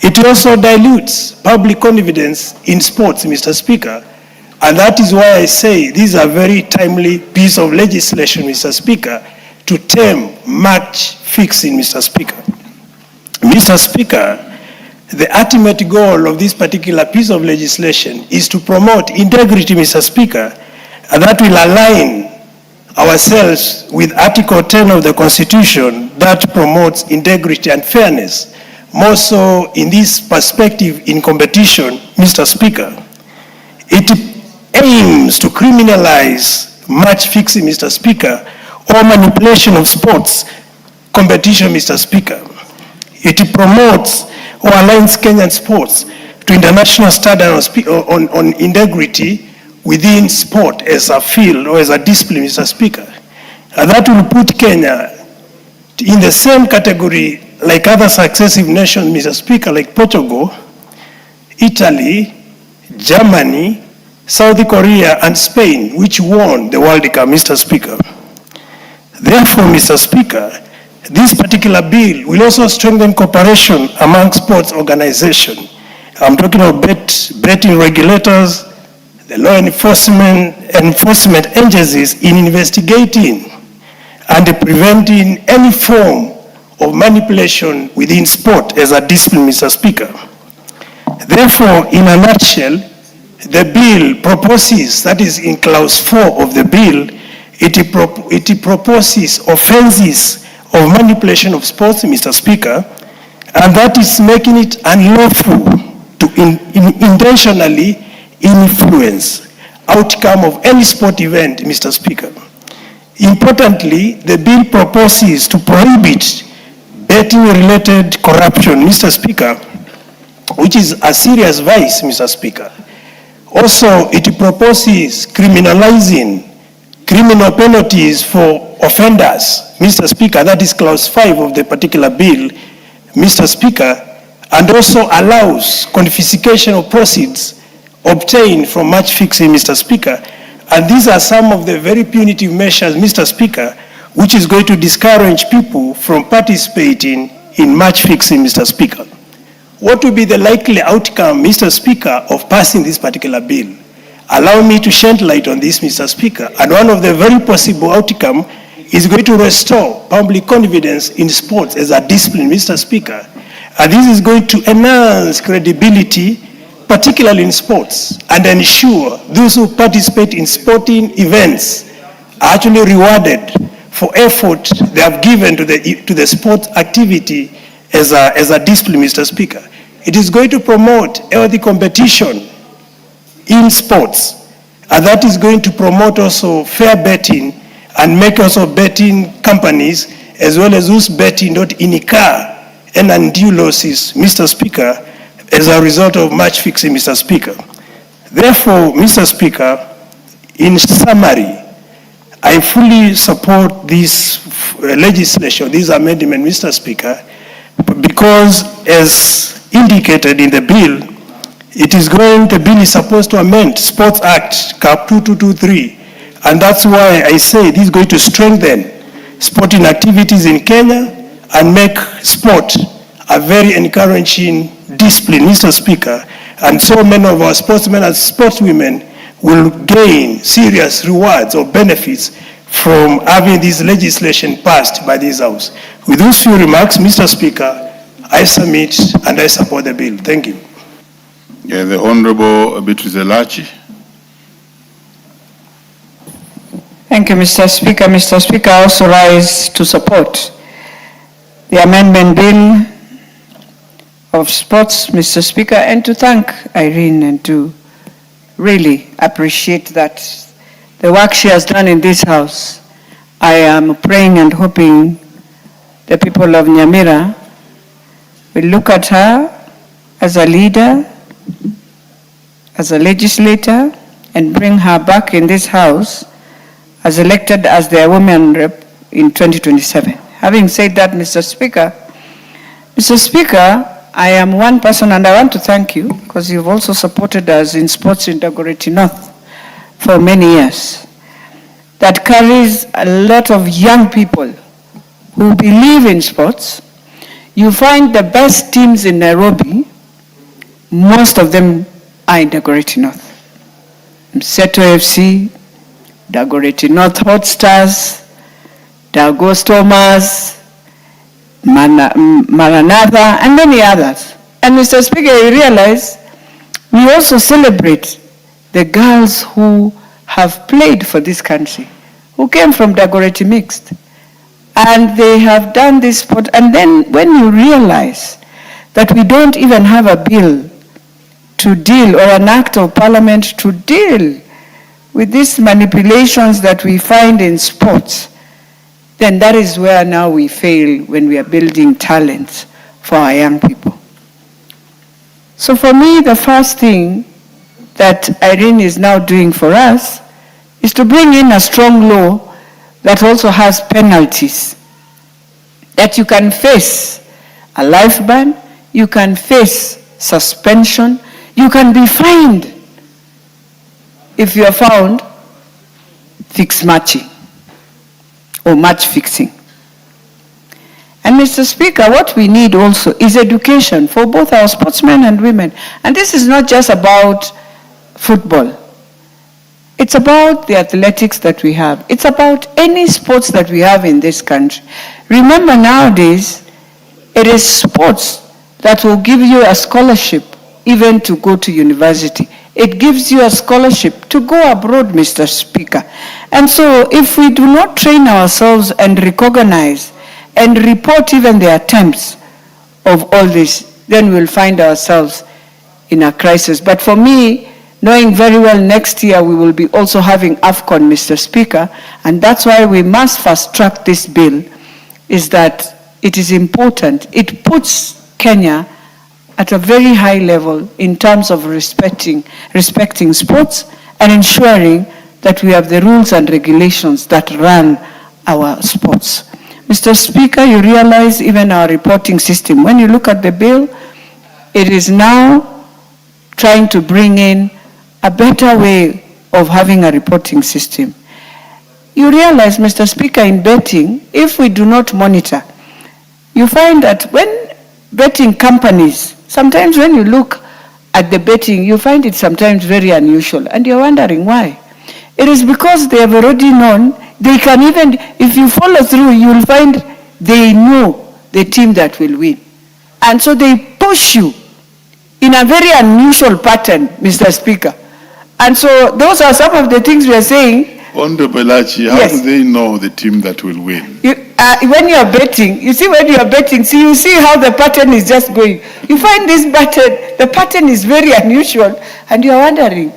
It also dilutes public confidence in sports, Mr. Speaker. And that is why I say this is a very timely piece of legislation, Mr. Speaker, to tame match fixing, Mr. Speaker. Mr. Speaker, the ultimate goal of this particular piece of legislation is to promote integrity, Mr. Speaker, and that will align ourselves with Article 10 of the Constitution that promotes integrity and fairness. More so in this perspective in competition, Mr. Speaker. It aims to criminalize match fixing, Mr. Speaker, or manipulation of sports competition, Mr. Speaker. It promotes or aligns Kenyan sports to international standards on integrity within sport as a field or as a discipline, Mr. Speaker. And that will put Kenya in the same category like other successive nations, Mr. Speaker, like Portugal, Italy, Germany, South Korea, and Spain, which won the World Cup, Mr. Speaker. Therefore, Mr. Speaker, this particular bill will also strengthen cooperation among sports organizations. I'm talking about betting regulators, the law enforcement agencies in investigating and preventing any form of manipulation within sport as a discipline, Mr. Speaker. Therefore, in a nutshell, the bill proposes, that is in clause 4 of the bill, it proposes offenses of manipulation of sports, Mr. Speaker, and that is making it unlawful to intentionally influence outcome of any sport event, Mr. Speaker. Importantly, the bill proposes to prohibit betting-related corruption, Mr. Speaker, which is a serious vice, Mr. Speaker. Also, it proposes criminalizing criminal penalties for offenders, Mr. Speaker. That is clause 5 of the particular bill, Mr. Speaker, and also allows confiscation of proceeds obtained from match fixing, Mr. Speaker. And these are some of the very punitive measures, Mr. Speaker, which is going to discourage people from participating in match fixing, Mr. Speaker. What will be the likely outcome, Mr. Speaker, of passing this particular bill? Allow me to shed light on this, Mr. Speaker. And one of the very possible outcomes is going to restore public confidence in sports as a discipline, Mr. Speaker. And this is going to enhance credibility, particularly in sports, and ensure those who participate in sporting events are actually rewarded for effort they have given to the sport activity as a discipline, Mr. Speaker. It is going to promote healthy competition in sports, and that is going to promote also fair betting and make also betting companies as well as those betting not incur and undue losses, Mr. Speaker, as a result of match fixing, Mr. Speaker. Therefore, Mr. Speaker, in summary, I fully support this legislation, this amendment, Mr. Speaker, because as indicated in the bill, the bill is supposed to amend Sports Act, Cap 2223, and that's why I say this is going to strengthen sporting activities in Kenya and make sport a very encouraging discipline, Mr. Speaker, and so many of our sportsmen and sportswomen will gain serious rewards or benefits from having this legislation passed by this House. With those few remarks, Mr. Speaker, I submit and I support the bill. Thank you. Yeah, the Honorable Beatrice Elachi. Thank you, Mr. Speaker. Mr. Speaker, I also rise to support the amendment bill of sports, Mr. Speaker, and to thank Irene and to really appreciate that the work she has done in this House. I am praying and hoping the people of Nyamira will look at her as a leader, as a legislator, and bring her back in this House as elected as their women rep in 2027. Having said that, Mr. Speaker, I am one person, and I want to thank you because you've also supported us in Sports in Dagoretti North for many years. That carries a lot of young people who believe in sports. You find the best teams in Nairobi, most of them are in Dagoretti North. Mseto FC, Dagoretti North Hot Stars, Dagos Thomas, Maranatha, and many others. And Mr. Speaker, you realize we also celebrate the girls who have played for this country, who came from Dagoretti Mixed. And they have done this sport. And then when you realize that we don't even have a bill to deal, or an act of parliament to deal with these manipulations that we find in sports, then that is where now we fail when we are building talents for our young people. So for me, the first thing that Irene is now doing for us is to bring in a strong law that also has penalties, that you can face a life ban, you can face suspension, you can be fined if you are found fix matching or match fixing. And Mr. Speaker, what we need also is education for both our sportsmen and women. And this is not just about football. It's about the athletics that we have. It's about any sports that we have in this country. Remember, nowadays, it is sports that will give you a scholarship even to go to university. It gives you a scholarship to go abroad, Mr. Speaker. And so if we do not train ourselves and recognize and report even the attempts of all this, then we'll find ourselves in a crisis. But for me, knowing very well next year we will be also having AFCON, Mr. Speaker, and that's why we must fast track this bill, is that it is important. It puts Kenya at a very high level in terms of respecting sports and ensuring that we have the rules and regulations that run our sports. Mr. Speaker, you realize even our reporting system, when you look at the bill, it is now trying to bring in a better way of having a reporting system. You realize, Mr. Speaker, in betting, if we do not monitor, you find that when betting companies, sometimes when you look at the betting, you find it sometimes very unusual, and you're wondering why. It is because they have already known, they can even, if you follow through, you'll find they know the team that will win. And so they push you in a very unusual pattern, Mr. Speaker. And so those are some of the things we are saying. Honorable Achi, how do they know the team that will win? When you are betting, you see when you are betting, see, you see how the pattern is just going. You find this pattern, the pattern is very unusual, and you are wondering,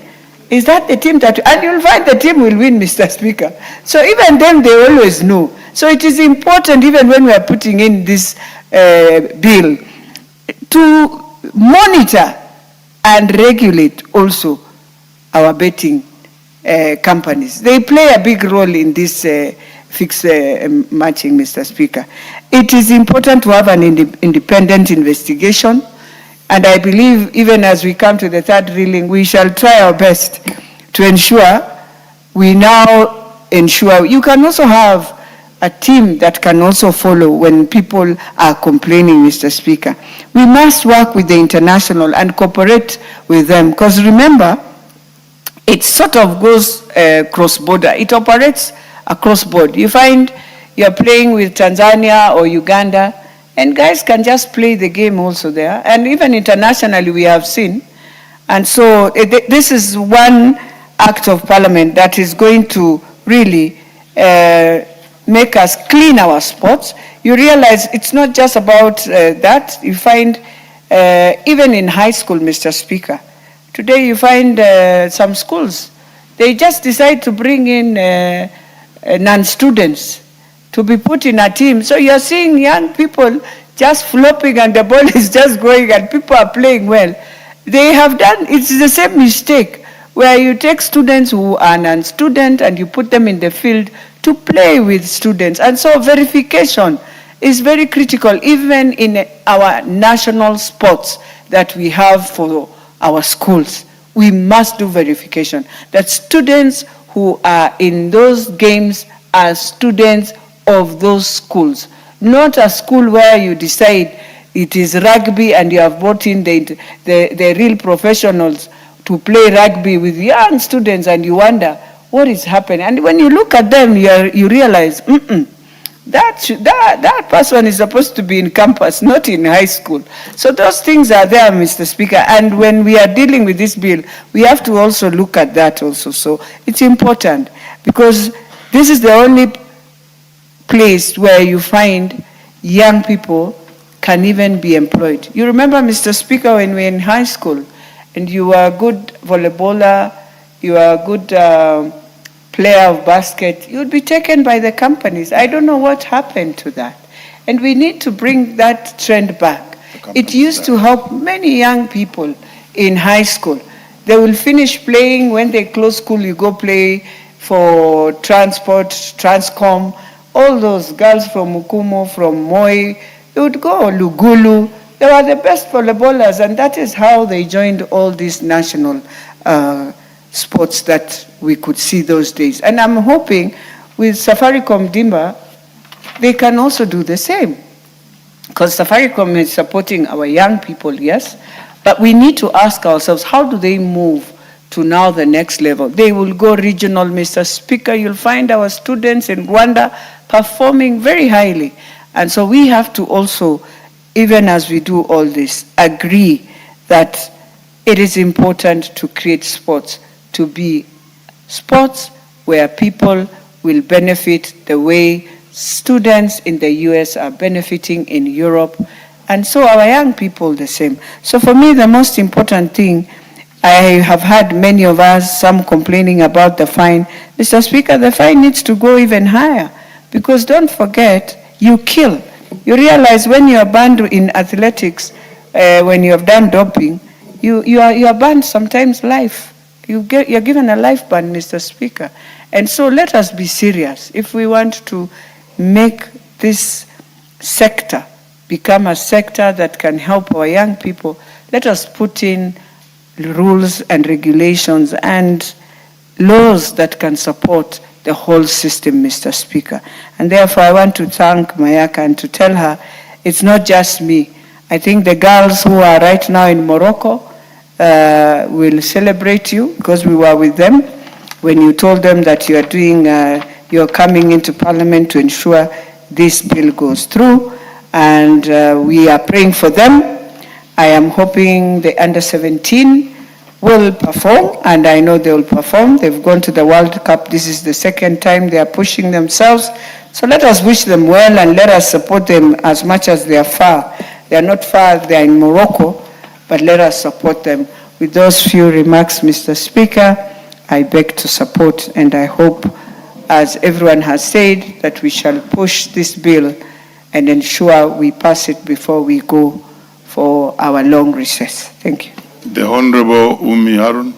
is that the team that, and you'll find the team will win, Mr. Speaker. So even them, they always know. So it is important, even when we are putting in this bill, to monitor and regulate also our betting companies. They play a big role in this fixed matching, Mr. Speaker. It is important to have an independent investigation, and I believe even as we come to the third reading, we shall try our best to ensure we now ensure. You can also have a team that can also follow when people are complaining, Mr. Speaker. We must work with the international and cooperate with them, because remember, it sort of goes cross-border. It operates across board. You find you're playing with Tanzania or Uganda, and guys can just play the game also there. And even internationally, we have seen. And so this is one act of parliament that is going to really make us clean our sports. You realize it's not just about that. You find even in high school, Mr. Speaker, today you find some schools, they just decide to bring in non-students to be put in a team. So you're seeing young people just flopping and the ball is just going and people are playing well. They have done, it's the same mistake where you take students who are non-student and you put them in the field to play with students. And so verification is very critical, even in our national sports that we have for our schools. We must do verification that students who are in those games are students of those schools, not a school where you decide it is rugby and you have brought in the real professionals to play rugby with young students and you wonder what is happening. And when you look at them, you realize, that person is supposed to be in campus, not in high school. So those things are there, Mr. Speaker. And when we are dealing with this bill, we have to also look at that also. So it's important because this is the only place where you find young people can even be employed. You remember, Mr. Speaker, when we were in high school and you were a good volleyballer, you were a good player of basket, you'd be taken by the companies. I don't know what happened to that. And we need to bring that trend back. It used to help many young people in high school. They will finish playing. When they close school, you go play for transport, Transcom, all those girls from Mukumo, from Moi, they would go, Lugulu. They were the best volleyballers, and that is how they joined all these national sports that we could see those days. And I'm hoping with Safaricom Dimba, they can also do the same. Because Safaricom is supporting our young people, yes, but we need to ask ourselves, how do they move to now the next level? They will go regional, Mr. Speaker. You'll find our students in Rwanda performing very highly. And so we have to also, even as we do all this, agree that it is important to create sports to be sports where people will benefit the way students in the US are benefiting in Europe, and so our young people the same. So for me, the most important thing, I have had many of us, some complaining about the fine. Mr. Speaker, the fine needs to go even higher, because don't forget, you kill. You realize when you are banned in athletics, when you have done doping, you are banned sometimes life. You're given a life ban, Mr. Speaker. And so let us be serious. If we want to make this sector become a sector that can help our young people, let us put in rules and regulations and laws that can support the whole system, Mr. Speaker. And therefore, I want to thank Mayaka and to tell her it's not just me. I think the girls who are right now in Morocco will celebrate you because we were with them when you told them that you are you're coming into Parliament to ensure this bill goes through, and we are praying for them. I am hoping the under-17 will perform, and I know they will perform. They've gone to the World Cup. This is the second time they are pushing themselves. So let us wish them well and let us support them as much as they are far. They are not far, they are in Morocco, but let us support them. With those few remarks, Mr. Speaker, I beg to support, and I hope, as everyone has said, that we shall push this bill and ensure we pass it before we go for our long recess. Thank you. The Honorable Umi Harun.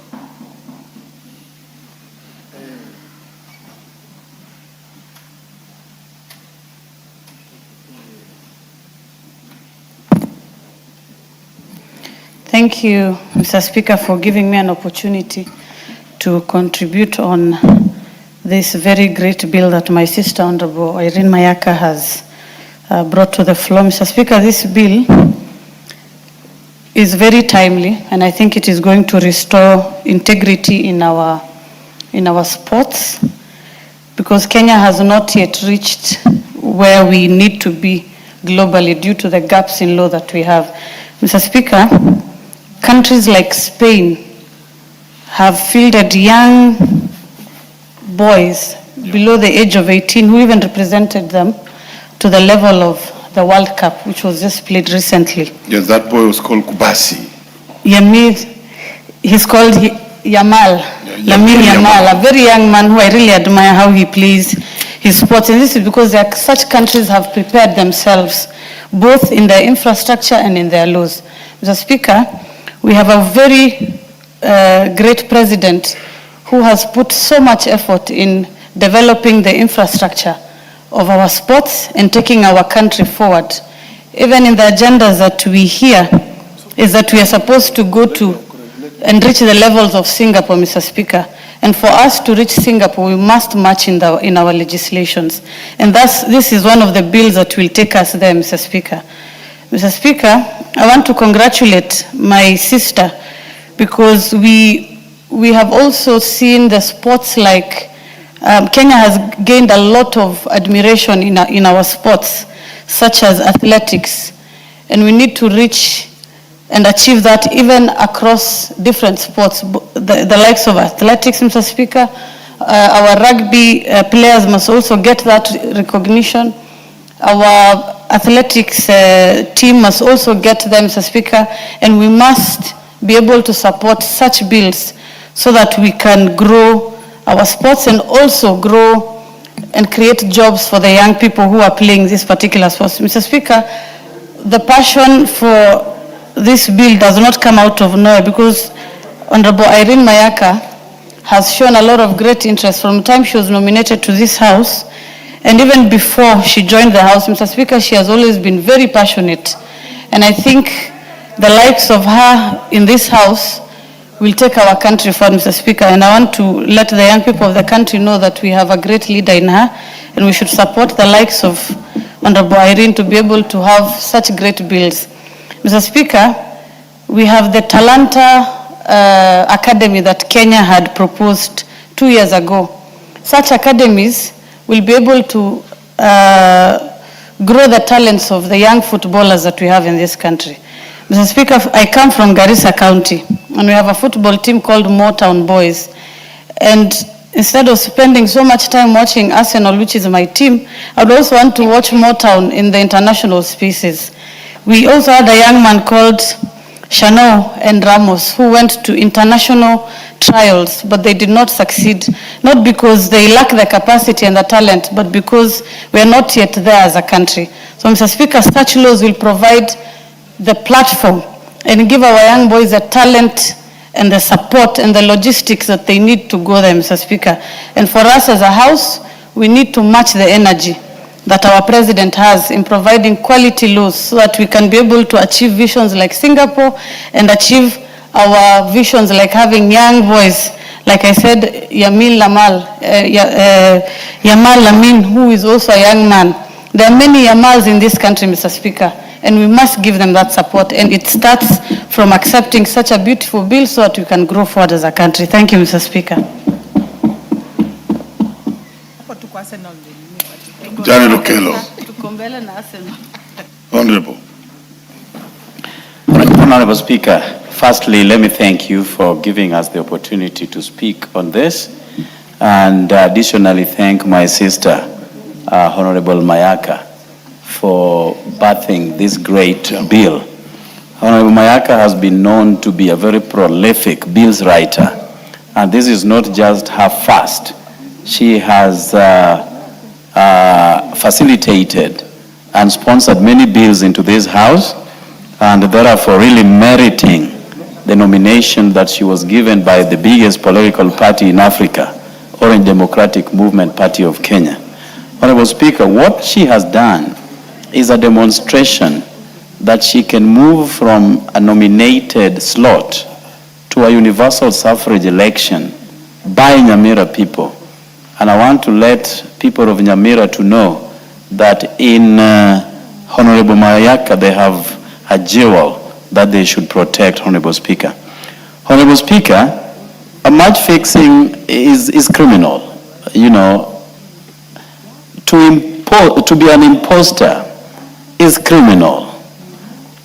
Thank you, Mr. Speaker, for giving me an opportunity to contribute on this very great bill that my sister, Honorable Irene Mayaka, has brought to the floor. Mr. Speaker, this bill is very timely, and I think it is going to restore integrity in our sports, because Kenya has not yet reached where we need to be globally due to the gaps in law that we have. Mr. Speaker, countries like Spain have fielded young boys below the age of 18 who even represented them to the level of the World Cup, which was just played recently. Yes, that boy was called Kubasi. He's called Yamal, Lamine Yamal, a very young man who I really admire how he plays his sports. And this is because such countries have prepared themselves, both in their infrastructure and in their laws. Mr. Speaker, we have a very great president who has put so much effort in developing the infrastructure of our sports and taking our country forward. Even in the agendas that we hear is that we are supposed to go to and reach the levels of Singapore, Mr. Speaker. And for us to reach Singapore, we must match in our legislations. And this is one of the bills that will take us there, Mr. Speaker. Mr. Speaker, I want to congratulate my sister because we have also seen the sports like Kenya has gained a lot of admiration in our sports, such as athletics, and we need to reach and achieve that even across different sports, the likes of athletics, Mr. Speaker. Our rugby players must also get that recognition. Our athletics team must also get them, Mr. Speaker, and we must be able to support such bills so that we can grow our sports and also grow and create jobs for the young people who are playing this particular sports. Mr. Speaker, the passion for this bill does not come out of nowhere because Honorable Irene Mayaka has shown a lot of great interest from the time she was nominated to this House, and even before she joined the House, Mr. Speaker, she has always been very passionate. And I think the likes of her in this House will take our country forward, Mr. Speaker. And I want to let the young people of the country know that we have a great leader in her, and we should support the likes of Honorable Irene to be able to have such great bills. Mr. Speaker, we have the Talanta Academy that Kenya had proposed 2 years ago. Such academies will be able to grow the talents of the young footballers that we have in this country. Mr. Speaker, I come from Garissa County, and we have a football team called Motown Boys. And instead of spending so much time watching Arsenal, which is my team, I would also want to watch Motown in the international spaces. We also had a young man called Shano and Ramos who went to international trials, but they did not succeed, not because they lack the capacity and the talent, but because we are not yet there as a country. So, Mr. Speaker, such laws will provide the platform and give our young boys the talent and the support and the logistics that they need to go there, Mr. Speaker. And for us as a House, we need to match the energy that our President has in providing quality laws so that we can be able to achieve visions like Singapore and achieve our visions like having young boys, like I said, Yamal Lamin, who is also a young man. There are many Yamals in this country, Mr. Speaker, and we must give them that support. And it starts from accepting such a beautiful bill so that we can grow forward as a country. Thank you, Mr. Speaker. Janet Olkalou. Honorable. Honorable Speaker, firstly, let me thank you for giving us the opportunity to speak on this, and additionally thank my sister, Honorable Mayaka, for birthing this great bill. Honorable Mayaka has been known to be a very prolific bills writer, and this is not just her first. She has facilitated and sponsored many bills into this House, and therefore really meriting the nomination that she was given by the biggest political party in Africa, Orange Democratic Movement Party of Kenya. Honorable Speaker, what she has done is a demonstration that she can move from a nominated slot to a universal suffrage election by Nyamira people. And I want to let people of Nyamira to know that in Honorable Mayaka they have a jewel that they should protect, Honorable Speaker. Honorable Speaker, a match fixing is criminal. You know, to be an imposter is criminal.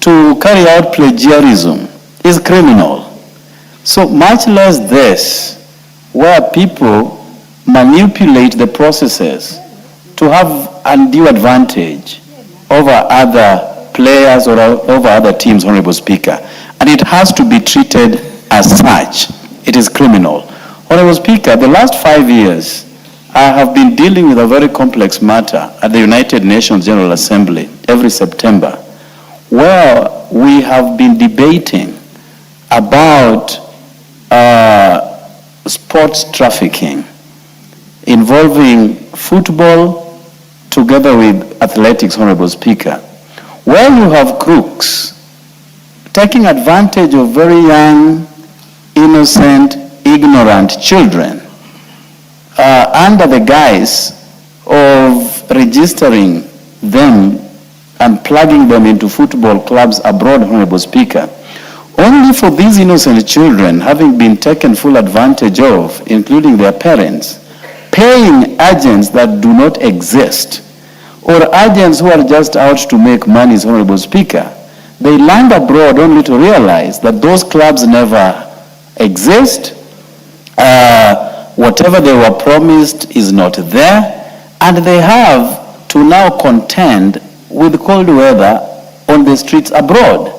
To carry out plagiarism is criminal. So much less this, where people manipulate the processes to have undue advantage over other players or over other teams, Honorable Speaker. And it has to be treated as such. It is criminal. Honorable Speaker, the last 5 years, I have been dealing with a very complex matter at the United Nations General Assembly every September, where we have been debating about sports trafficking involving football together with athletics, Honorable Speaker, where you have crooks taking advantage of very young, innocent, ignorant children under the guise of registering them and plugging them into football clubs abroad, Honorable Speaker, only for these innocent children having been taken full advantage of, including their parents, paying agents that do not exist, or agents who are just out to make money, Honorable Speaker. They land abroad only to realize that those clubs never exist. Whatever they were promised is not there, and they have to now contend with cold weather on the streets abroad.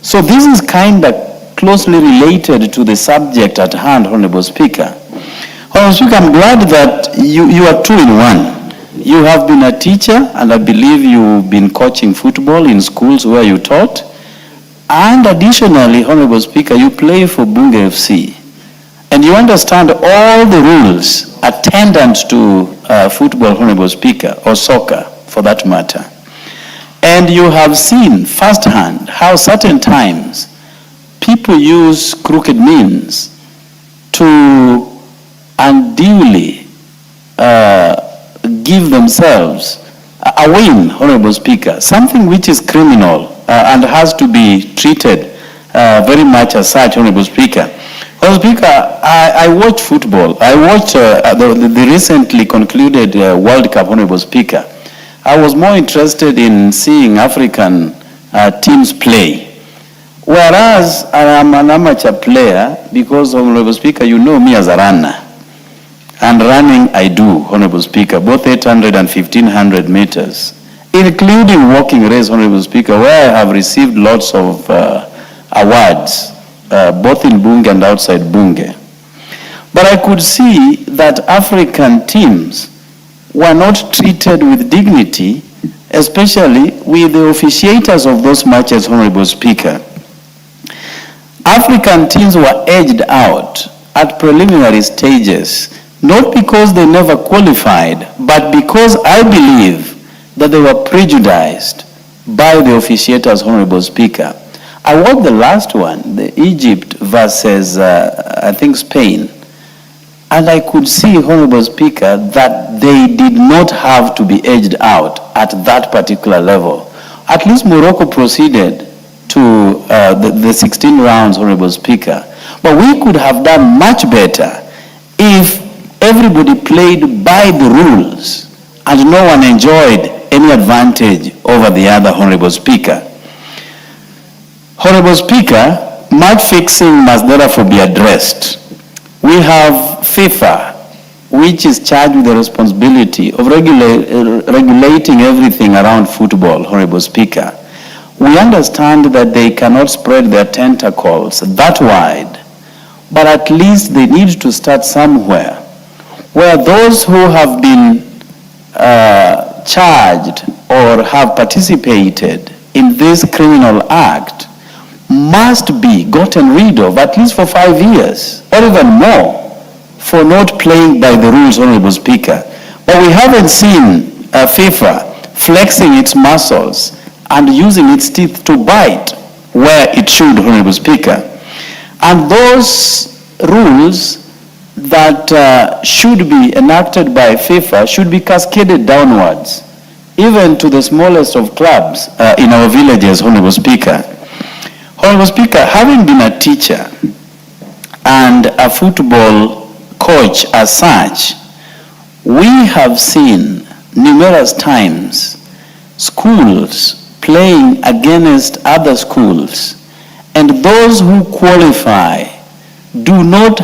So this is kind of closely related to the subject at hand, Honorable Speaker. Honorable Speaker, I'm glad that you are two in one. You have been a teacher, and I believe you've been coaching football in schools where you taught. And additionally, Honorable Speaker, you play for Bunge FC. And you understand all the rules attendant to football, Honorable Speaker, or soccer for that matter. And you have seen firsthand how certain times people use crooked means to unduly give themselves a win, Honorable Speaker, something which is criminal and has to be treated very much as such, Honorable Speaker. Honorable Speaker, I watch football. I watch the recently concluded World Cup, Honorable Speaker. I was more interested in seeing African teams play. Whereas I am an amateur player because, Honorable Speaker, you know me as a runner. And running I do, Honorable Speaker, both 800 and 1500 meters, including walking race, Honorable Speaker, where I have received lots of awards, both in Bunge and outside Bunge. But I could see that African teams were not treated with dignity especially with the officiators of those matches, Honorable Speaker. African teams were edged out at preliminary stages, not because they never qualified, but because I believe that they were prejudiced by the officiators, Honorable Speaker. I watched the last one, the Egypt versus, I think, Spain, and I could see, Honorable Speaker, that they did not have to be edged out at that particular level. At least Morocco proceeded to the 16 rounds, Honorable Speaker. But we could have done much better if everybody played by the rules and no one enjoyed any advantage over the other, Honorable Speaker. Honorable Speaker, match fixing must therefore be addressed. We have FIFA, which is charged with the responsibility of regulating everything around football, Honorable Speaker. We understand that they cannot spread their tentacles that wide, but at least they need to start somewhere where those who have been charged or have participated in this criminal act must be gotten rid of, at least for 5 years, or even more, for not playing by the rules, Honorable Speaker. But we haven't seen FIFA flexing its muscles and using its teeth to bite where it should, Honorable Speaker. And those rules that should be enacted by FIFA should be cascaded downwards, even to the smallest of clubs in our villages, Honorable Speaker. Honorable Speaker, having been a teacher and a football coach as such, we have seen numerous times schools playing against other schools, and those who qualify are not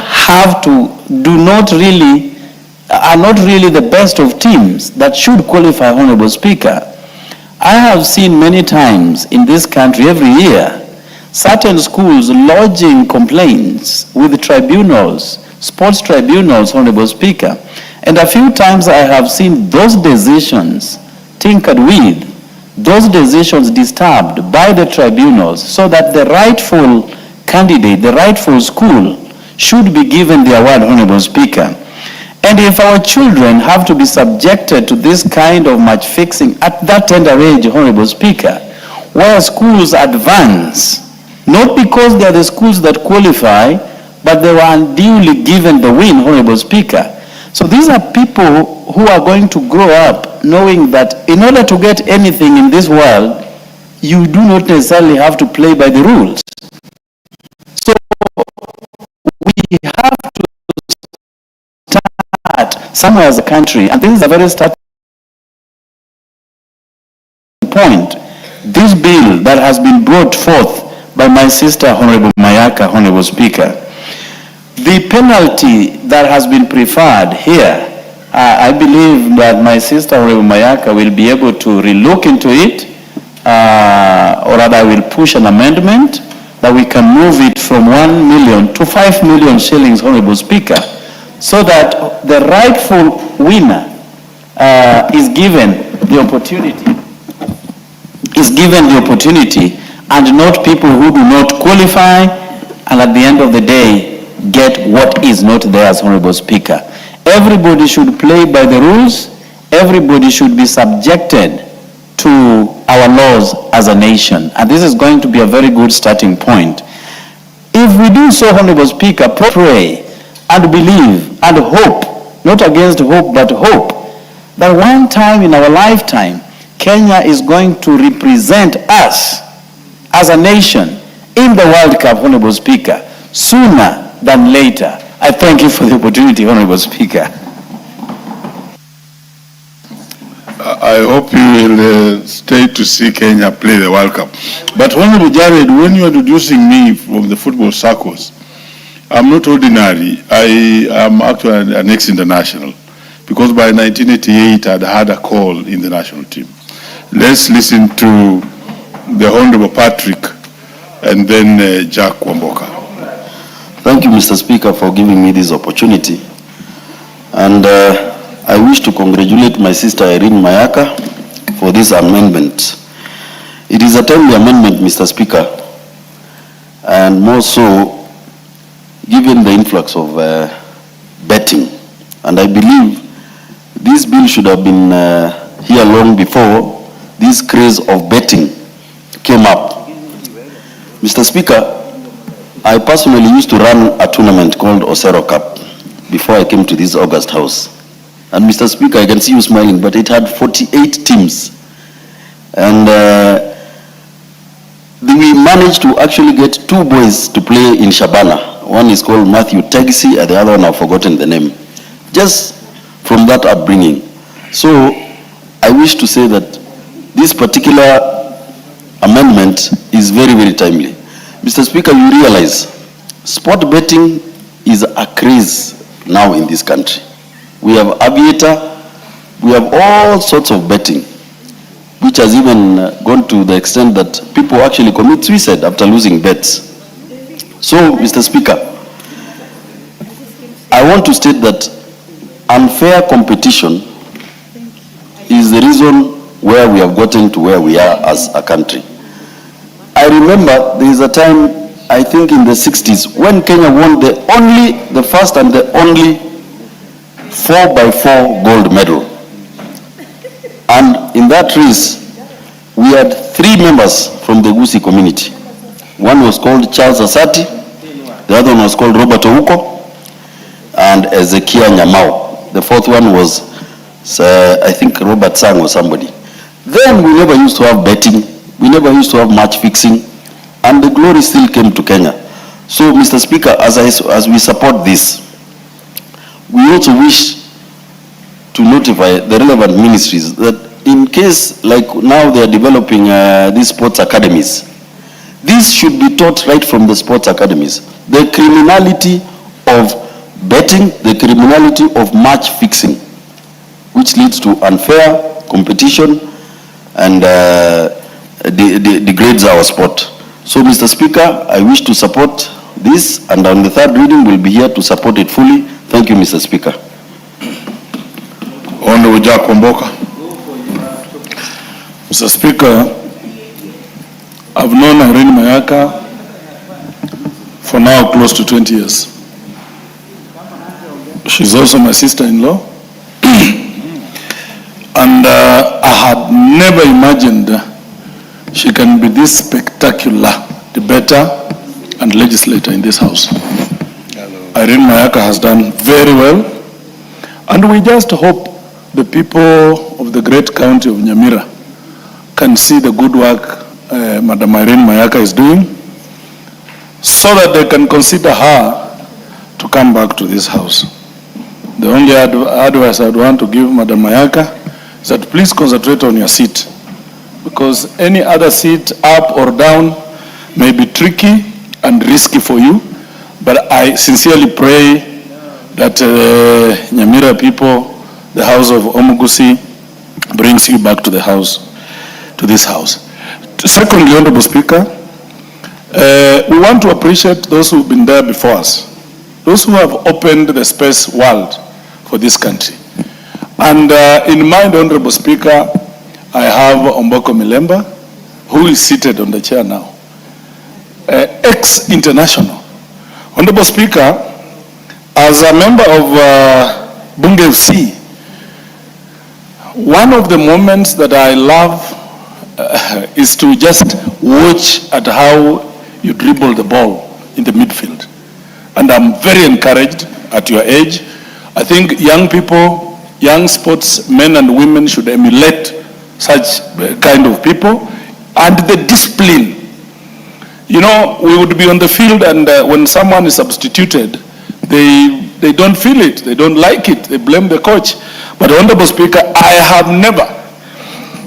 really the best of teams that should qualify, Honorable Speaker. I have seen many times in this country every year certain schools lodging complaints with tribunals, sports tribunals, Honorable Speaker. And a few times I have seen those decisions tinkered with, those decisions disturbed by the tribunals, so that the rightful candidate, the rightful school, should be given the award, Honorable Speaker. And if our children have to be subjected to this kind of match fixing at that tender age, Honorable Speaker, where schools advance, not because they are the schools that qualify, but they were unduly given the win, Honorable Speaker. So these are people who are going to grow up knowing that in order to get anything in this world, you do not necessarily have to play by the rules. So we have to start somewhere as a country, and this is a very starting point. This bill that has been brought forth by my sister, Honorable Mayaka, Honorable Speaker, the penalty that has been preferred here, I believe that my sister, Honorable Mayaka, will be able to relook into it, or rather I will push an amendment that we can move it from 1 million to 5 million shillings, Honorable Speaker, so that the rightful winner is given the opportunity, and not people who do not qualify, and at the end of the day, get what is not theirs, Honorable Speaker. Everybody should play by the rules. Everybody should be subjected to our laws as a nation. And this is going to be a very good starting point. If we do so, Honorable Speaker, pray and believe and hope, not against hope, but hope, that one time in our lifetime, Kenya is going to represent us as a nation in the World Cup, Honorable Speaker, sooner than later. I thank you for the opportunity, Honorable Speaker. I hope you will stay to see Kenya play the World Cup. But Honorable Jared, when you are introducing me from the football circles, I'm not ordinary. I am actually an ex-international, because by 1988 I'd had a call in the national team. Let's listen to the Honorable Patrick and then Jack Wamboka. Thank you, Mr. Speaker, for giving me this opportunity. And I wish to congratulate my sister Irene Mayaka for this this amendment. It is a timely amendment, Mr. Speaker, and more so given the influx of betting. And I believe this bill should have been here long before this craze of betting came up. Mr. Speaker, I personally used to run a tournament called Osero Cup before I came to this August House. And Mr. Speaker, I can see you smiling, but it had 48 teams. And we managed to actually get 2 boys to play in Shabana. One is called Matthew Tegisi, and the other one I've forgotten the name. Just from that upbringing. So I wish to say that this particular amendment is very, very timely. Mr. Speaker, you realize sport betting is a craze now in this country. We have aviator, we have all sorts of betting, which has even gone to the extent that people actually commit suicide after losing bets. So, Mr. Speaker, I want to state that unfair competition is the reason where we have gotten to where we are as a country. I remember there is a time, I think in the 60s, when Kenya won the first and the only 4x4 gold medal. And in that race, we had 3 members from the Gusii community. One was called Charles Asati, the other one was called Robert Ouko, and Ezekiel Nyamao. The 4th one was, I think, Robert Sang or somebody. Then we never used to have betting, we never used to have match fixing, and the glory still came to Kenya. So, Mr. Speaker, as we support this, we also wish to notify the relevant ministries that in case, like now they are developing these sports academies, this should be taught right from the sports academies. The criminality of betting, the criminality of match fixing, which leads to unfair competition and degrades our sport. So, Mr. Speaker, I wish to support this, and on the 3rd reading, we'll be here to support it fully. Thank you, Mr. Speaker. Honorable Jack Wamboka. Mr. Speaker, I've known Irene Mayaka for now close to 20 years. She's also my sister-in-law. And I had never imagined she can be this spectacular debater and legislator in this house. Irene Mayaka has done very well, and we just hope the people of the great county of Nyamira can see the good work Madam Irene Mayaka is doing, so that they can consider her to come back to this house. The only advice I'd want to give Madam Mayaka is that please concentrate on your seat, because any other seat up or down may be tricky and risky for you. But I sincerely pray that Nyamira people, the house of Omugusi, brings you back to the house, to this house. Secondly, Honorable Speaker, we want to appreciate those who've been there before us, those who have opened the space world for this country. And in mind, Honorable Speaker, I have Omboko Milemba, who is seated on the chair now, ex-international. Honorable Speaker, as a member of Bunge FC, one of the moments that I love is to just watch at how you dribble the ball in the midfield. And I'm very encouraged at your age. I think young people, young sportsmen and women should emulate such kind of people, and the discipline. You know, we would be on the field, and when someone is substituted, they don't feel it, they don't like it, they blame the coach. But Honorable Speaker, I have never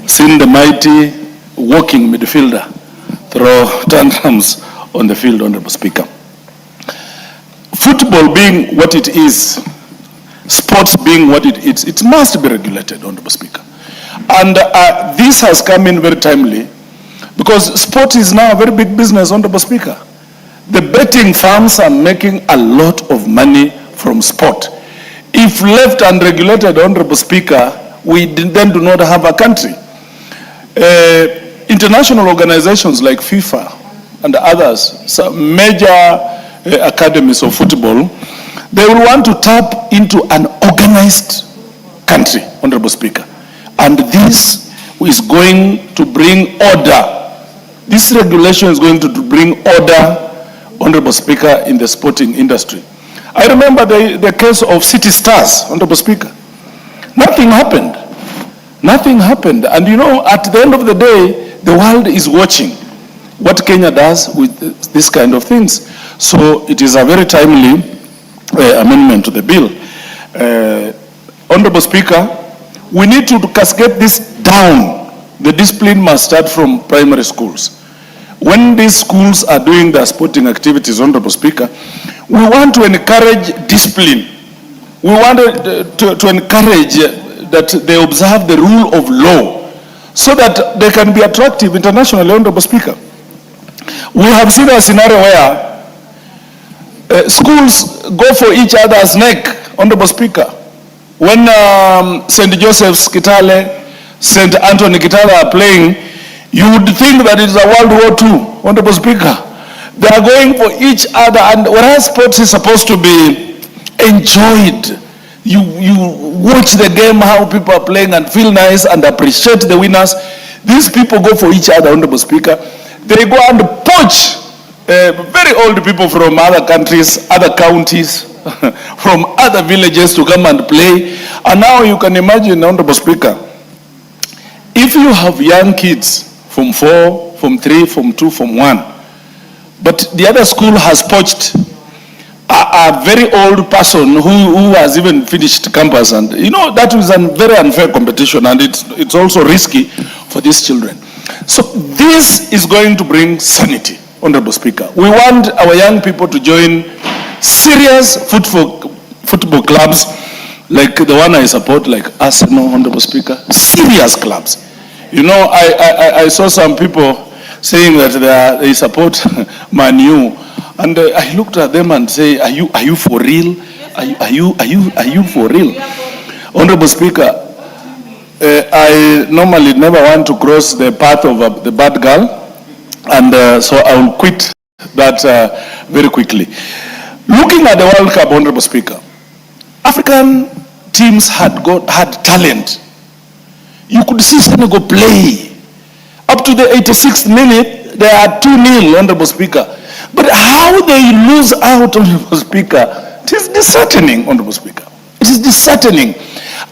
seen the mighty walking midfielder throw tantrums on the field, Honorable Speaker. Football being what it is, sports being what it is, it must be regulated, Honorable Speaker. And this has come in very timely, because sport is now a very big business, Honorable Speaker. The betting firms are making a lot of money from sport. If left unregulated, Honorable Speaker, we then do not have a country. International organizations like FIFA and others, some major academies of football, they will want to tap into an organized country, Honorable Speaker. And this is going to bring order. This regulation is going to bring order, Honorable Speaker, in the sporting industry. I remember the case of City Stars, Honorable Speaker. Nothing happened. Nothing happened. And you know, at the end of the day, the world is watching what Kenya does with this kind of things. So it is a very timely amendment to the bill. Honorable Speaker, we need to cascade this down. The discipline must start from primary schools. When these schools are doing their sporting activities, Honorable Speaker, we want to encourage discipline. We want to encourage that they observe the rule of law so that they can be attractive internationally, Honorable Speaker. We have seen a scenario where schools go for each other's neck, Honorable Speaker. When St. Joseph's Kitale, St. Anthony Kitale are playing, you would think that it's a World War II, Honorable Speaker. They are going for each other, and whereas sports is supposed to be enjoyed, you watch the game, how people are playing and feel nice and appreciate the winners. These people go for each other, Honorable Speaker. They go and poach very old people from other countries, other counties, from other villages to come and play. And now you can imagine, Honorable Speaker, if you have young kids from 4, from 3, from 2, from 1, but the other school has poached a very old person who has even finished campus, and you know that is a very unfair competition, and it's also risky for these children. So this is going to bring sanity, Honorable Speaker. We want our young people to join serious football clubs like the one I support, like Arsenal, Honorable Speaker. Serious clubs. You know, I saw some people saying that they support Man U, and I looked at them and say, are you for real? Are you for real? Honorable Speaker, I normally never want to cross the path of the bad girl, and so I will quit that very quickly. Looking at the World Cup, Honorable Speaker, African teams had talent. You could see Senegal play. Up to the 86th minute, they are 2-0, Honorable Speaker. But how they lose out, Honorable Speaker, it is disheartening, Honorable Speaker. It is disheartening.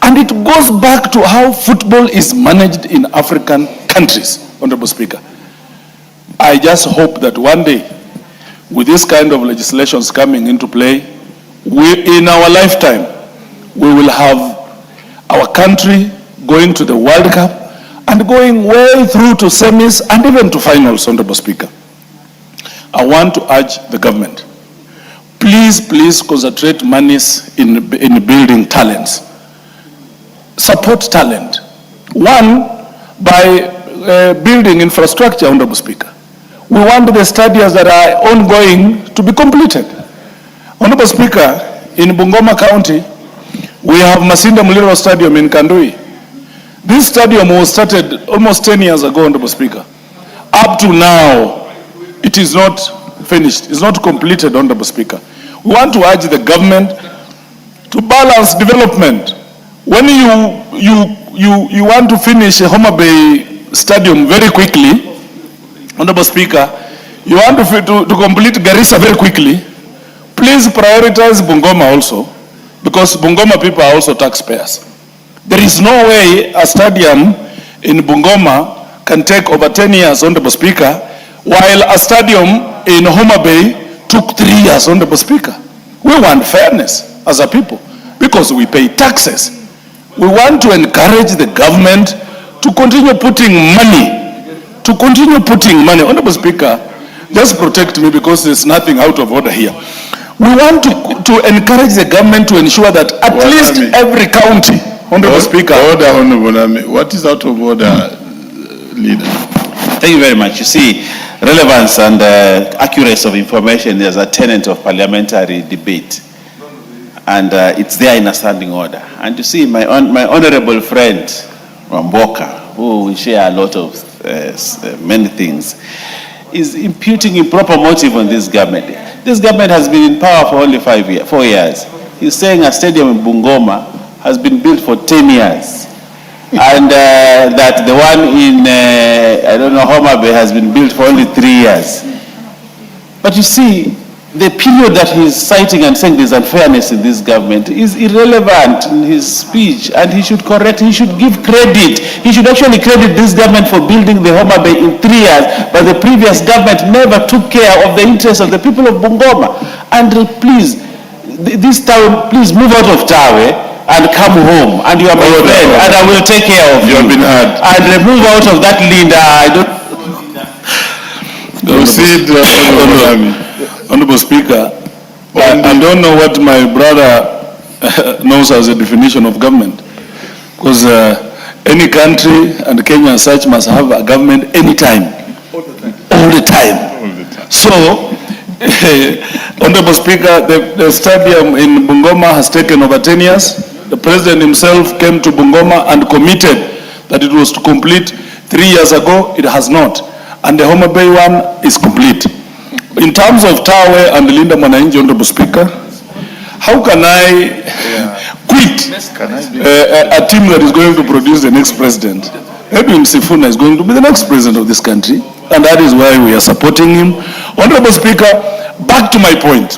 And it goes back to how football is managed in African countries, Honorable Speaker. I just hope that one day, with this kind of legislations coming into play, in our lifetime, we will have our country going to the World Cup and going way through to semis and even to finals, Honorable Speaker. I want to urge the government, please concentrate monies in building talents. Support talent. One, by building infrastructure, Honorable Speaker. We want the stadiums that are ongoing to be completed. Honorable Speaker, in Bungoma County, we have Masinda Muliro Stadium in Kandui. This stadium was started almost 10 years ago, Honorable Speaker. Up to now, it is not finished. It's not completed, Honorable Speaker. We want to urge the government to balance development. When you want to finish a Homa Bay Stadium very quickly, Honorable Speaker, you want to complete Garissa very quickly, please prioritize Bungoma also, because Bungoma people are also taxpayers. There is no way a stadium in Bungoma can take over 10 years, Honorable Speaker, while a stadium in Homa Bay took 3 years, Honorable Speaker. We want fairness as a people because we pay taxes. We want to encourage the government to continue putting money, Honorable Speaker, just protect me because there's nothing out of order here. We want to encourage the government to ensure that at least every county, Honorable Speaker. Order, Honorable. What is out of order, Leader? Thank you very much. You see, relevance and accuracy of information is a tenet of parliamentary debate. And it's there in a standing order. And you see, my honorable friend, Ramboka, who we share a lot of many things, is imputing improper motive on this government. This government has been in power for only 4 years. He's saying a stadium in Bungoma has been built for 10 years. And that the one in, I don't know, Homa Bay has been built for only 3 years. But you see, the period that he's citing and saying there's unfairness in this government is irrelevant in his speech, and he should correct, he should give credit. He should actually credit this government for building the Homa Bay in 3 years, but the previous government never took care of the interests of the people of Bungoma. And please, this town, please move out of Tawe and come home, and you are my friend, and I will take care of you. You have been heard. And move out of that Linda. I don't. Proceed, Honorable Speaker. I don't know what my brother knows as a definition of government, because any country and Kenya as such must have a government anytime, all the time. So, Honorable Speaker, the stadium in Bungoma has taken over 10 years. The President himself came to Bungoma and committed that it was to complete 3 years ago. It has not. And the Homa Bay one is complete. In terms of Tawe and Linda Mwananchi, Honorable Speaker, how can I quit a team that is going to produce the next president? Edwin Sifuna is going to be the next president of this country, and that is why we are supporting him. Honorable Speaker, back to my point.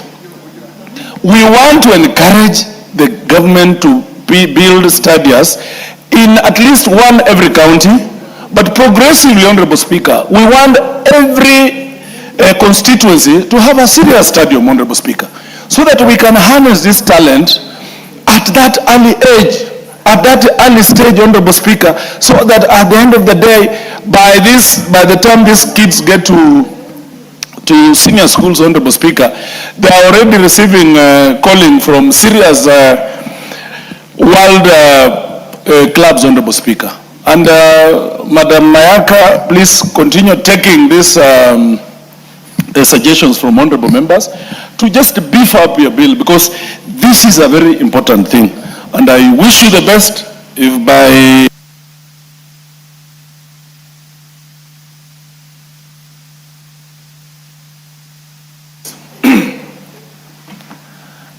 We want to encourage the government to build stadiums in at least one every county, but progressively, Honorable Speaker, we want every constituency to have a serious stadium, Honorable Speaker, so that we can harness this talent at that early age, at that early stage, Honorable Speaker, so that at the end of the day, by the time these kids get to senior schools, Honorable Speaker, they are already receiving calling from serious world clubs, Honorable Speaker. And Madam Mayaka, please continue taking these suggestions from honorable members to just beef up your bill, because this is a very important thing. And I wish you the best. If by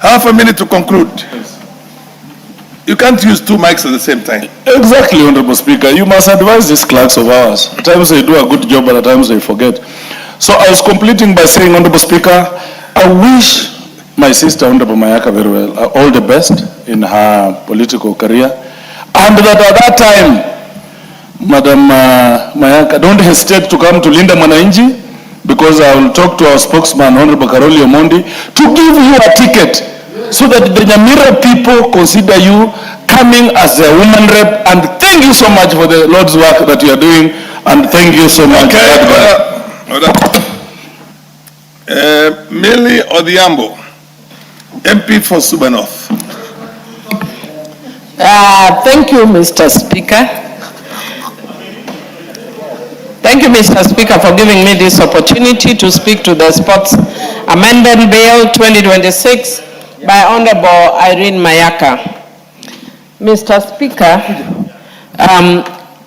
half a minute to conclude. You can't use two mics at the same time. Exactly, Honorable Speaker. You must advise these clerks of ours. At times they do a good job, but at times they forget. So I was completing by saying, Honorable Speaker, I wish my sister, Honorable Mayaka, very well, all the best in her political career. And that at that time, Madam Mayaka, don't hesitate to come to Linda Mwananchi, because I will talk to our spokesman, Honorable Karoli Omondi, to give you a ticket, so that the Nyamira people consider you coming as a woman rep. And thank you so much for the Lord's work that you are doing, and thank you so much. Millie Odhiambo, MP for Suba North. Thank you, Mr. Speaker. Thank you, Mr. Speaker, for giving me this opportunity to speak to the Sports Amendment Bill 2026 by Honorable Irene Mayaka. Mr. Speaker,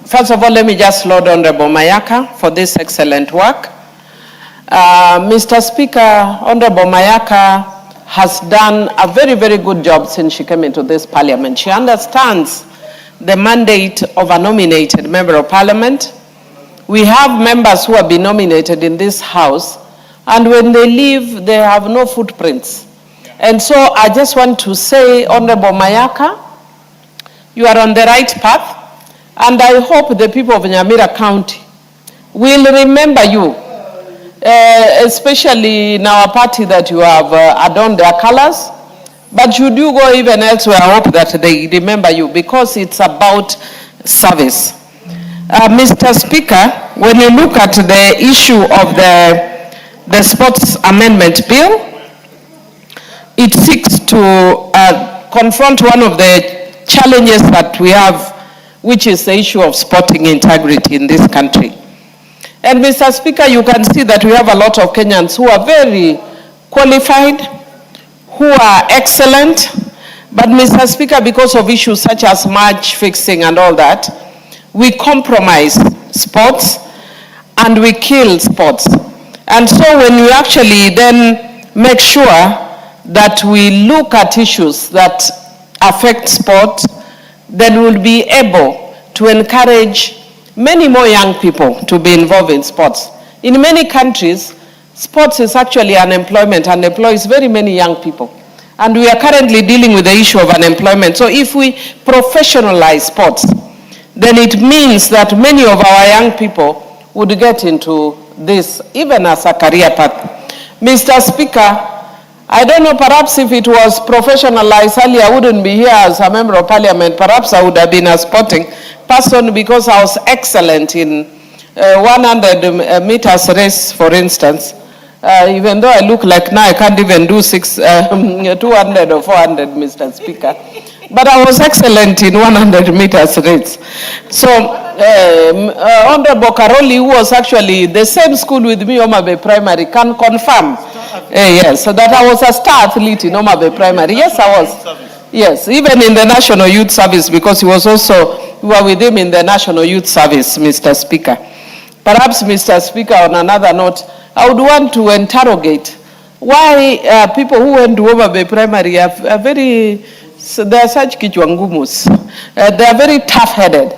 first of all, let me just laud Honorable Mayaka for this excellent work. Mr. Speaker, Honorable Mayaka has done a very, very good job since she came into this parliament. She understands the mandate of a nominated member of parliament. We have members who have been nominated in this house, and when they leave, they have no footprints. And so I just want to say, Honorable Mayaka, you are on the right path, and I hope the people of Nyamira County will remember you, especially in our party that you have adorned their colors. But should you go even elsewhere, I hope that they remember you, because it's about service. Mr. Speaker, when you look at the issue of the Sports Amendment Bill, it seeks to confront one of the challenges that we have, which is the issue of sporting integrity in this country. And Mr. Speaker, you can see that we have a lot of Kenyans who are very qualified, who are excellent, but Mr. Speaker, because of issues such as match fixing and all that, we compromise sports and we kill sports. And so when we actually then make sure that we look at issues that affect sport, then we'll be able to encourage many more young people to be involved in sports. In many countries, sports is actually unemployment and employs very many young people. And we are currently dealing with the issue of unemployment. So if we professionalize sports, then it means that many of our young people would get into this, even as a career path. Mr. Speaker, I don't know, perhaps if it was professionalized earlier, I wouldn't be here as a member of parliament. Perhaps I would have been a sporting person because I was excellent in 100 meters race, for instance. Even though I look like now I can't even do 200 or 400, Mr. Speaker. But I was excellent in 100 meters race. So, Honorable Karoli, who was actually the same school with me, Homa Bay Primary, can confirm, yes, so that I was a star athlete in Homa Bay Primary. Yes, I was. Yes, even in the National Youth Service, because we were with him in the National Youth Service, Mr. Speaker. Perhaps, Mr. Speaker, on another note, I would want to interrogate why people who went to Homa Bay Primary are very... So they are such kichwangumus. They are very tough-headed.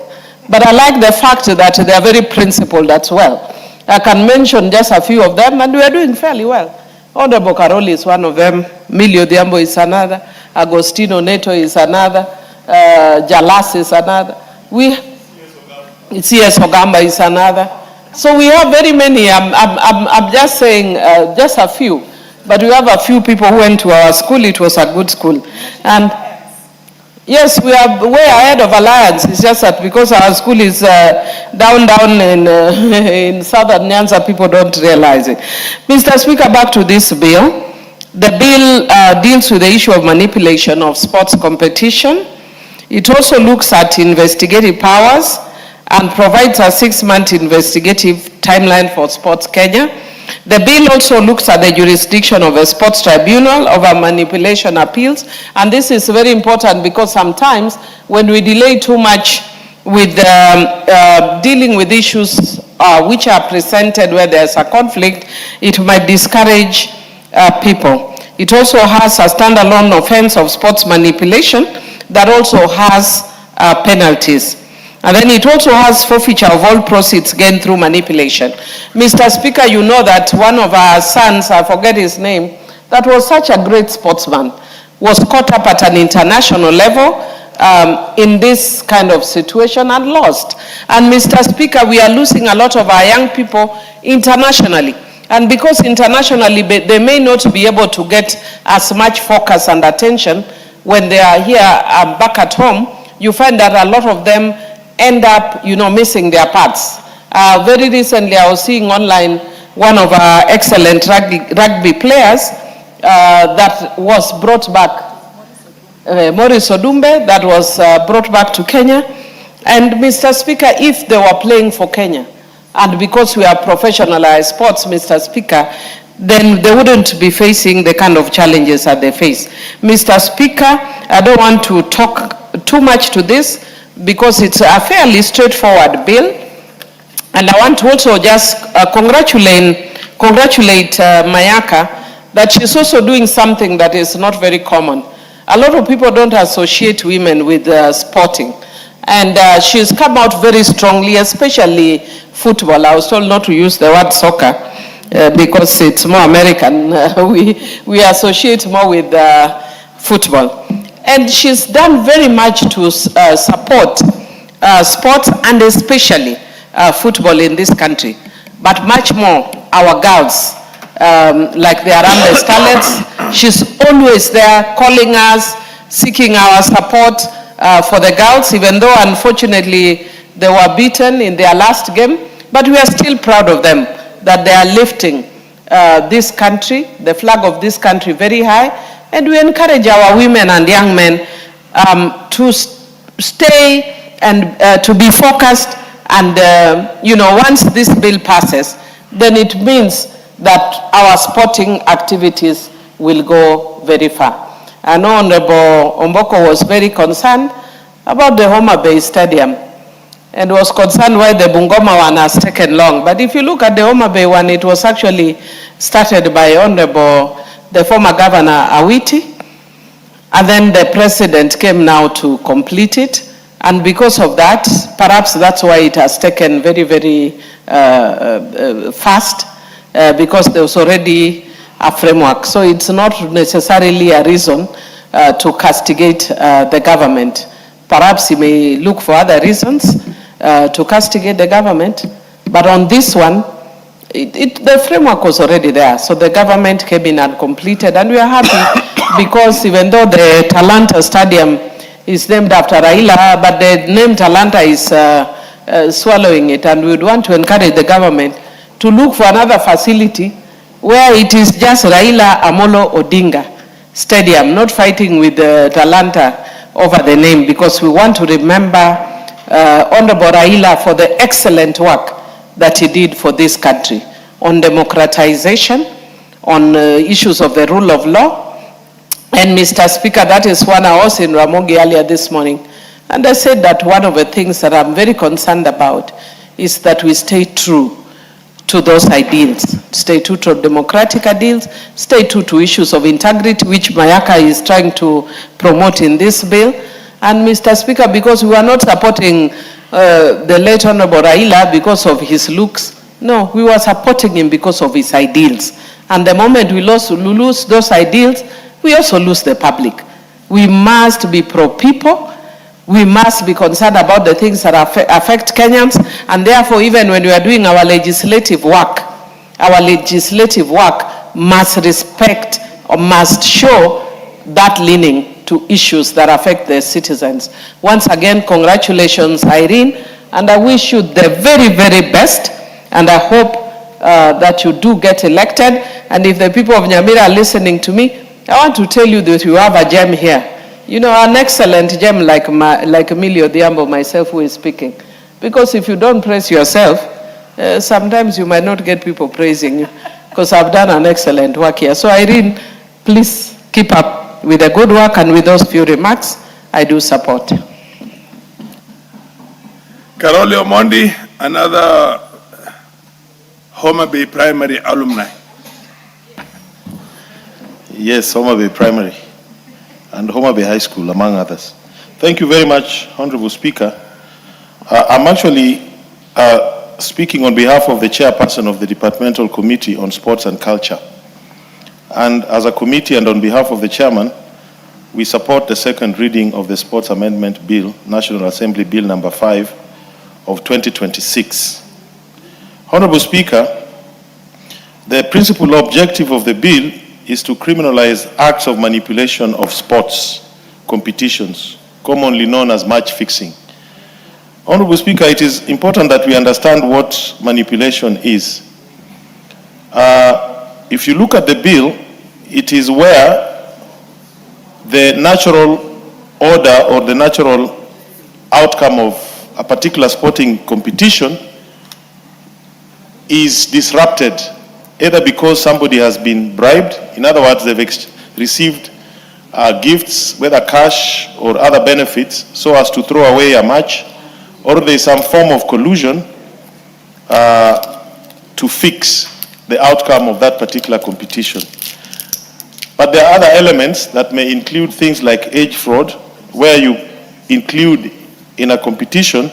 But I like the fact that they are very principled as well. I can mention just a few of them, and we are doing fairly well. Honorable Karoli is one of them. Milio Diambo is another. Agostino Neto is another. Jalas is another. CS Ogamba is another. So we have very many. I'm just saying just a few. But we have a few people who went to our school. It was a good school. And yes, we are way ahead of Alliance. It's just that because our school is down in southern Nyanza, people don't realize it. Mr. Speaker, back to this bill. The bill deals with the issue of manipulation of sports competition. It also looks at investigative powers and provides a 6-month investigative timeline for Sports Kenya. The bill also looks at the jurisdiction of a sports tribunal over manipulation appeals, and this is very important because sometimes when we delay too much with dealing with issues which are presented where there's a conflict, it might discourage people. It also has a standalone offense of sports manipulation that also has penalties. And then it also has forfeiture of all proceeds gained through manipulation. Mr. Speaker, you know that one of our sons, I forget his name, that was such a great sportsman, was caught up at an international level in this kind of situation and lost. And Mr. Speaker, we are losing a lot of our young people internationally. And because internationally they may not be able to get as much focus and attention when they are here back at home, you find that a lot of them end up, missing their parts. Very recently, I was seeing online one of our excellent rugby players that was brought back, Maurice Odumbe, that was brought back to Kenya. And Mr. Speaker, if they were playing for Kenya, and because we are professionalized sports, Mr. Speaker, then they wouldn't be facing the kind of challenges that they face. Mr. Speaker, I don't want to talk too much to this, because it's a fairly straightforward bill. And I want to also just congratulate Mayaka that she's also doing something that is not very common. A lot of people don't associate women with sporting. And she's come out very strongly, especially football. I was told not to use the word soccer because it's more American. We associate more with football. And she's done very much to support sports and especially football in this country. But much more our girls, like the Harambee Starlets. She's always there calling us, seeking our support for the girls, even though unfortunately they were beaten in their last game. But we are still proud of them that they are lifting this country, the flag of this country very high. And we encourage our women and young men to stay and to be focused. And, once this bill passes, then it means that our sporting activities will go very far. I know Honorable Omboko was very concerned about the Homa Bay Stadium. and was concerned why the Bungoma one has taken long. But if you look at the Homa Bay one, it was actually started by the former governor Awiti, and then the president came now to complete it. And because of that, perhaps that's why it has taken very, very fast, because there was already a framework. So it's not necessarily a reason to castigate the government. Perhaps he may look for other reasons to castigate the government. But on this one, the framework was already there. So the government came in and completed. And we are happy because even though the Talanta Stadium is named after Raila, but the name Talanta is swallowing it. And we would want to encourage the government to look for another facility where it is just Raila Amolo Odinga Stadium, not fighting with Talanta over the name, because we want to remember Honorable Raila for the excellent work that he did for this country on democratization, on issues of the rule of law. And Mr. Speaker, that is one I was in Ramogi earlier this morning, and I said that one of the things that I'm very concerned about is that we stay true to those ideals, stay true to democratic ideals, stay true to issues of integrity, which Mayaka is trying to promote in this bill. And Mr. Speaker, because we are not supporting the late Honorable Raila because of his looks, no, we were supporting him because of his ideals. And the moment we lose those ideals, we also lose the public. We must be pro-people. We must be concerned about the things that affect Kenyans, and therefore, even when we are doing our legislative work must respect or must show that leaning to issues that affect the citizens. Once again, congratulations, Irene, and I wish you the very, very best, and I hope that you do get elected. And if the people of Nyamira are listening to me, I want to tell you that you have a gem here. You know, an excellent gem like Emilio Diambo, myself, who is speaking. Because if you don't praise yourself, sometimes you might not get people praising you. Because I've done an excellent work here. So Irene, please keep up with the good work, and with those few remarks, I do support. Karoli Omondi, another Homa Bay Primary alumni. Yes, Homa Bay Primary and Homa Bay High School, among others. Thank you very much, Honorable Speaker. I'm actually speaking on behalf of the chairperson of the Departmental Committee on Sports and Culture. And as a committee and on behalf of the chairman, we support the second reading of the Sports Amendment Bill, National Assembly Bill number 5 of 2026. Honorable Speaker, the principal objective of the bill is to criminalize acts of manipulation of sports competitions, commonly known as match fixing. Honorable Speaker, it is important that we understand what manipulation is. If you look at the bill, it is where the natural order or the natural outcome of a particular sporting competition is disrupted, either because somebody has been bribed, in other words, they've received gifts, whether cash or other benefits, so as to throw away a match, or there's some form of collusion to fix the outcome of that particular competition. But there are other elements that may include things like age fraud, where you include in a competition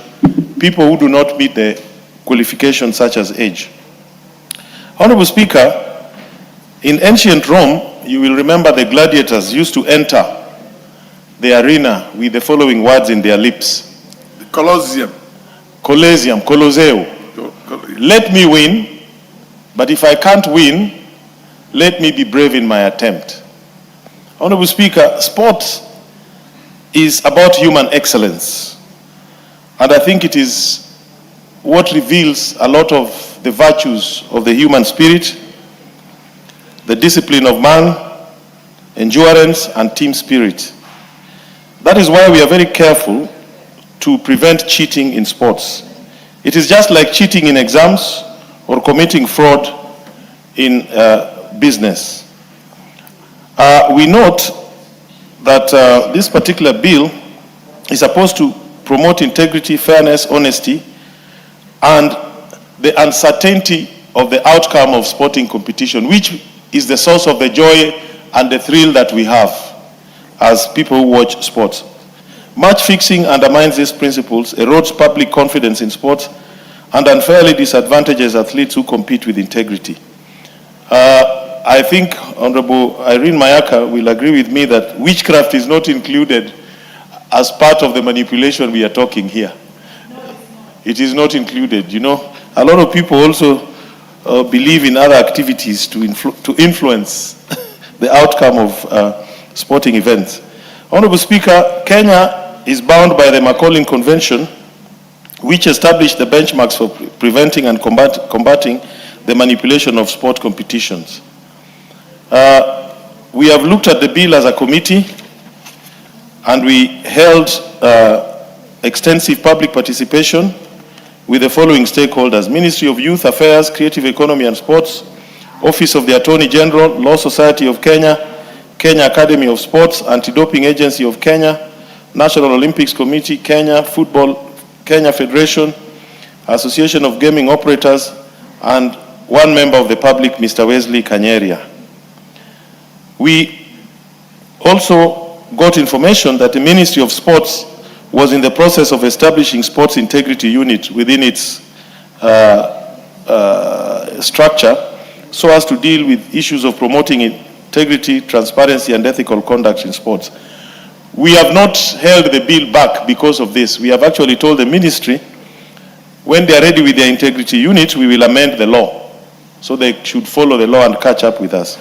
people who do not meet the qualifications such as age. Honorable Speaker, in ancient Rome, you will remember the gladiators used to enter the arena with the following words in their lips. The Colosseum. Colosseo. Let me win, but if I can't win, let me be brave in my attempt. Honorable Speaker, sport is about human excellence. And I think it is what reveals a lot of the virtues of the human spirit, the discipline of man, endurance, and team spirit. That is why we are very careful to prevent cheating in sports. It is just like cheating in exams or committing fraud in business. We note that this particular bill is supposed to promote integrity, fairness, honesty, and the uncertainty of the outcome of sporting competition, which is the source of the joy and the thrill that we have as people who watch sports. Match fixing undermines these principles, erodes public confidence in sports, and unfairly disadvantages athletes who compete with integrity. I think Honorable Irene Mayaka will agree with me that witchcraft is not included as part of the manipulation we are talking here. It is not included. You know, a lot of people also believe in other activities to influence the outcome of sporting events. Honorable Speaker, Kenya is bound by the Macaulay Convention, which established the benchmarks for preventing and combating the manipulation of sport competitions. We have looked at the bill as a committee, and we held extensive public participation with the following stakeholders: Ministry of Youth Affairs, Creative Economy and Sports, Office of the Attorney General, Law Society of Kenya, Kenya Academy of Sports, Anti-Doping Agency of Kenya, National Olympics Committee, Kenya, Football, Kenya Federation, Association of Gaming Operators, and one member of the public, Mr. Wesley Kanyeria. We also got information that the Ministry of Sports was in the process of establishing sports integrity unit within its structure so as to deal with issues of promoting integrity, transparency, and ethical conduct in sports. We have not held the bill back because of this. We have actually told the ministry, when they are ready with their integrity unit, we will amend the law. So they should follow the law and catch up with us.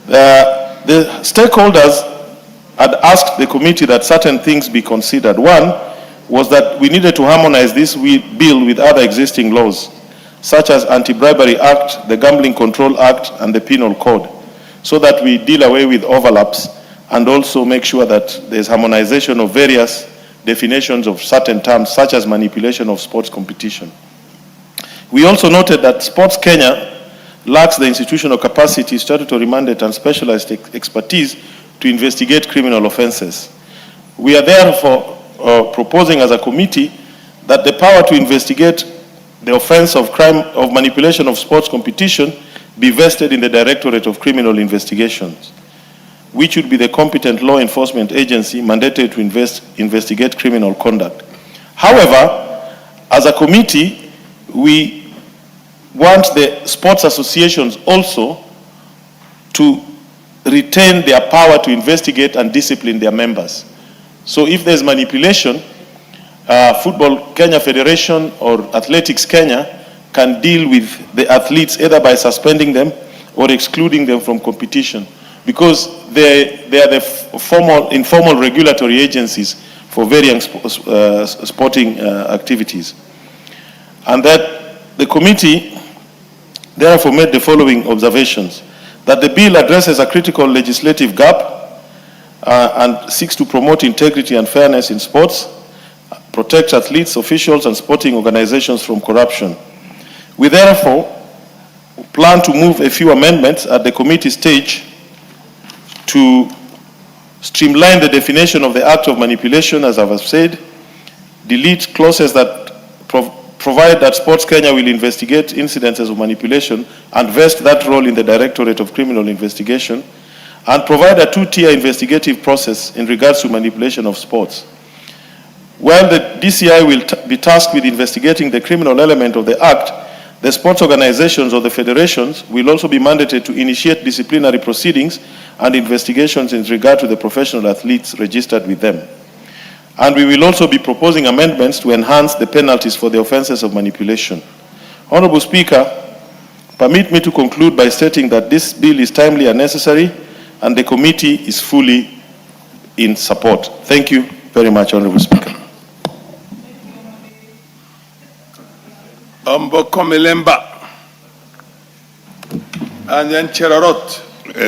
The stakeholders had asked the committee that certain things be considered. One was that we needed to harmonize this bill with other existing laws, such as Anti-Bribery Act, the Gambling Control Act, and the Penal Code, so that we deal away with overlaps and also make sure that there's harmonization of various definitions of certain terms, such as manipulation of sports competition. We also noted that Sports Kenya lacks the institutional capacity, statutory mandate, and specialized expertise to investigate criminal offenses. We are therefore proposing as a committee that the power to investigate the offense of crime of manipulation of sports competition be vested in the Directorate of Criminal Investigations, which would be the competent law enforcement agency mandated to investigate criminal conduct. However, as a committee, we want the sports associations also to retain their power to investigate and discipline their members. So if there's manipulation, Football Kenya Federation or Athletics Kenya can deal with the athletes either by suspending them or excluding them from competition, because they are the informal regulatory agencies for varying sporting activities. And that the committee therefore made the following observations: that the bill addresses a critical legislative gap and seeks to promote integrity and fairness in sports, protect athletes, officials, and sporting organizations from corruption. We therefore plan to move a few amendments at the committee stage to streamline the definition of the act of manipulation, as I have said, delete clauses that provide that Sports Kenya will investigate incidences of manipulation and vest that role in the Directorate of Criminal Investigation, and provide a two-tier investigative process in regards to manipulation of sports. While the DCI will be tasked with investigating the criminal element of the act, the sports organizations or the federations will also be mandated to initiate disciplinary proceedings and investigations in regard to the professional athletes registered with them. And we will also be proposing amendments to enhance the penalties for the offenses of manipulation. Honorable Speaker, permit me to conclude by stating that this bill is timely and necessary, and the committee is fully in support. Thank you very much, Honorable Speaker. Komelemba, and then Cherarot.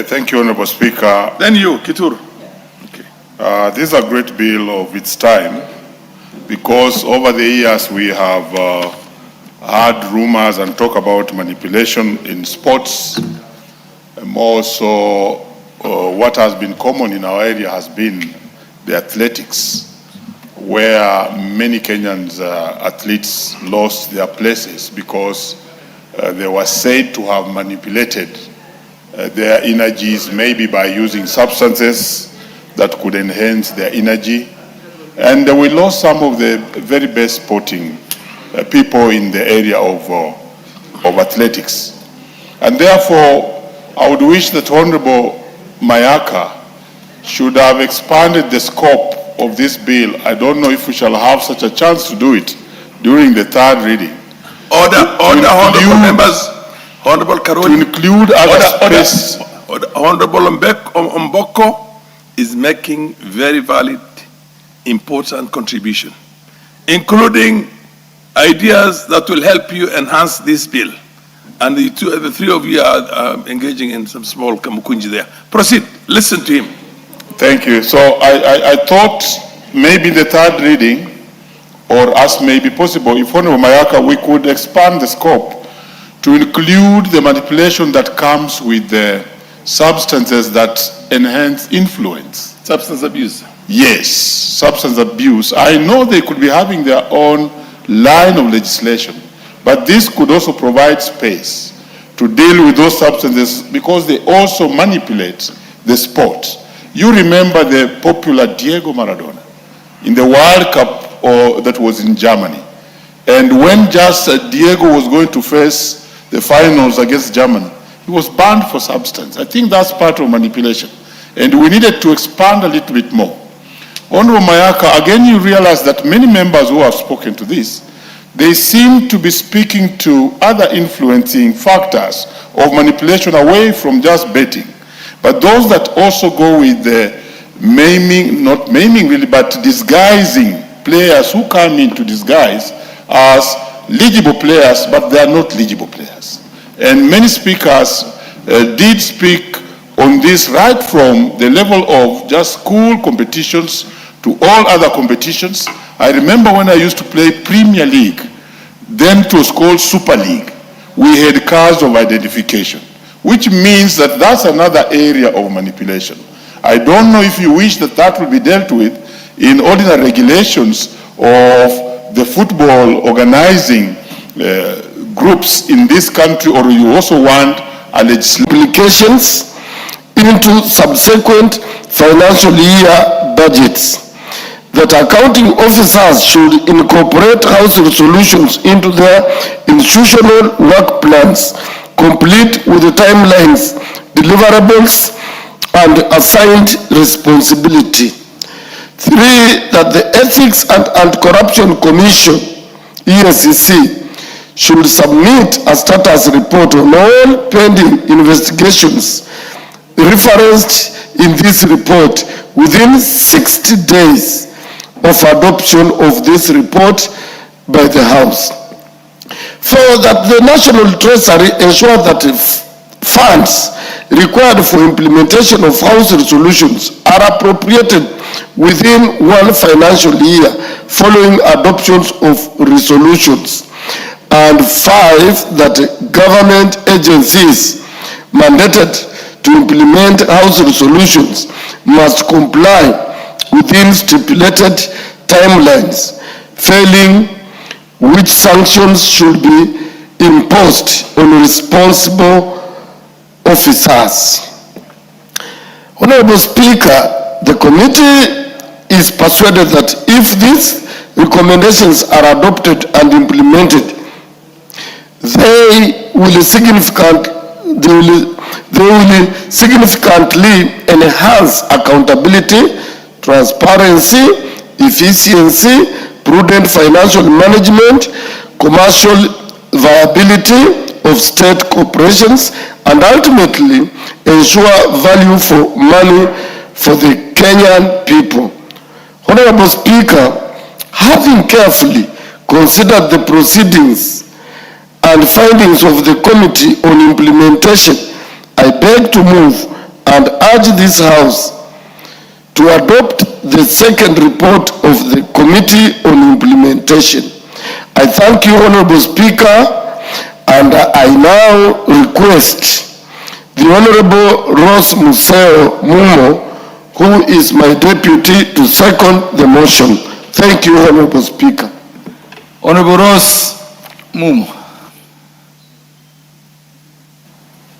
Thank you, Honorable Speaker. Then you, Kituru. This is a great bill of its time, because over the years we have heard rumors and talk about manipulation in sports. More so, what has been common in our area has been the athletics where many Kenyans athletes lost their places because they were said to have manipulated their energies, maybe by using substances that could enhance their energy. And we lost some of the very best sporting people in the area of athletics. And therefore, I would wish that Honorable Mayaka should have expanded the scope of this bill. I don't know if we shall have such a chance to do it during the third reading. Honorable members, Honorable Karoli. To include other space. Honorable Mboko is making very valid, important contribution, including ideas that will help you enhance this bill. And the three of you are engaging in some small kamukunji there. Proceed, listen to him. Thank you. So I thought maybe the third reading, or as may be possible, if Honorable Mayaka, we could expand the scope to include the manipulation that comes with the substances that enhance influence. Substance abuse. Yes, substance abuse. I know they could be having their own line of legislation, but this could also provide space to deal with those substances because they also manipulate the sport. You remember the popular Diego Maradona in the World Cup that was in Germany. And when just Diego was going to face the finals against Germany, he was banned for substance. I think that's part of manipulation. And we needed to expand a little bit more. Honorable Mayaka, again you realize that many members who have spoken to this, they seem to be speaking to other influencing factors of manipulation away from just betting. But those that also go with the maiming, not maiming really, but disguising players who come in to disguise as legible players, but they are not legible players. And many speakers did speak on this right from the level of just school competitions to all other competitions. I remember when I used to play Premier League, then it was called Super League. We had cards of identification, which means that that's another area of manipulation. I don't know if you wish that that will be dealt with in ordinary regulations of the football organizing groups in this country, or you also want a implications into subsequent financial year budgets. That accounting officers should incorporate house resolutions into their institutional work plans, complete with the timelines, deliverables, and assigned responsibility. 3, that the Ethics and Anti-Corruption Commission, EACC, should submit a status report on all pending investigations referenced in this report within 60 days of adoption of this report by the House. 4, that the National Treasury ensure that funds required for implementation of House resolutions are appropriated within one financial year following adoptions of resolutions. And 5, that government agencies mandated to implement House resolutions must comply within stipulated timelines, failing which sanctions should be imposed on responsible officers. Honorable Speaker, the committee is persuaded that if these recommendations are adopted and implemented, they will significantly enhance accountability, transparency, efficiency, prudent financial management, commercial viability of state corporations, and ultimately ensure value for money for the Kenyan people. Honorable Speaker, having carefully considered the proceedings and findings of the Committee on Implementation, I beg to move and urge this House to adopt the second report of the Committee on Implementation. I thank you, Honorable Speaker, and I now request the Honorable Rose Museo Mumo, who is my deputy, to second the motion. Thank you, Honorable Speaker. Honorable Rose Mumu.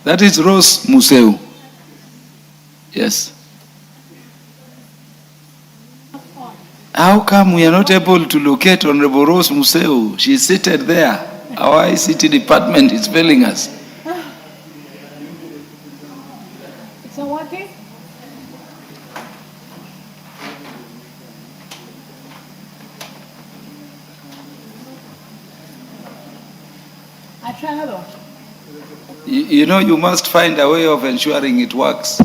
That is Rose Museu. Yes. How come we are not able to locate Honorable Rose Museu? She is seated there. Our ICT department is failing us. It's not working? I try another one. You know, you must find a way of ensuring it works.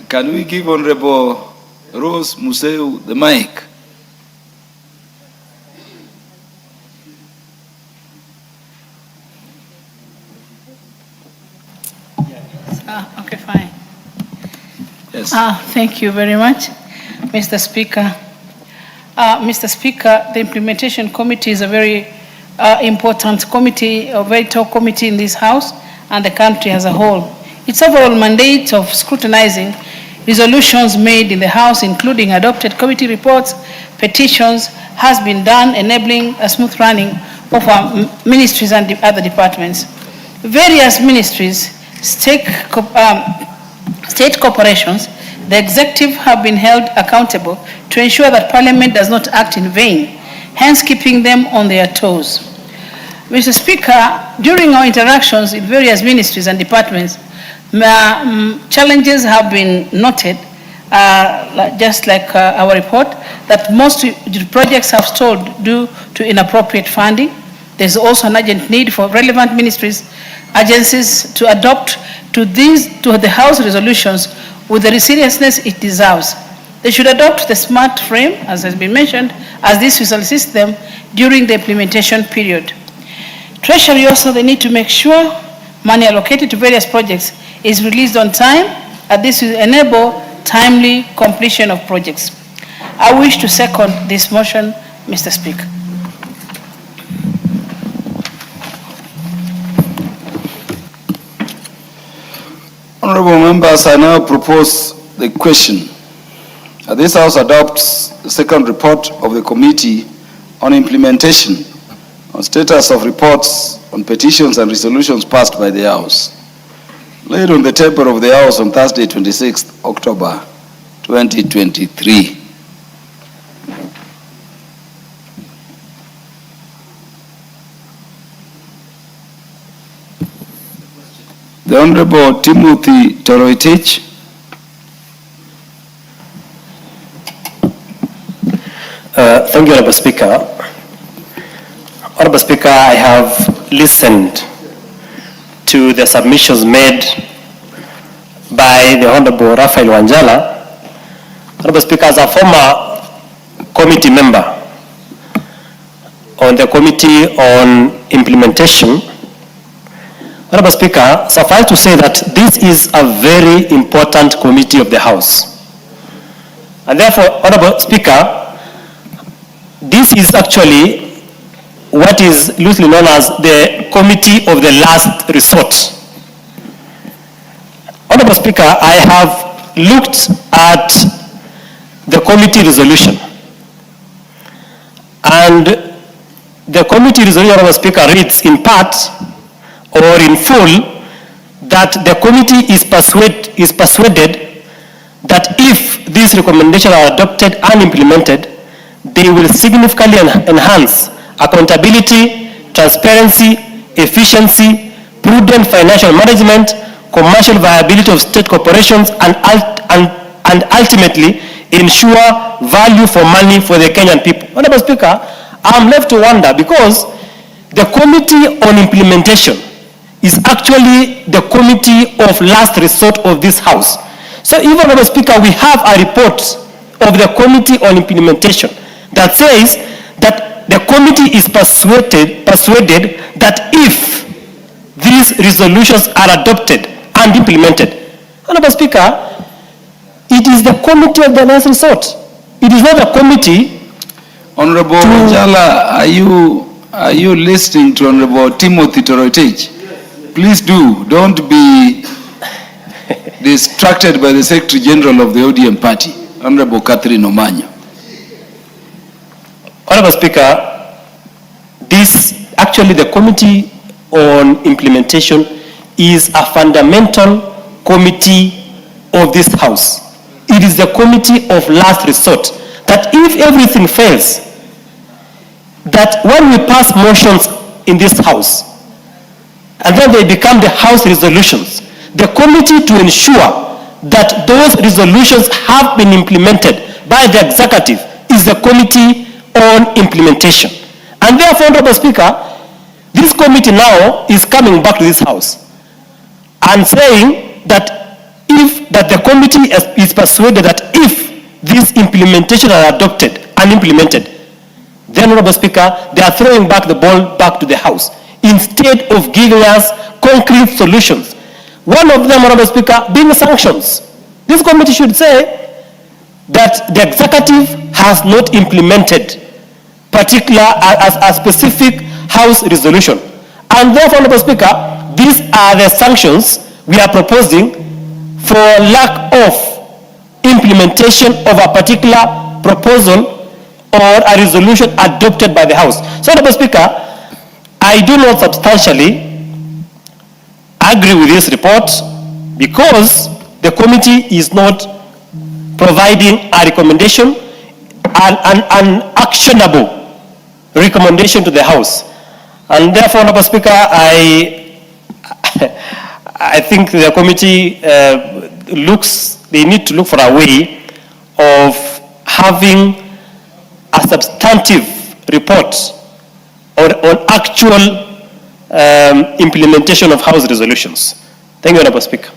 Can we give Honorable Rose Museu the mic? Okay, fine. Yes. Thank you very much, Mr. Speaker. Mr. Speaker, the Implementation Committee is a very important committee, a very top committee in this House and the country as a whole. Its overall mandate of scrutinizing resolutions made in the House, including adopted committee reports, petitions, has been done, enabling a smooth running of our ministries and other departments. Various ministries, state corporations, the executive have been held accountable to ensure that Parliament does not act in vain, hence keeping them on their toes. Mr. Speaker, during our interactions with various ministries and departments, challenges have been noted, just like our report, that most projects have stalled due to inappropriate funding. There's also an urgent need for relevant ministries, agencies to adopt to the House resolutions with the seriousness it deserves. They should adopt the smart frame, as has been mentioned, as this will assist them during the implementation period. Treasury also, they need to make sure money allocated to various projects is released on time, and this will enable timely completion of projects. I wish to second this motion, Mr. Speaker. Honorable members, I now propose the question. This House adopts the second report of the Committee on Implementation on status of reports on petitions and resolutions passed by the House, laid on the table of the House on Thursday, 26th October 2023. The Honorable Timothy Toroitich. Thank you, Honorable Speaker. Honorable Speaker, I have listened to the submissions made by the Honorable Raphael Wanjala. Honorable Speaker, as a former committee member on the Committee on Implementation, Honorable Speaker, suffice to say that this is a very important committee of the House. And therefore, Honorable Speaker, this is actually what is loosely known as the Committee of the Last Resort. Honorable Speaker, I have looked at the committee resolution. And the committee resolution, Honorable Speaker, reads in part or in full that the committee is persuaded that if these recommendations are adopted and implemented, they will significantly enhance accountability, transparency, efficiency, prudent financial management, commercial viability of state corporations, and ultimately ensure value for money for the Kenyan people. Honorable Speaker, I'm left to wonder because the Committee on Implementation is actually the committee of last resort of this House. So even, Honorable Speaker, we have a report of the Committee on Implementation that says that the committee is persuaded that if these resolutions are adopted and implemented, Honorable Speaker, it is the committee of the last resort. It is not a committee. Honorable Wanjala, are you Are you listening to Honorable Timothy Toroitich? Please do. Don't be distracted by the Secretary General of the ODM party, Honorable Catherine Omanyo. Honorable Speaker, actually the Committee on Implementation is a fundamental committee of this House. It is the committee of last resort, that if everything fails, that when we pass motions in this House, and then they become the House resolutions, the committee to ensure that those resolutions have been implemented by the executive is the Committee on Implementation. And therefore, Honorable Speaker, this committee now is coming back to this House and saying that the committee is persuaded that if these implementation are adopted and implemented, then, Honorable Speaker, they are throwing back the ball back to the House instead of giving us concrete solutions. One of them, Honorable Speaker, being sanctions. This committee should say that the executive has not implemented a specific House resolution. And therefore, Honorable Speaker, these are the sanctions we are proposing for lack of implementation of a particular proposal or a resolution adopted by the House. So, Honorable Speaker, I do not substantially agree with this report because the committee is not providing a recommendation, an actionable recommendation to the House. And therefore, Honorable Speaker, I think the committee they need to look for a way of having a substantive report on actual implementation of House resolutions. Thank you, Honorable Speaker.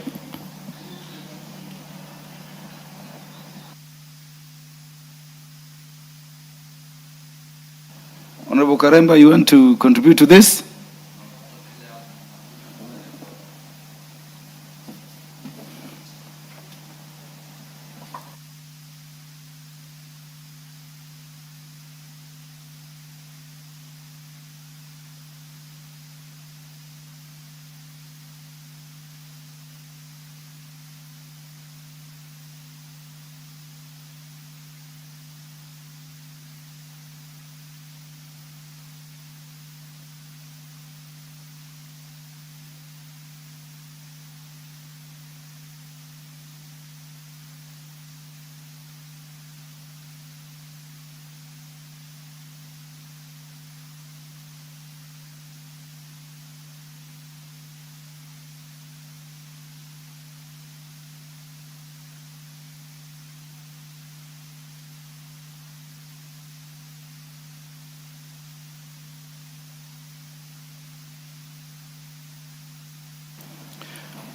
Honorable Karemba, you want to contribute to this?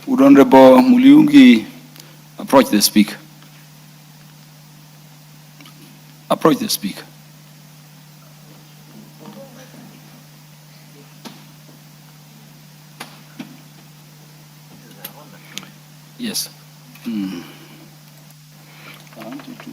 Would Honorable Muliungi approach the speaker? Approach the speaker. Yes. I want you to.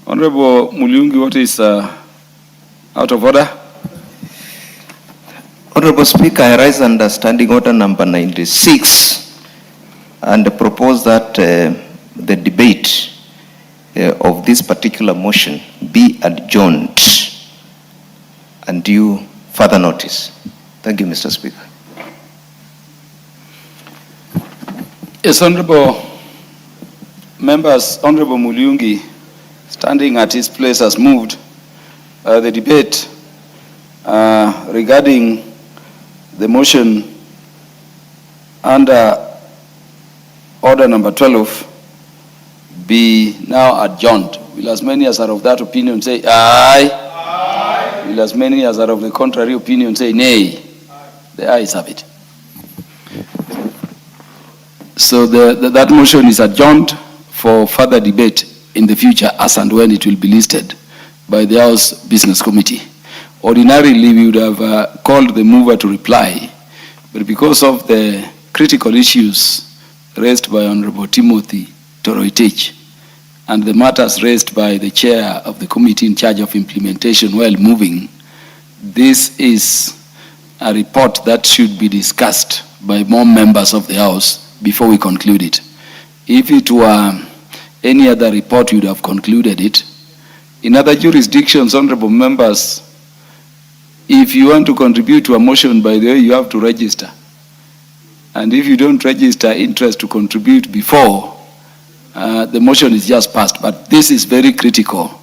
Honorable Muliungi, what is out of order? Honorable Speaker, I rise under Standing Order number 96 and propose that the debate of this particular motion be adjourned and due further notice. Thank you, Mr. Speaker. Yes, Honorable Members, Honorable Muliungi, standing at his place, has moved the debate regarding the motion under order number 12 be now adjourned. Will as many as are of that opinion say aye? Aye. Will as many as are of the contrary opinion say nay? Aye. The ayes have it. So that motion is adjourned for further debate in the future as and when it will be listed by the House Business Committee. Ordinarily, we would have called the mover to reply, but because of the critical issues raised by Honorable Timothy Toroitich and the matters raised by the chair of the committee in charge of implementation while moving, this is a report that should be discussed by more members of the House before we conclude it. If it were any other report, we would have concluded it. In other jurisdictions, honorable members, if you want to contribute to a motion, by the way, you have to register. And if you don't register interest to contribute before, the motion is just passed. But this is very critical,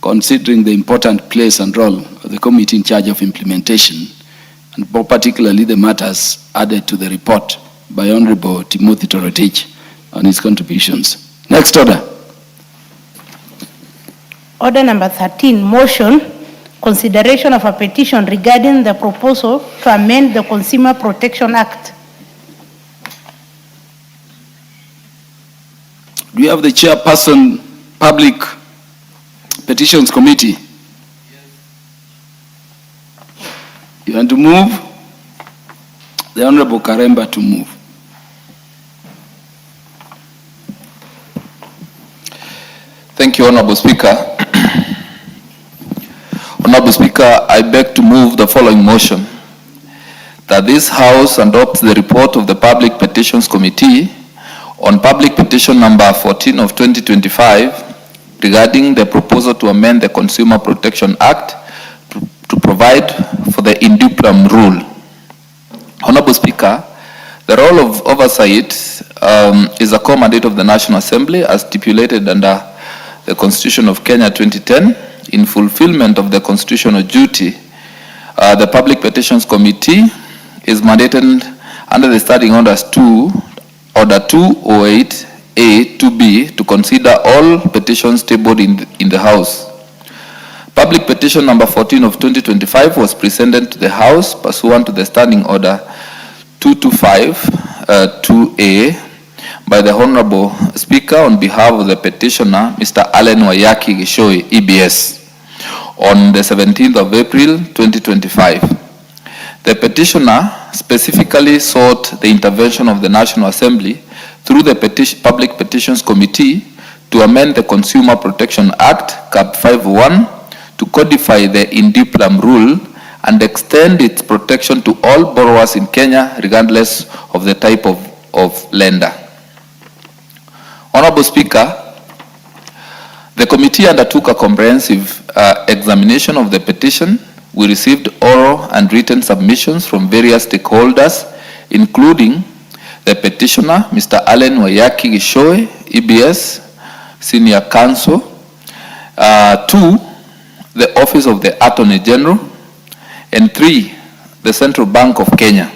considering the important place and role of the committee in charge of implementation, and more particularly the matters added to the report by Honorable Timothy Toroitich on his contributions. Next order. Order number 13, motion, consideration of a petition regarding the proposal to amend the Consumer Protection Act. Do you have the chairperson, Public Petitions Committee? You want to move? The Honorable Karemba to move. Thank you, Honorable Speaker. Honorable Speaker, I beg to move the following motion: that this House adopts the report of the Public Petitions Committee on Public Petition number 14 of 2025 regarding the proposal to amend the Consumer Protection Act to provide for the induplum rule. Honorable Speaker, the role of oversight is a core mandate of the National Assembly as stipulated under the Constitution of Kenya 2010. In fulfillment of the constitutional duty, the Public Petitions Committee is mandated under the Standing Orders 2, Order 208A 2B to consider all petitions tabled in the House. Public Petition number 14 of 2025 was presented to the House pursuant to the Standing Order 225 2A by the Honorable Speaker on behalf of the petitioner, Mr. Allen Wayaki Gishoi, EBS, on the 17th of April 2025. The petitioner specifically sought the intervention of the National Assembly through the Public Petitions Committee to amend the Consumer Protection Act, Cap 501, to codify the induplum rule and extend its protection to all borrowers in Kenya, regardless of the type of lender. Honorable Speaker, the committee undertook a comprehensive examination of the petition. We received oral and written submissions from various stakeholders, including the petitioner, Mr. Allen Wayaki Gishoi, EBS, Senior Counsel, 2, the Office of the Attorney General, and 3, the Central Bank of Kenya.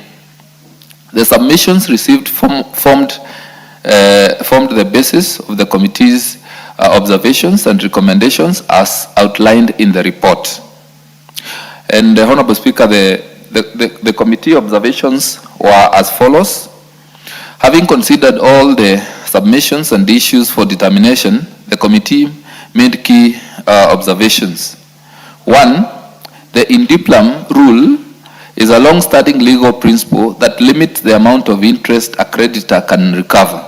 The submissions received formed the basis of the committee's observations and recommendations as outlined in the report. And Honorable Speaker, the committee observations were as follows. Having considered all the submissions and issues for determination, the committee made key observations. 1, the induplum rule is a long-standing legal principle that limits the amount of interest a creditor can recover.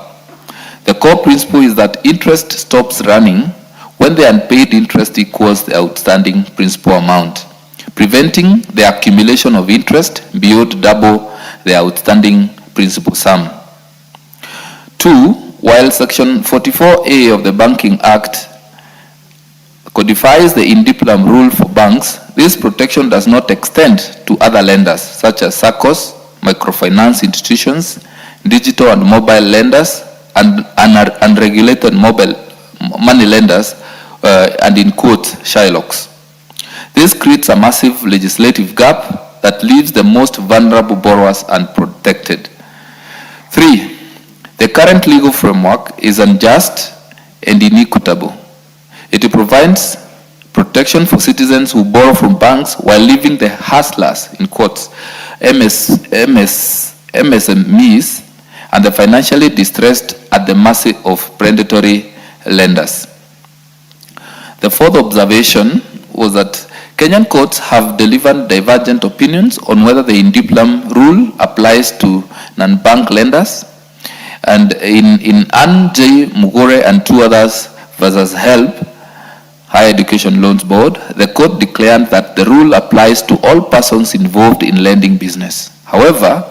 The core principle is that interest stops running when the unpaid interest equals the outstanding principal amount. preventing the accumulation of interest beyond double the outstanding principal sum. 2, while Section 44A of the Banking Act codifies the indiplam rule for banks, this protection does not extend to other lenders such as SACCOs, microfinance institutions, digital and mobile lenders, and unregulated mobile money lenders, and in quotes, Shylocks. This creates a massive legislative gap that leaves the most vulnerable borrowers unprotected. 3, the current legal framework is unjust and inequitable. It provides protection for citizens who borrow from banks while leaving the hustlers, in quotes, MSMEs, and the financially distressed at the mercy of predatory lenders. The fourth observation was that Kenyan courts have delivered divergent opinions on whether the indiplam rule applies to non-bank lenders. And in Ann J. Mugore and 2 others versus HELP, Higher Education Loans Board, the court declared that the rule applies to all persons involved in lending business. However,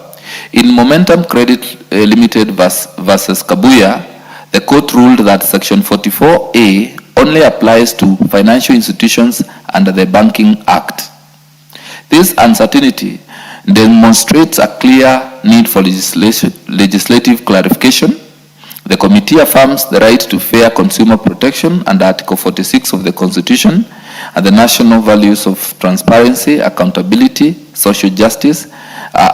in Momentum Credit Limited versus Kabuya, the court ruled that Section 44A only applies to financial institutions under the Banking Act. This uncertainty demonstrates a clear need for legislative clarification. The committee affirms the right to fair consumer protection under Article 46 of the Constitution and the national values of transparency, accountability, social justice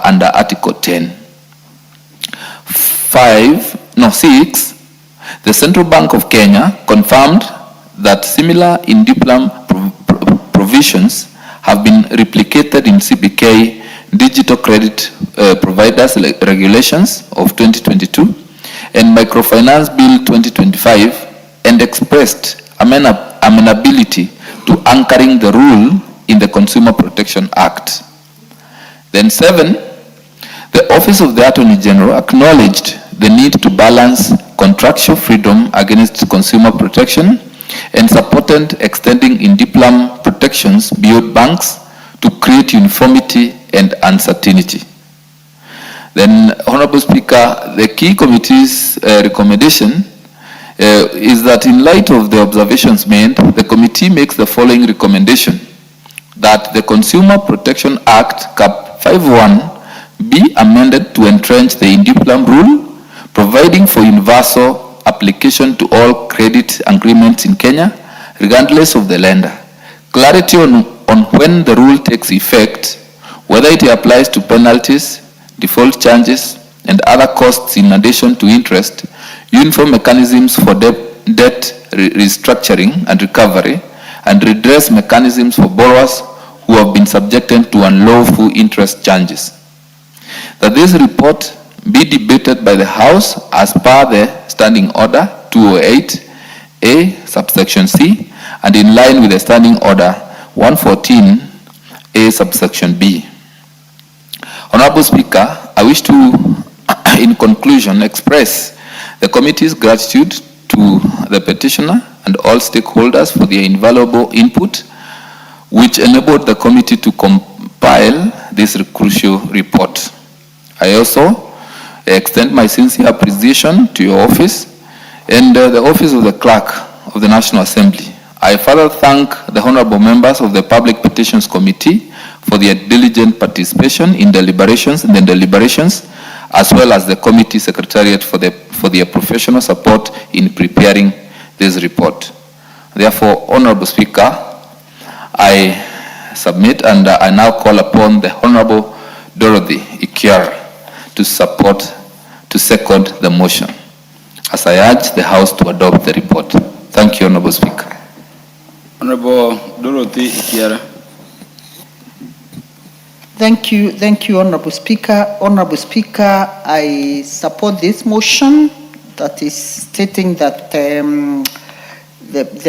under Article 10. 6, the Central Bank of Kenya confirmed that similar indiplam provisions have been replicated in CBK Digital Credit Providers Regulations of 2022 and Microfinance Bill 2025, and expressed amenability to anchoring the rule in the Consumer Protection Act. Then 7, the Office of the Attorney General acknowledged the need to balance contractual freedom against consumer protection and supported extending indiplam protections beyond banks to create uniformity and uncertainty. Then, Honorable Speaker, the key committee's recommendation is that in light of the observations made, the committee makes the following recommendation: that the Consumer Protection Act Cap 51 be amended to entrench the indiplam rule, providing for universal application to all credit agreements in Kenya, regardless of the lender. Clarity on when the rule takes effect, whether it applies to penalties, default charges, and other costs in addition to interest, uniform mechanisms for debt restructuring and recovery, and redress mechanisms for borrowers who have been subjected to unlawful interest charges. That this report be debated by the House as per the Standing Order 208A subsection C and in line with the Standing Order 114A subsection B. Honorable Speaker, I wish to, in conclusion, express the committee's gratitude to the petitioner and all stakeholders for their invaluable input, which enabled the committee to compile this crucial report. I also extend my sincere appreciation to your office and the office of the Clerk of the National Assembly. I further thank the honorable members of the Public Petitions Committee for their diligent participation in deliberations, as well as the committee secretariat for their professional support in preparing this report. Therefore, Honorable Speaker, I submit and I now call upon the Honorable Dorothy Ikiara to second the motion, as I urge the House to adopt the report. Thank you, Honorable Speaker. Honorable Dorothy Ikiara. Thank you, Honorable Speaker. Honorable Speaker, I support this motion that is stating that there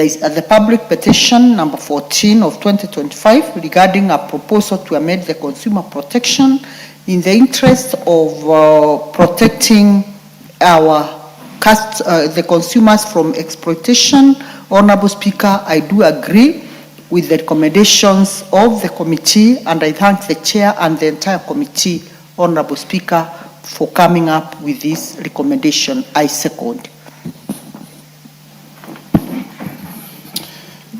is the public petition number 14 of 2025 regarding a proposal to amend the consumer protection in the interest of protecting the consumers from exploitation. Honorable Speaker, I do agree with the recommendations of the committee, and I thank the chair and the entire committee, Honorable Speaker, for coming up with this recommendation. I second.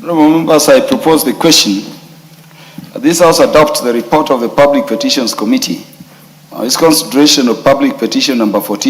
Honorable members, I propose the question. This House adopt the report of the Public Petitions Committee. Its consideration of public petition number 14.